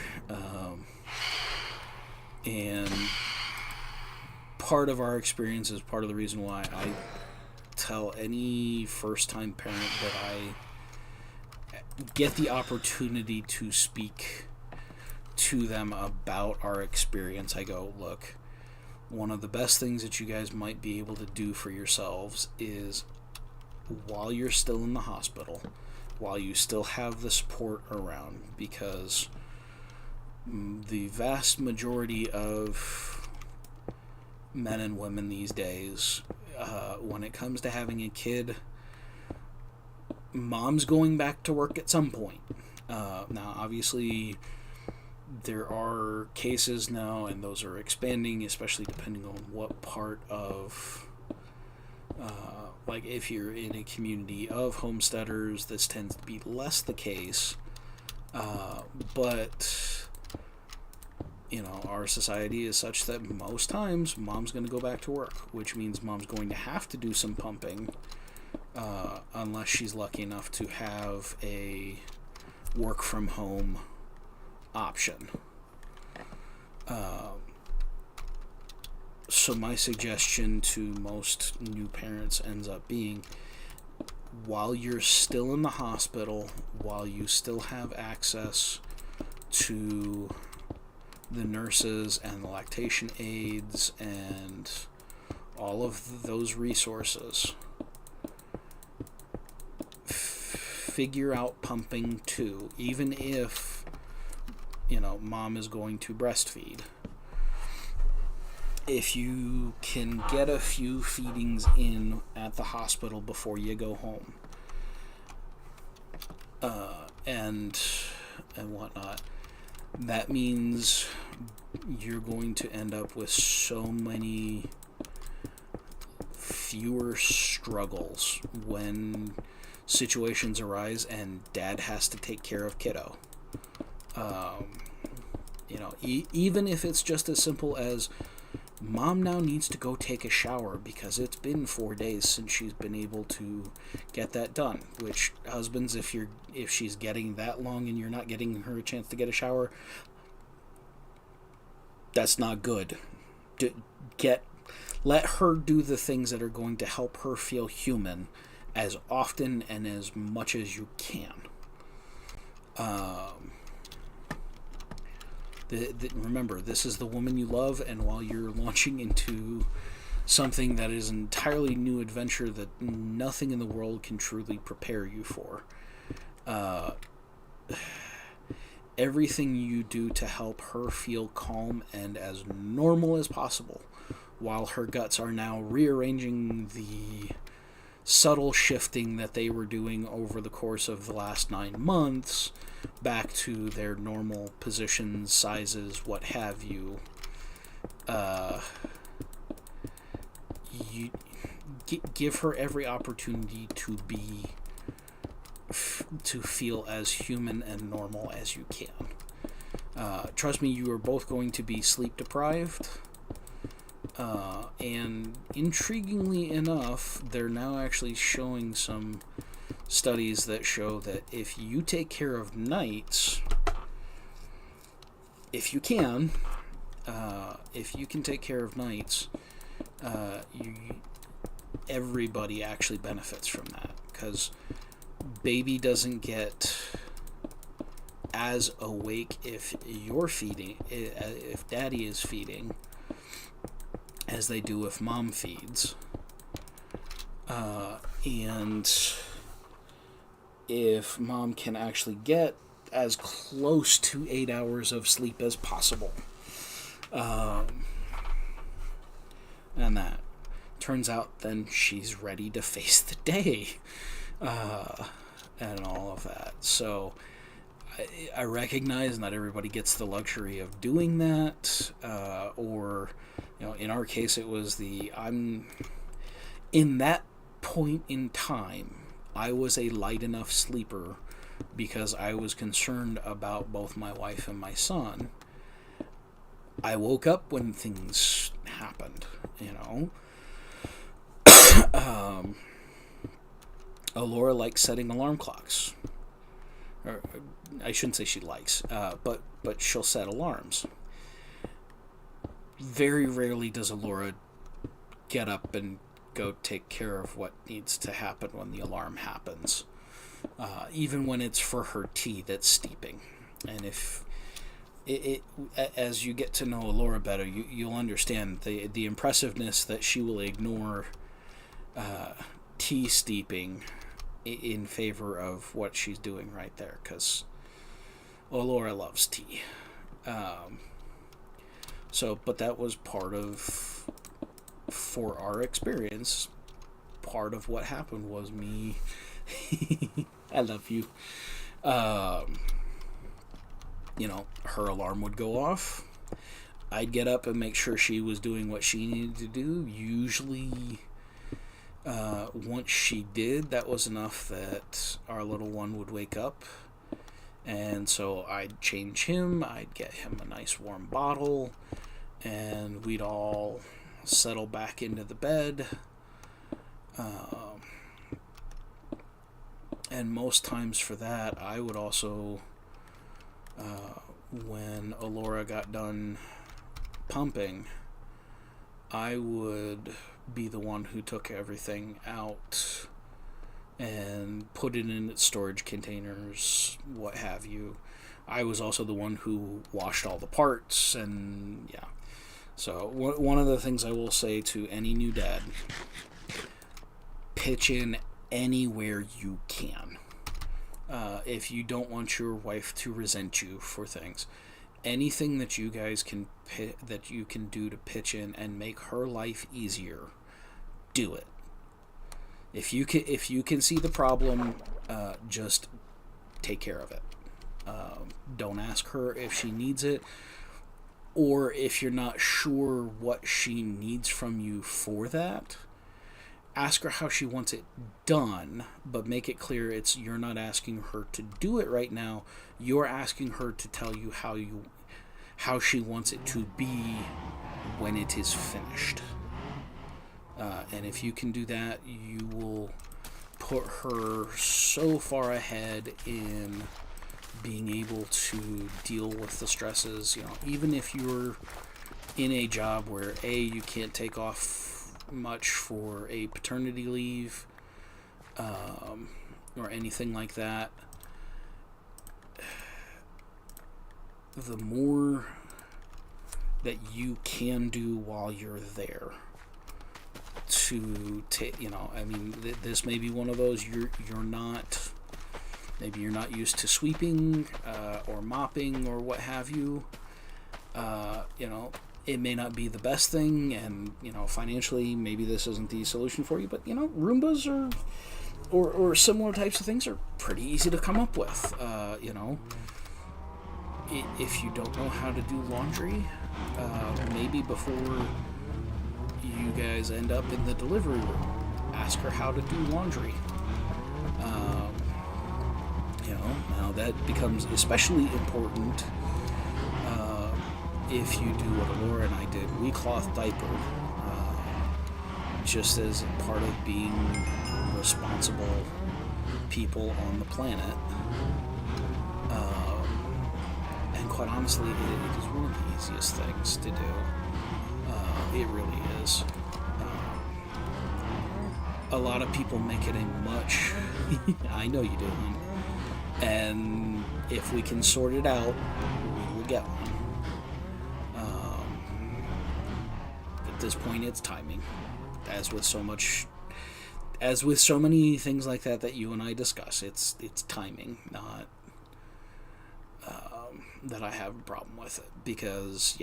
And part of our experience is part of the reason why I tell any first-time parent that I get the opportunity to speak to them about our experience. I go, look, one of the best things that you guys might be able to do for yourselves is, while you're still in the hospital, while you still have the support around, because the vast majority of men and women these days, when it comes to having a kid, mom's going back to work at some point. Now, obviously, there are cases now, and those are expanding, especially depending on what part of Like if you're in a community of homesteaders, this tends to be less the case. But our society is such that most times mom's going to go back to work, which means mom's going to have to do some pumping, unless she's lucky enough to have a work from home option. So my suggestion to most new parents ends up being, while you're still in the hospital, while you still have access to the nurses and the lactation aides and all of those resources, figure out pumping too, even if mom is going to breastfeed. If you can get a few feedings in at the hospital before you go home, and whatnot, that means you're going to end up with so many fewer struggles when situations arise and dad has to take care of kiddo. Even if it's just as simple as mom now needs to go take a shower because it's been 4 days since she's been able to get that done. Which, husbands, if she's getting that long and you're not getting her a chance to get a shower, that's not good. Let her do the things that are going to help her feel human as often and as much as you can. Remember, this is the woman you love, and while you're launching into something that is an entirely new adventure that nothing in the world can truly prepare you for, everything you do to help her feel calm and as normal as possible, while her guts are now rearranging the subtle shifting that they were doing over the course of the last 9 months back to their normal positions, sizes, what have you. You give her every opportunity to feel as human and normal as you can. Trust me, you are both going to be sleep deprived. And intriguingly enough, they're now actually showing some studies that show that if you take care of nights, if you can take care of nights, everybody actually benefits from that, because baby doesn't get as awake if you're feeding, if daddy is feeding, as they do if mom feeds. And if mom can actually get as close to 8 hours of sleep as possible. And that turns out then she's ready to face the day. And all of that. So I recognize not everybody gets the luxury of doing that, or in our case it was I'm in that point in time I was a light enough sleeper because I was concerned about both my wife and my son. I woke up when things happened, Laura likes setting alarm clocks. Or, I shouldn't say she likes, but she'll set alarms. Very rarely does Laura get up and go take care of what needs to happen when the alarm happens, even when it's for her tea that's steeping. And if as you get to know Laura better, you'll understand the impressiveness that she will ignore tea steeping in favor of what she's doing right there, because Laura loves tea. But that was for our experience, part of what happened was me. I love you. Her alarm would go off. I'd get up and make sure she was doing what she needed to do. Usually Once she did, that was enough that our little one would wake up. And so I'd change him, I'd get him a nice warm bottle, and we'd all settle back into the bed. And most times for that, I would also, when Alora got done pumping, I would be the one who took everything out and put it in its storage containers, what have you. I was also the one who washed all the parts, and yeah. So one of the things I will say to any new dad, pitch in anywhere you can. If you don't want your wife to resent you for things, anything that you guys can do to pitch in and make her life easier, do it. If you can see the problem, just take care of it. Don't ask her if she needs it, or if you're not sure what she needs from you for that. Ask her how she wants it done, but make it clear you're not asking her to do it right now. You're asking her to tell you how she wants it to be when it is finished. And if you can do that, you will put her so far ahead in being able to deal with the stresses. Even if you're in a job where you can't take off much for a paternity leave, or anything like that, the more that you can do while you're there to take, this may be one of those you're not used to sweeping or mopping or what have you. It may not be the best thing, and financially maybe this isn't the solution for you, but Roombas or similar types of things are pretty easy to come up with. If you don't know how to do laundry, maybe before you guys end up in the delivery room, ask her how to do laundry. Now that becomes especially important if you do what Laura and I did. We cloth diaper, just as part of being responsible people on the planet. And quite honestly, it is one of the easiest things to do. It really is. A lot of people make it a much... I know you do, hon. And if we can sort it out, we will get one. At this point, it's timing. As with so many things like that you and I discuss, it's timing, not that I have a problem with it. Because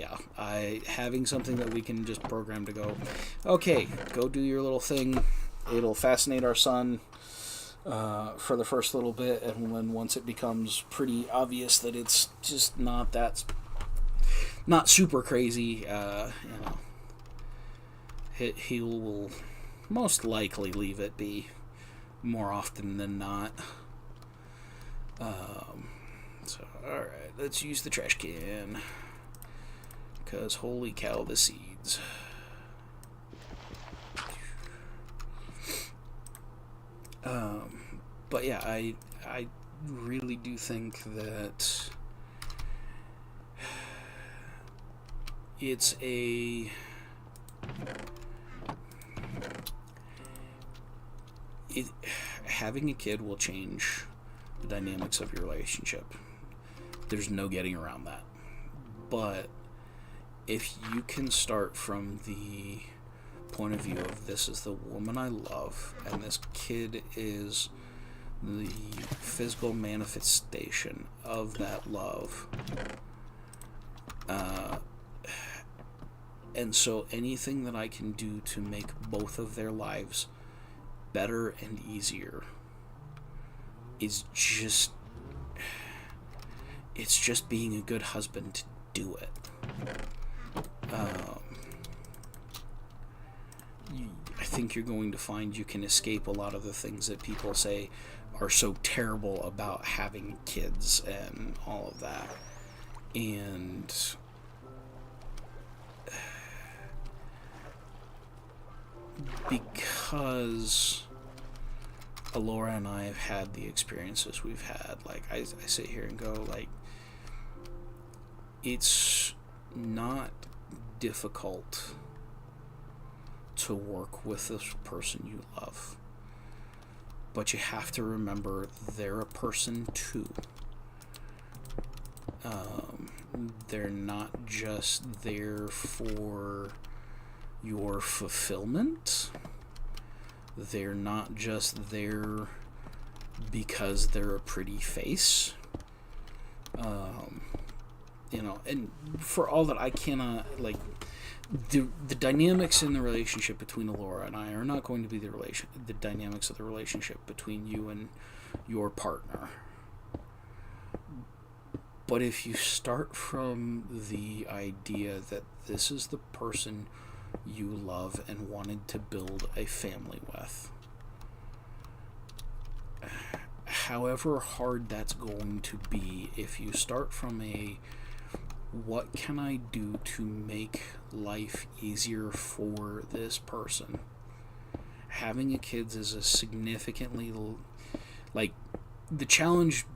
having something that we can just program to go, okay, go do your little thing. It'll fascinate our son for the first little bit, and once it becomes pretty obvious that it's just not super crazy, he will most likely leave it be more often than not. So, alright, let's use the trash can, because holy cow, the seeds. But yeah, I really do think that having a kid will change the dynamics of your relationship. There's no getting around that. But if you can start from the point of view of, this is the woman I love, and this kid is the physical manifestation of that love, and so anything that I can do to make both of their lives better and easier is just being a good husband to do it. I think you're going to find you can escape a lot of the things that people say are so terrible about having kids and all of that. And because Alora and I have had the experiences we've had, like, I sit here and go, like, it's not difficult to work with this person you love, but you have to remember they're a person too. They're not just there for your fulfillment. They're not just there because they're a pretty face. And for all that I cannot, like, the dynamics in the relationship between Alora and I are not going to be the dynamics of the relationship between you and your partner. But if you start from the idea that this is the person you love and wanted to build a family with, however hard that's going to be, if you start from what can I do to make life easier for this person, having a kids is a significantly, like, the challenge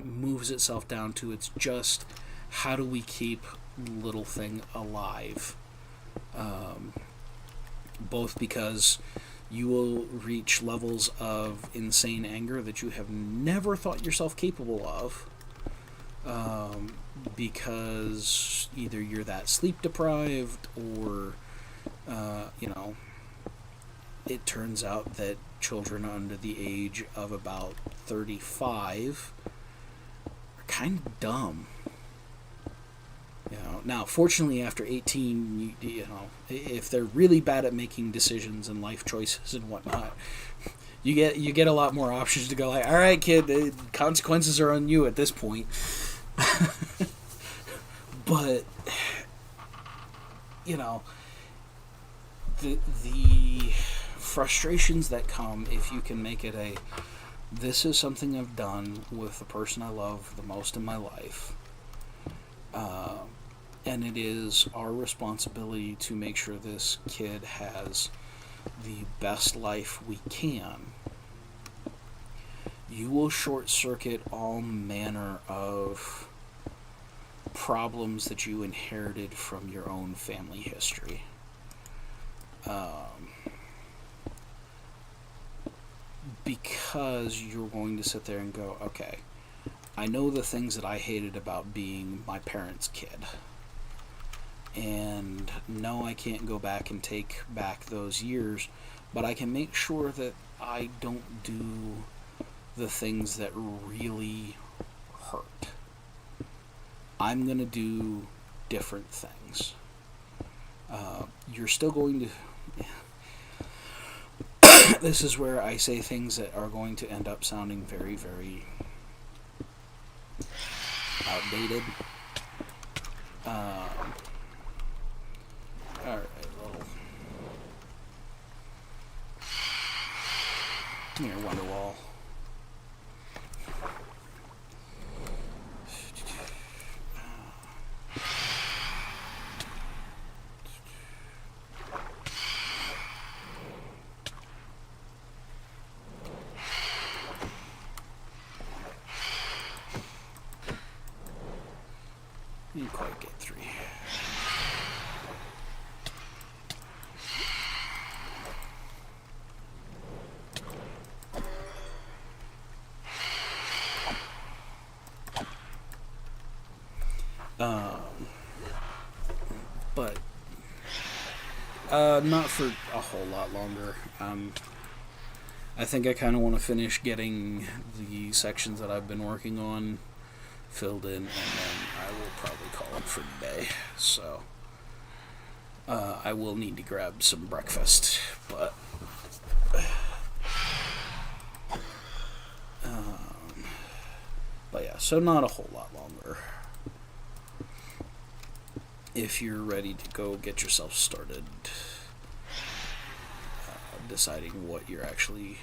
moves itself down to, it's just how do we keep little thing alive, both because you will reach levels of insane anger that you have never thought yourself capable of, because either you're that sleep deprived or it turns out that children under the age of about 35 are kind of dumb. Now, fortunately, after 18, if they're really bad at making decisions and life choices and whatnot, you get a lot more options to go, like, all right, kid, the consequences are on you at this point. But the frustrations that come if you can make it this is something I've done with the person I love the most in my life, and it is our responsibility to make sure this kid has the best life we can. You will short circuit all manner of problems that you inherited from your own family history. Because you're going to sit there and go, okay, I know the things that I hated about being my parents' kid. And no, I can't go back and take back those years, but I can make sure that I don't do the things that really hurt. I'm going to do different things. You're still going to... This is where I say things that are going to end up sounding very, very outdated. Alright, come here, Wonderwall. Didn't quite get 3. But not for a whole lot longer. I think I kind of want to finish getting the sections that I've been working on filled in, and then I will probably call it for today. So I will need to grab some breakfast, but yeah, so not a whole lot longer. If you're ready to go get yourself started. deciding what you're actually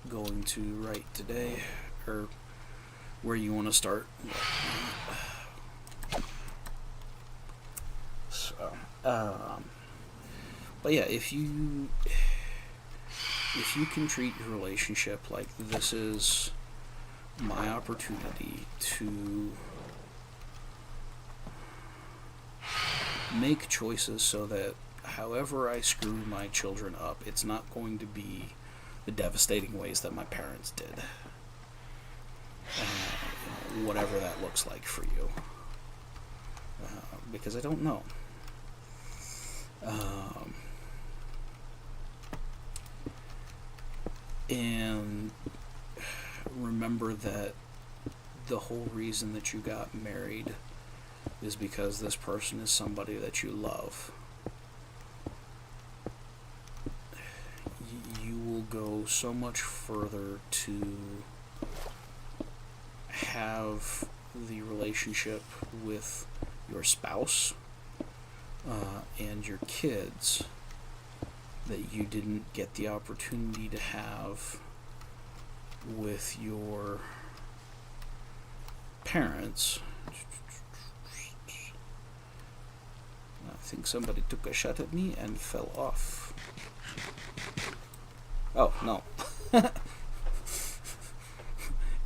going to write today, or where you want to start. So, but yeah, if you can treat your relationship like this is my opportunity to make choices so that however I screw my children up, it's not going to be the devastating ways that my parents did. Whatever that looks like for you. Because I don't know. And remember that the whole reason that you got married is because this person is somebody that you love. You will go so much further to have the relationship with your spouse and your kids that you didn't get the opportunity to have with your parents. I think somebody took a shot at me and fell off. Oh, no.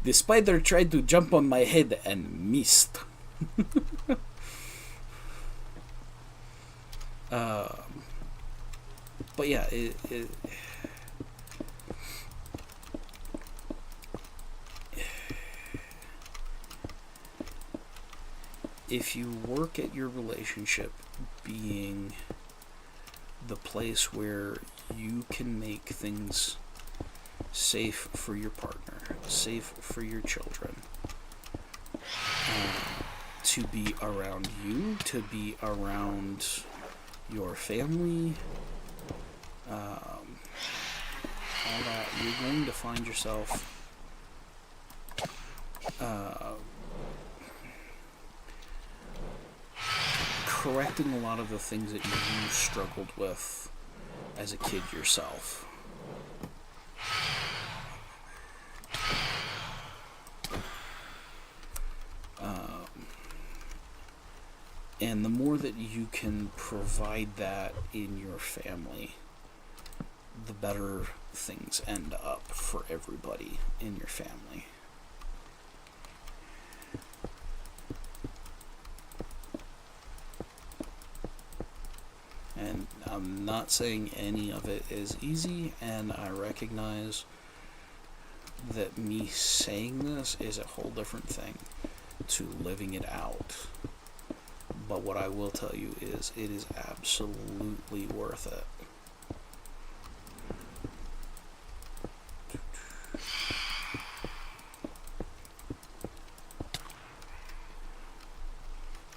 The spider tried to jump on my head and missed. But yeah, if you work at your relationship being the place where you can make things safe for your partner, safe for your children, to be around you, to be around your family, all that, you're going to find yourself correcting a lot of the things that you struggled with as a kid yourself. And the more that you can provide that in your family, the better things end up for everybody in your family. And I'm not saying any of it is easy, and I recognize that me saying this is a whole different thing to living it out. But what I will tell you is it is absolutely worth it.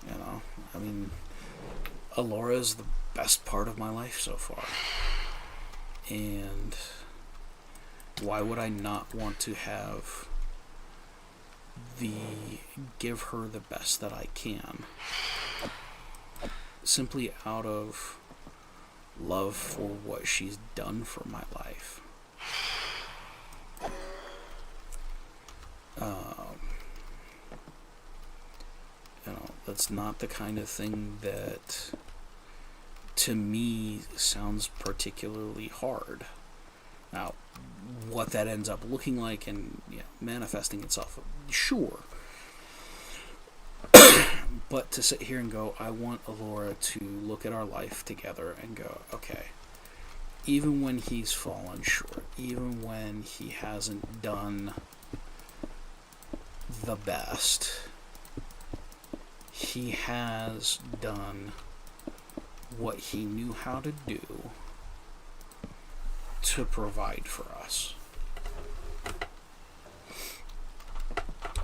You know, I mean, Alora is the best part of my life so far. And why would I not want to give her the best that I can? Simply out of love for what she's done for my life. That's not the kind of thing that to me sounds particularly hard. Now, what that ends up looking like and manifesting itself, sure. But to sit here and go, I want Alora to look at our life together and go, okay, even when he's fallen short, even when he hasn't done the best, he has done what he knew how to do to provide for us.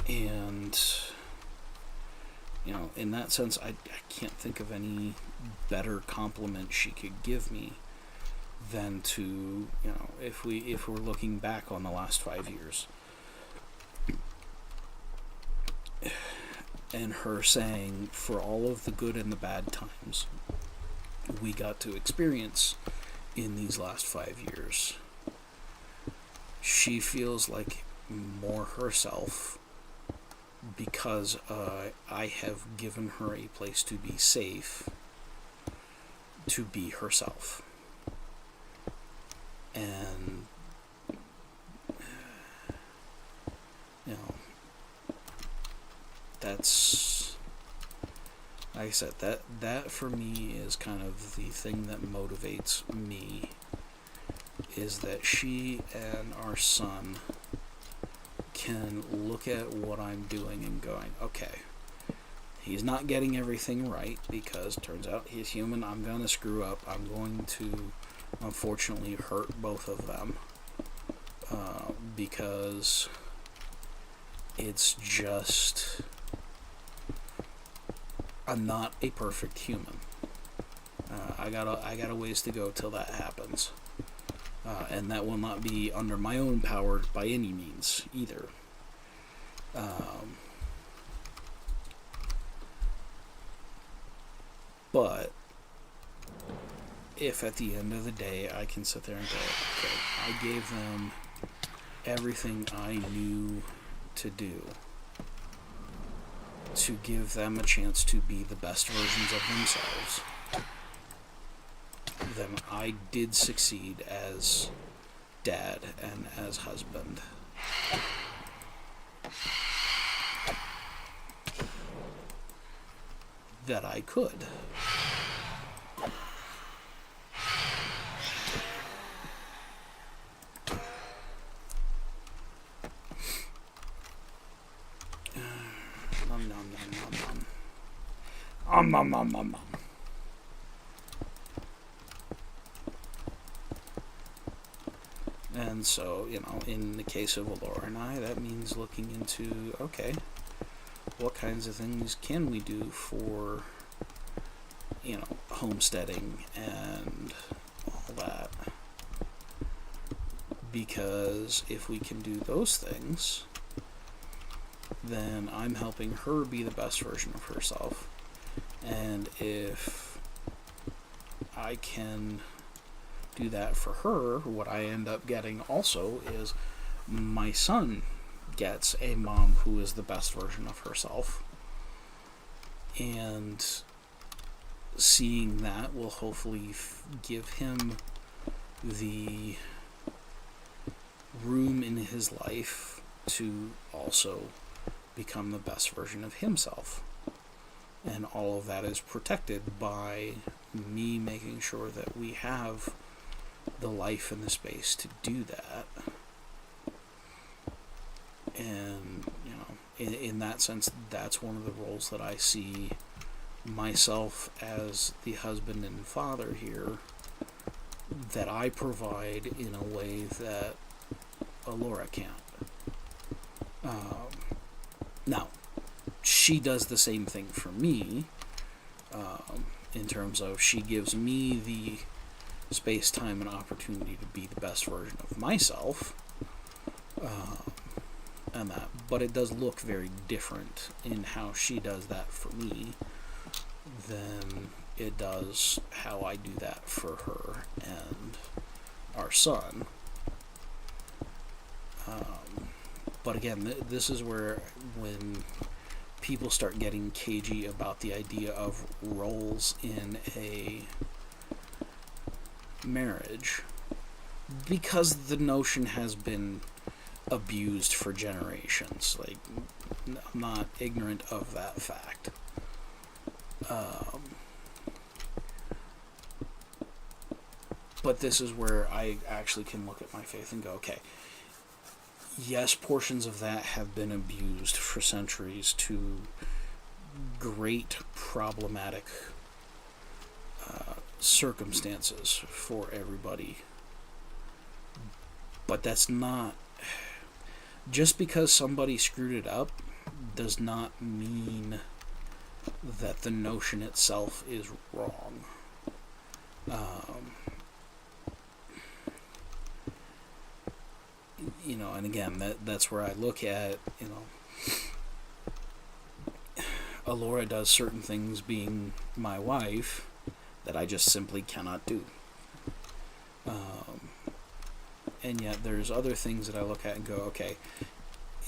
And in that sense, I can't think of any better compliment she could give me than to, if we're looking back on the last 5 years, and her saying, for all of the good and the bad times, we got to experience in these last 5 years. She feels like more herself because I have given her a place to be safe, to be herself. And, you know, that's, like I said, that for me is kind of the thing that motivates me, is that she and our son can look at what I'm doing and going, okay, he's not getting everything right, because it turns out he's human. I'm going to screw up. I'm going to, unfortunately, hurt both of them, because it's just, I'm not a perfect human. I got a ways to go till that happens. And that will not be under my own power by any means either. But if at the end of the day I can sit there and go, okay, I gave them everything I knew to do to give them a chance to be the best versions of themselves, then I did succeed as dad and as husband. That I could. Nom nom nom nom nom. Nom nom nom nom. And so, you know, in the case of Alora and I, that means looking into, okay, what kinds of things can we do for, you know, homesteading and all that. Because if we can do those things, then I'm helping her be the best version of herself. And if I can do that for her, what I end up getting also is my son gets a mom who is the best version of herself. And seeing that will hopefully give him the room in his life to also become the best version of himself. And all of that is protected by me making sure that we have the life and the space to do that. And, you know, in that sense, that's one of the roles that I see myself as the husband and father here, that I provide in a way that Alora can't. Now, she does the same thing for me, in terms of she gives me the space, time, and opportunity to be the best version of myself, and that. But it does look very different in how she does that for me than it does how I do that for her and our son. But again, this is where, when people start getting cagey about the idea of roles in a marriage, because the notion has been abused for generations. Like, I'm not ignorant of that fact. But this is where I actually can look at my faith and go, okay, yes, portions of that have been abused for centuries to great problematic circumstances for everybody. But that's not, just because somebody screwed it up does not mean that the notion itself is wrong. You know, and again, that's where I look at, you know, Alora does certain things being my wife that I just simply cannot do. And yet there's other things that I look at and go, okay,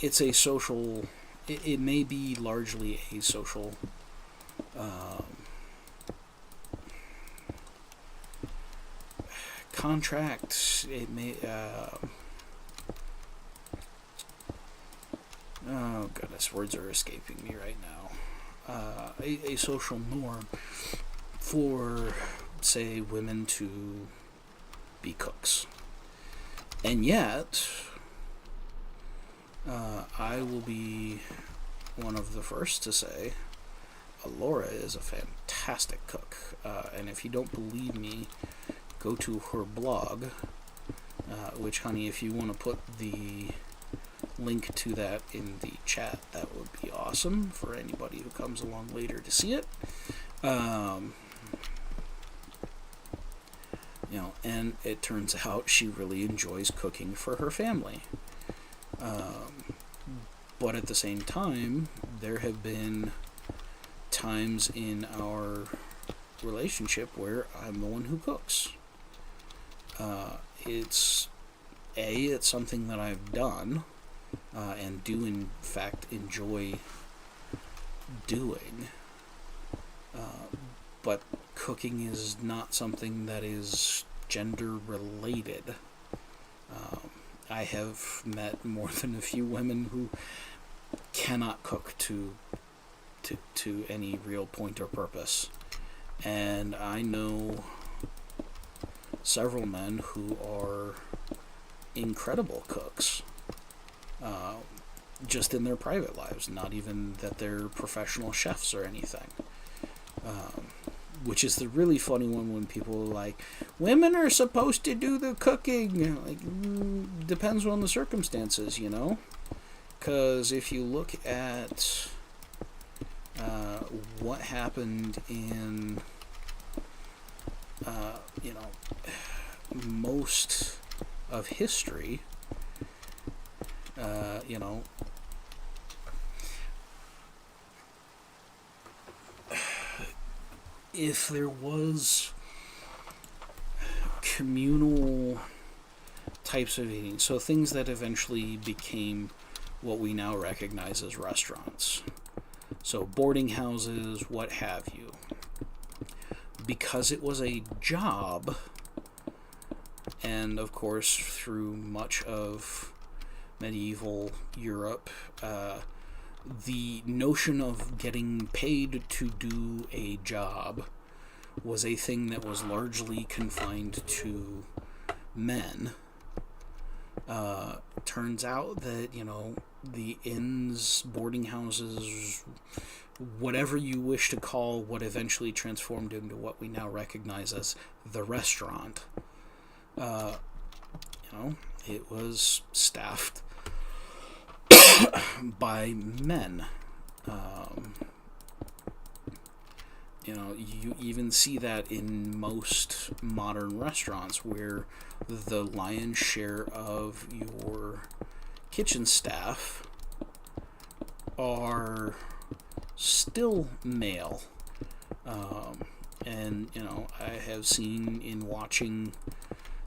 it's a social, it may be largely a social contract. It may, oh goodness, words are escaping me right now. A social norm for, say, women to be cooks. And yet, I will be one of the first to say, Alora is a fantastic cook. And if you don't believe me, go to her blog, which, honey, if you want to put the link to that in the chat, that would be awesome for anybody who comes along later to see it. You know, and it turns out she really enjoys cooking for her family. But at the same time, there have been times in our relationship where I'm the one who cooks. It's something that I've done, and do in fact enjoy doing. But cooking is not something that is gender related. I have met more than a few women who cannot cook to any real point or purpose. And I know several men who are incredible cooks, just in their private lives, not even that they're professional chefs or anything. Which is the really funny one when people are like, women are supposed to do the cooking. Like, depends on the circumstances, you know? Because if you look at what happened in, you know, most of history, you know, if there was communal types of eating, so things that eventually became what we now recognize as restaurants, so boarding houses, what have you, because it was a job, and of course through much of medieval Europe, the notion of getting paid to do a job was a thing that was largely confined to men. Turns out that, you know, the inns, boarding houses, whatever you wish to call what eventually transformed into what we now recognize as the restaurant, you know, it was staffed by men. You know, you even see that in most modern restaurants where the lion's share of your kitchen staff are still male. And, you know, I have seen in watching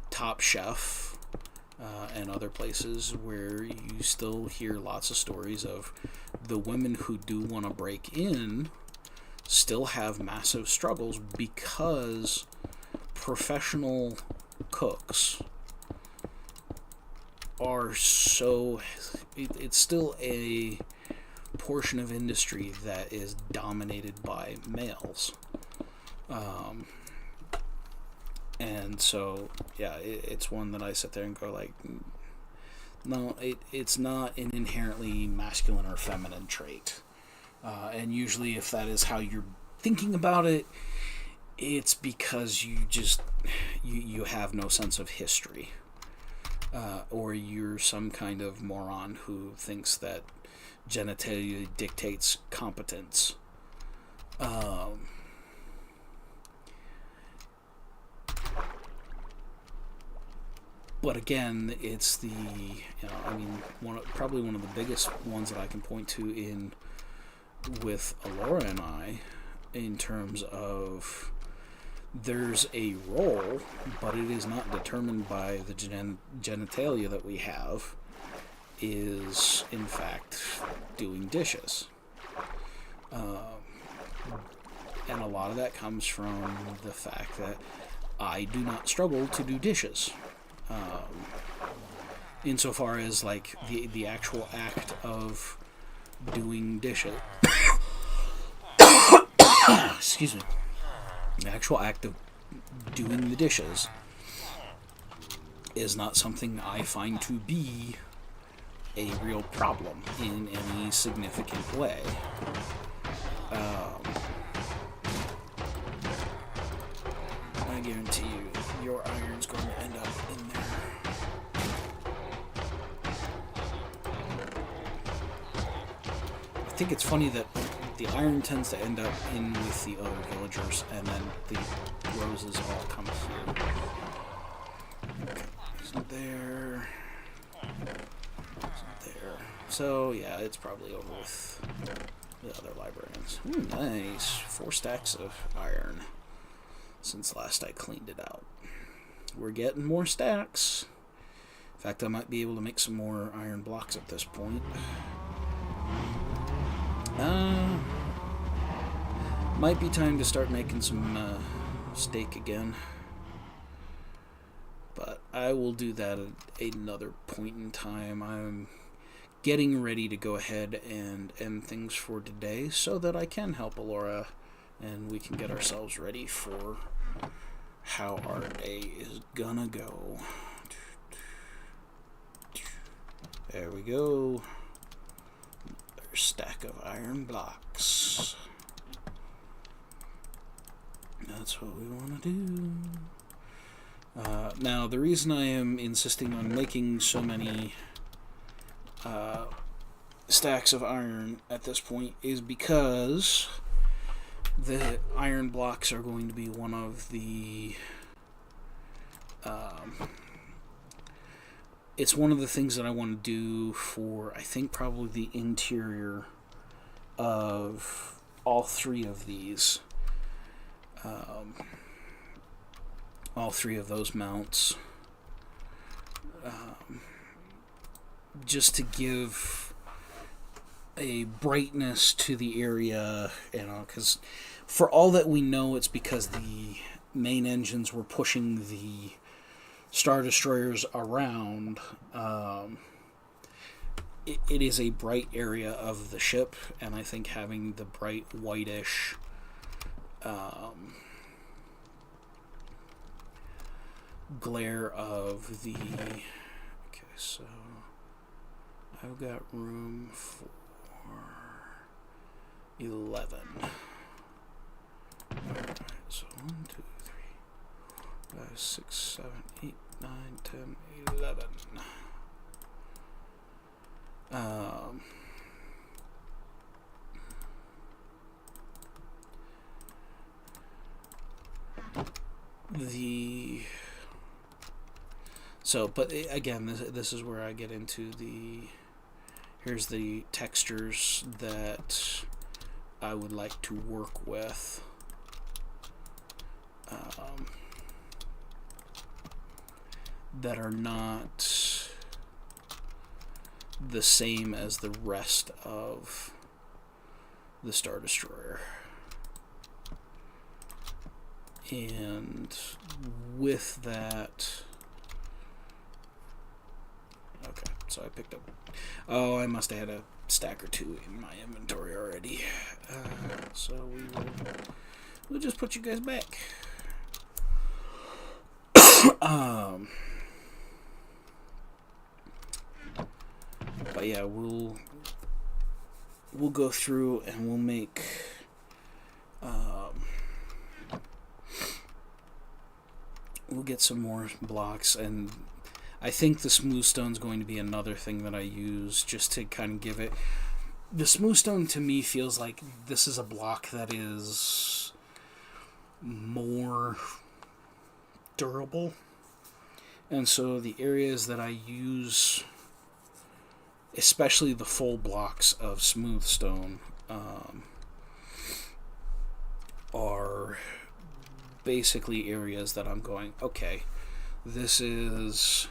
Top Chef and other places where you still hear lots of stories of the women who do want to break in still have massive struggles because professional cooks are so... It's still a portion of industry that is dominated by males. And so, yeah, it's one that I sit there and go like, no, it's not an inherently masculine or feminine trait. And usually if that is how you're thinking about it, it's because you just, you have no sense of history. Or you're some kind of moron who thinks that genitalia dictates competence. But again, it's the, you know, I mean, probably one of the biggest ones that I can point to with Alora and I, in terms of there's a role, but it is not determined by the genitalia that we have, is in fact doing dishes. And a lot of that comes from the fact that I do not struggle to do dishes. Insofar as, like, the actual act of doing dishes. Excuse me. The actual act of doing the dishes is not something I find to be a real problem in any significant way. I guarantee you, your iron's going to end up in there. I think it's funny that the iron tends to end up in with the other villagers, and then the roses all come through. Okay, isn't there? Isn't there? So, yeah, it's probably over with the other librarians. Ooh, nice. 4 stacks of iron since last I cleaned it out. We're getting more stacks. In fact, I might be able to make some more iron blocks at this point. Might be time to start making some steak again. But I will do that at another point in time. I'm getting ready to go ahead and end things for today so that I can help Alora and we can get ourselves ready for how our day is gonna go. There we go. Another stack of iron blocks. That's what we want to do. Now, the reason I am insisting on making so many stacks of iron at this point is because the iron blocks are going to be one of the it's one of the things that I want to do for, I think, probably the interior of all 3 of these. All 3 of those mounts. Just to give a brightness to the area, because for all that we know, it's because the main engines were pushing the Star Destroyers around. It is a bright area of the ship, and I think having the bright whitish glare of the... Okay, so I've got room for 11. Alright, so 1, 2, 3, 5, 6, 7, 8, 9, 10, 11. But again, this is where I get into here's the textures that I would like to work with. That are not the same as the rest of the Star Destroyer. And with that... Okay, so I picked up... Oh, I must have had a stack or 2 in my inventory already. So we'll just put you guys back. But yeah, we'll go through and we'll make we'll get some more blocks, and I think the smooth stone is going to be another thing that I use just to kind of give it. The smooth stone to me feels like this is a block that is more durable, and so the areas that I use, especially the full blocks of smooth stone, are basically areas that I'm going, okay, this is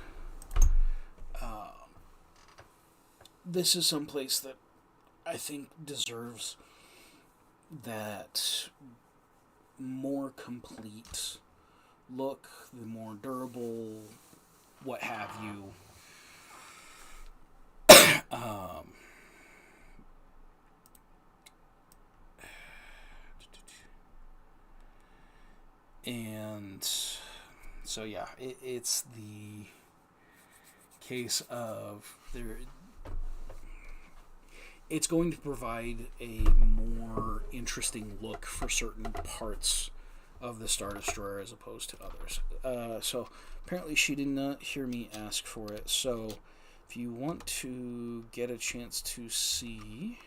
someplace that I think deserves that more complete look, the more durable, what have you. And so yeah, it's the case of it's going to provide a more interesting look for certain parts of the Star Destroyer as opposed to others. So apparently she did not hear me ask for it. So if you want to get a chance to see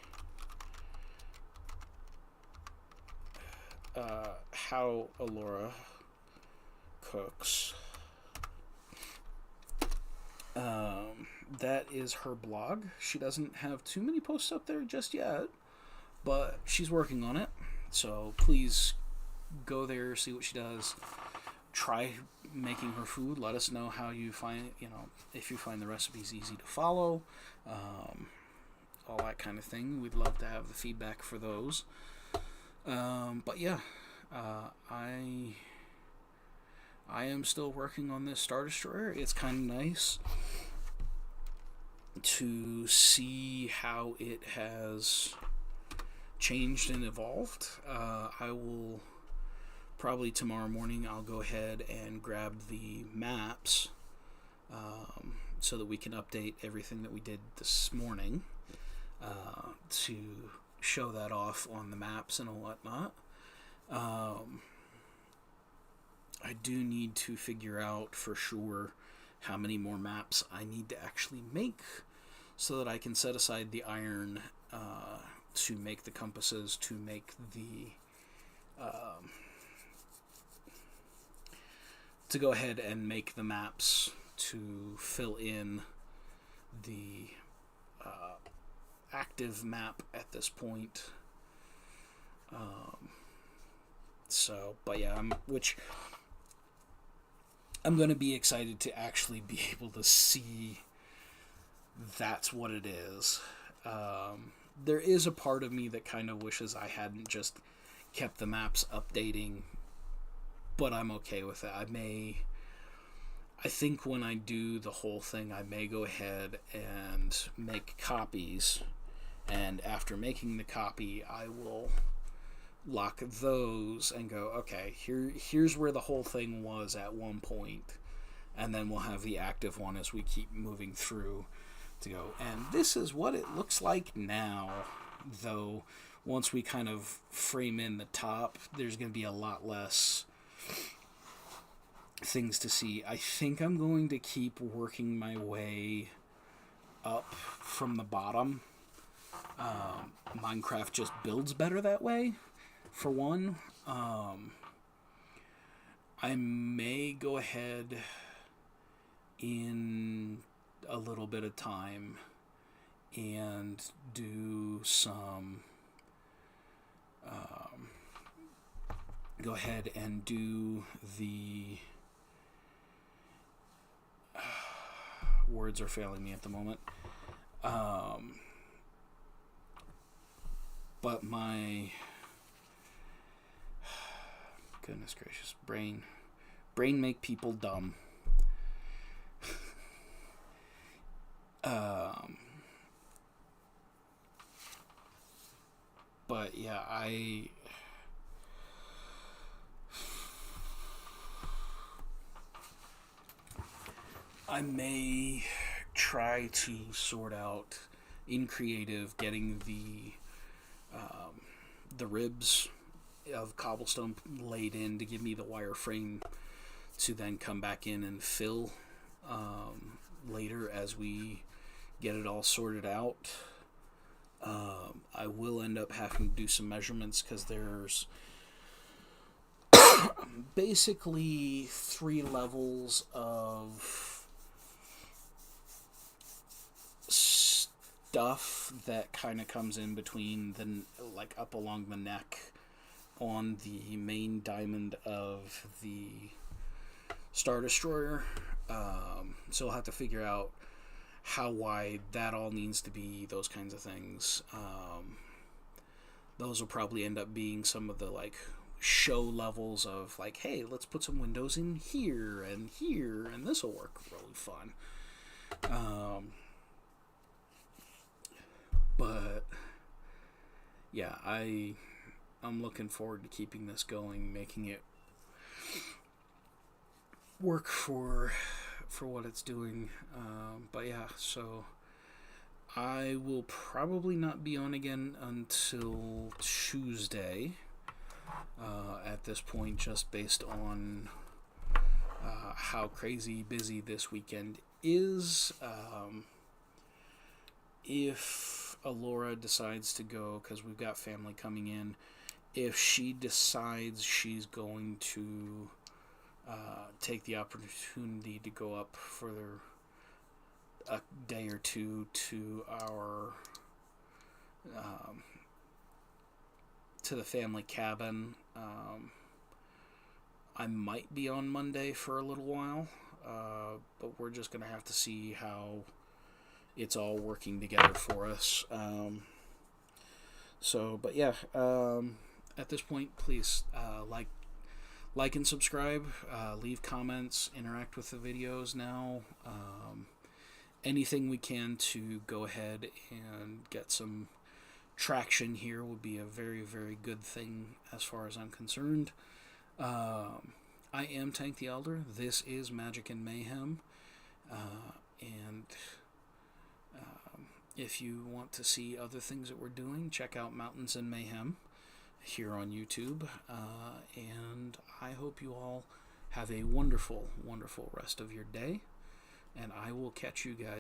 how Alora cooks, that is her blog. She doesn't have too many posts up there just yet, but she's working on it. So please go there, see what she does. Try making her food. Let us know how you find, if you find the recipes easy to follow, all that kind of thing. We'd love to have the feedback for those. But yeah, I am still working on this Star Destroyer. It's kind of nice to see how it has changed and evolved. I will probably tomorrow morning I'll go ahead and grab the maps so that we can update everything that we did this morning to show that off on the maps and whatnot. I do need to figure out for sure how many more maps I need to actually make so that I can set aside the iron to make the compasses, to make the to go ahead and make the maps to fill in the active map at this point. But yeah, I'm going to be excited to actually be able to see that's what it is. There is a part of me that kind of wishes I hadn't just kept the maps updating, but I'm okay with it. I think when I do the whole thing, I may go ahead and make copies, and after making the copy, I will lock those and go, okay, here's where the whole thing was at one point, and then we'll have the active one as we keep moving through to go, and this is what it looks like now. Though once we kind of frame in the top, there's going to be a lot less things to see. I think I'm going to keep working my way up from the bottom. Minecraft just builds better that way, for one. I may go ahead in a little bit of time and do some go ahead and do the words are failing me at the moment, but my goodness gracious, brain make people dumb. But yeah, I may try to sort out in creative getting the ribs of cobblestone laid in to give me the wireframe to then come back in and fill later as we get it all sorted out. I will end up having to do some measurements because there's basically 3 levels of stuff that kind of comes in between up along the neck on the main diamond of the Star Destroyer. So we'll have to figure out how wide that all needs to be, those kinds of things. Those will probably end up being some of the like show levels of like, hey, let's put some windows in here, and this will work really fun. But yeah, I'm looking forward to keeping this going, making it work for what it's doing. But yeah, so I will probably not be on again until Tuesday at this point, just based on how crazy busy this weekend is. If Alora decides to go, because we've got family coming in, if she decides she's going to take the opportunity to go up for a day or two to our to the family cabin, I might be on Monday for a little while, but we're just gonna have to see how it's all working together for us. But yeah, at this point, please like and subscribe, leave comments, interact with the videos now. Anything we can to go ahead and get some traction here would be a very, very good thing as far as I'm concerned. I am TanktheElder. This is Magic and Mayhem. And if you want to see other things that we're doing, check out Mountains and Mayhem here on YouTube. And I hope you all have a wonderful, wonderful rest of your day. And I will catch you guys